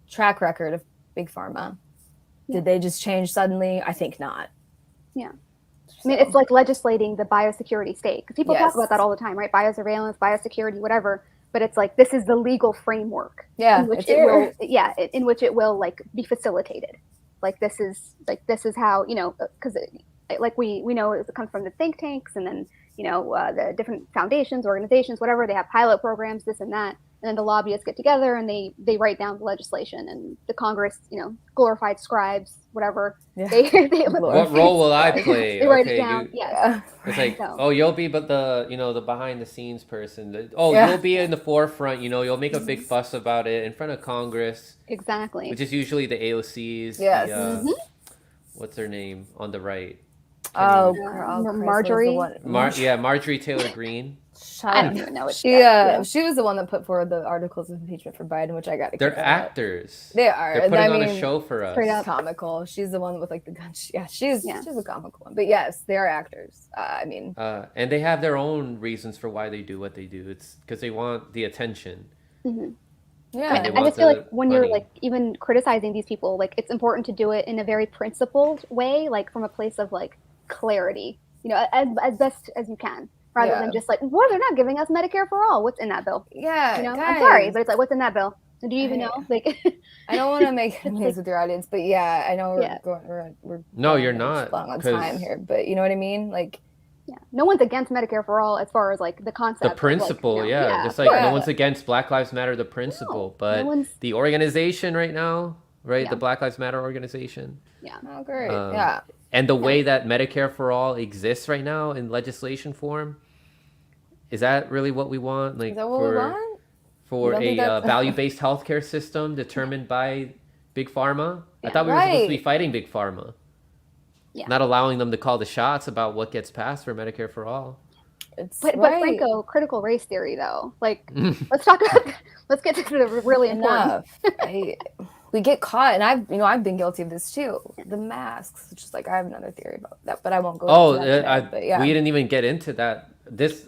Track record of big pharma. Did they just change suddenly? I think not. Yeah. I mean, it's like legislating the biosecurity state, because people talk about that all the time, right? Biosurveillance, biosecurity, whatever. But it's like, this is the legal framework in which it will like be facilitated. Like this is how, because like we know it comes from the think tanks, and then the different foundations, organizations, whatever, they have pilot programs, this and that. And then the lobbyists get together and they write down the legislation, and the Congress, glorified scribes, whatever. Yeah. They What role will I play? They write it Okay, down. Yes. it's like, So. oh, you'll be but the behind the scenes person. Oh, Yeah. you'll be in the forefront. You'll make a big fuss about it in front of Congress, Exactly. which is usually the AOCs. Yes. What's her name on the right? Oh, Marjorie. Marjorie Taylor Greene. I don't even know what she was the one that put forward the articles of impeachment for Biden, which I got to. They're actors. They are. They're putting on a show for us. It's comical. She's the one with like the gun. She's a comical one. But yes, they are actors. And they have their own reasons for why they do what they do. It's because they want the attention. Mm-hmm. Yeah, I just feel like when you're like even criticizing these people, like it's important to do it in a very principled way, like from a place of like clarity, as best as you can, rather than just like, well, they're not giving us Medicare for all. What's in that bill? Yeah, I'm sorry, but it's like, what's in that bill? Do you even know? Like, I don't want to make enemies with your audience, but I know we're no, you're not on time here, but you know what I mean, like. Yeah, no one's against Medicare for all as far as like the concept. The principle, just like no one's against Black Lives Matter, the principle, but the organization right now, right? The Black Lives Matter organization. Yeah. Oh, great. And the way that Medicare for all exists right now in legislation form, is that really what we want? Like, is that what we want? For a value-based healthcare system determined by Big Pharma? I thought we were supposed to be fighting Big Pharma. Yeah. Not allowing them to call the shots about what gets passed for Medicare for all. But Franco, critical race theory though. Like, let's get to the really important. We get caught, and I've been guilty of this too. The masks, just like I have another theory about that, but I won't go. Into that today, we didn't even get into that.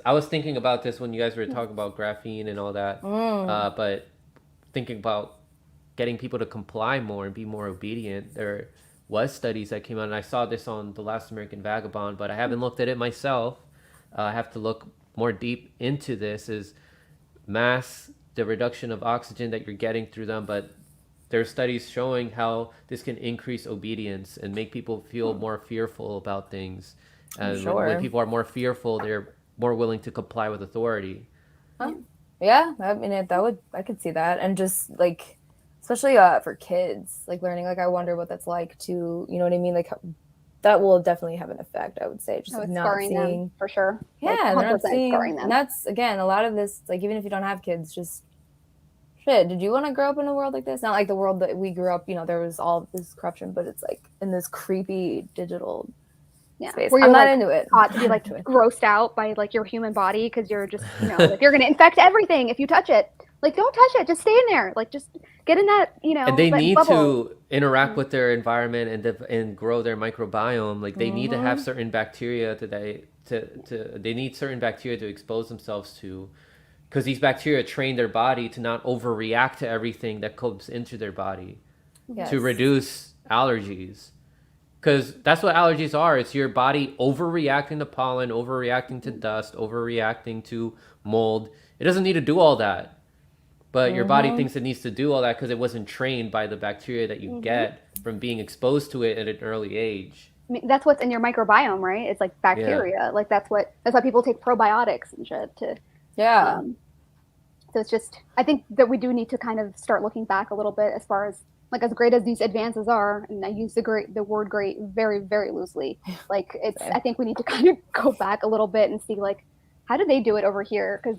I was thinking about this when you guys were talking about graphene and all that, but thinking about getting people to comply more and be more obedient. There was studies that came out, and I saw this on The Last American Vagabond, but I haven't looked at it myself. I have to look more deep into this. Is masks, the reduction of oxygen that you're getting through them, but there are studies showing how this can increase obedience and make people feel more fearful about things. And when people are more fearful, they're more willing to comply with authority. Yeah, I mean, I could see that, and just like. Especially for kids, like learning, like I wonder what that's like to, you know what I mean? Like that will definitely have an effect, I would say. Just like not seeing them, for sure. Yeah, like, not seeing them. And that's, again, a lot of this, like even if you don't have kids, just shit, did you want to grow up in a world like this? Not like the world that we grew up, there was all this corruption, but it's like in this creepy digital space. Where you're I'm not like, into it. Taught to be like grossed out by like your human body because you're just, like you're going to infect everything if you touch it. Like, don't touch it. Just stay in there. Like, just get in that, And they need to interact with their environment and grow their microbiome. Like, they need to have certain bacteria they need certain bacteria to expose themselves to, because these bacteria train their body to not overreact to everything that comes into their body, to reduce allergies. Because that's what allergies are. It's your body overreacting to pollen, overreacting to dust, overreacting to mold. It doesn't need to do all that. But your body thinks it needs to do all that because it wasn't trained by the bacteria that you get from being exposed to it at an early age. I mean, that's what's in your microbiome, right? It's like bacteria. Yeah. Like that's why people take probiotics and shit to. Yeah. So it's just, I think that we do need to kind of start looking back a little bit as far as like as great as these advances are, and I use the word great very, very loosely. Like it's, I think we need to kind of go back a little bit and see like, how did they do it over here? Because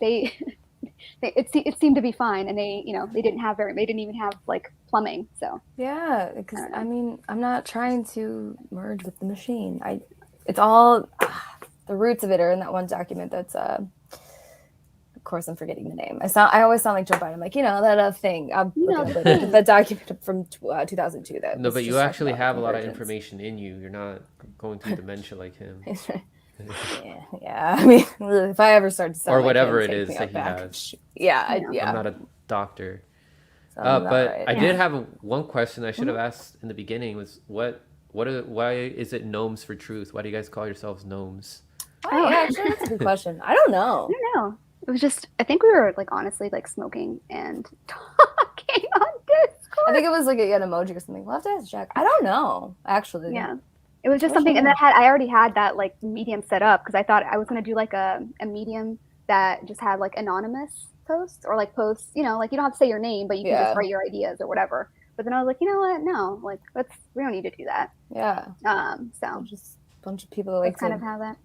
it seemed to be fine, and they didn't even have like plumbing. So yeah, because I mean, I'm not trying to merge with the machine. It's all the roots of it are in that one document. That's of course I'm forgetting the name. I always sound like Joe Biden. I'm like that thing. That document from 2002. No, but you actually have a lot of information in you. You're not going through dementia like him. Yeah. I mean, if I ever start to sound or whatever like it is that he has. Yeah. I'm not a doctor. But I did have one question I should have asked in the beginning was why is it gnomes for truth? Why do you guys call yourselves gnomes? Oh, yeah, actually, that's a good question. I don't know. It was just, I think we were like honestly like smoking and talking on Discord. I think it was like an emoji or something. We'll have to ask Jack. I don't know, actually. Yeah. It was just something, and I already had that like medium set up because I thought I was going to do like a medium that just had like anonymous posts or like posts, you know, like you don't have to say your name, but you can Yeah. just write your ideas or whatever. But then I was like, you know what? No, like we don't need to do that. Yeah. So Just a bunch of people that like that's kind to of how that.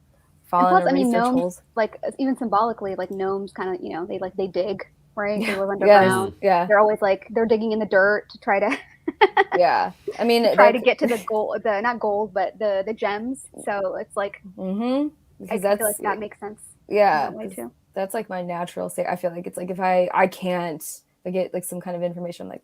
fall And plus, in I mean, research gnomes, holes. like even symbolically, like gnomes kind of, you know, they dig, right? They live Yes. underground. Yeah. They're always like they're digging in the dirt to try to Yeah. I mean, try to get to the gold, the not gold, but the gems. So it's like because I feel like that makes sense in yeah, that way too. that's like my natural state. I feel like it's like if I can't if I get like some kind of information, like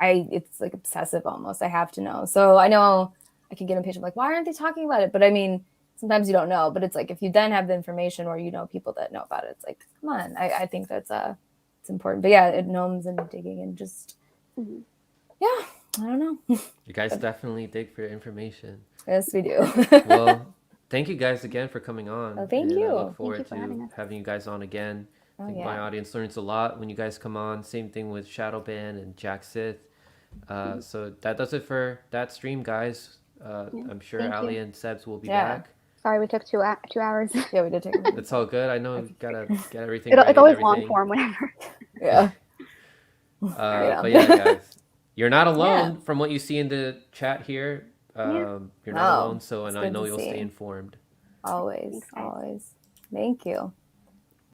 it's like obsessive almost. I have to know. So I know I can get impatient, like, why aren't they talking about it? But I mean, sometimes you don't know. But it's like if you then have the information or you know people that know about it, it's like, come on. I think that's it's important. But yeah, it gnomes and digging and just yeah, I don't know. You guys definitely dig for information. Yes, we do. Well, thank you guys again for coming on. Oh, thank and you. I look forward Thank you for to having you guys on again. I think yeah. my audience learns a lot when you guys come on. Same thing with Shadowban and Jack Sith. So that does it for that stream, guys. I'm sure Thank Ali you. and Sebs will be Yeah. back. Sorry, we took 2 hours. Yeah, we did take a minute. It's all good. I know you gotta get everything ready It's always and long everything. form, whatever. Yeah. But yeah, guys, you're not alone from what you see in the chat here. You're not alone. So, and I know you'll stay informed. Always, Thanks, guys. always. Thank you.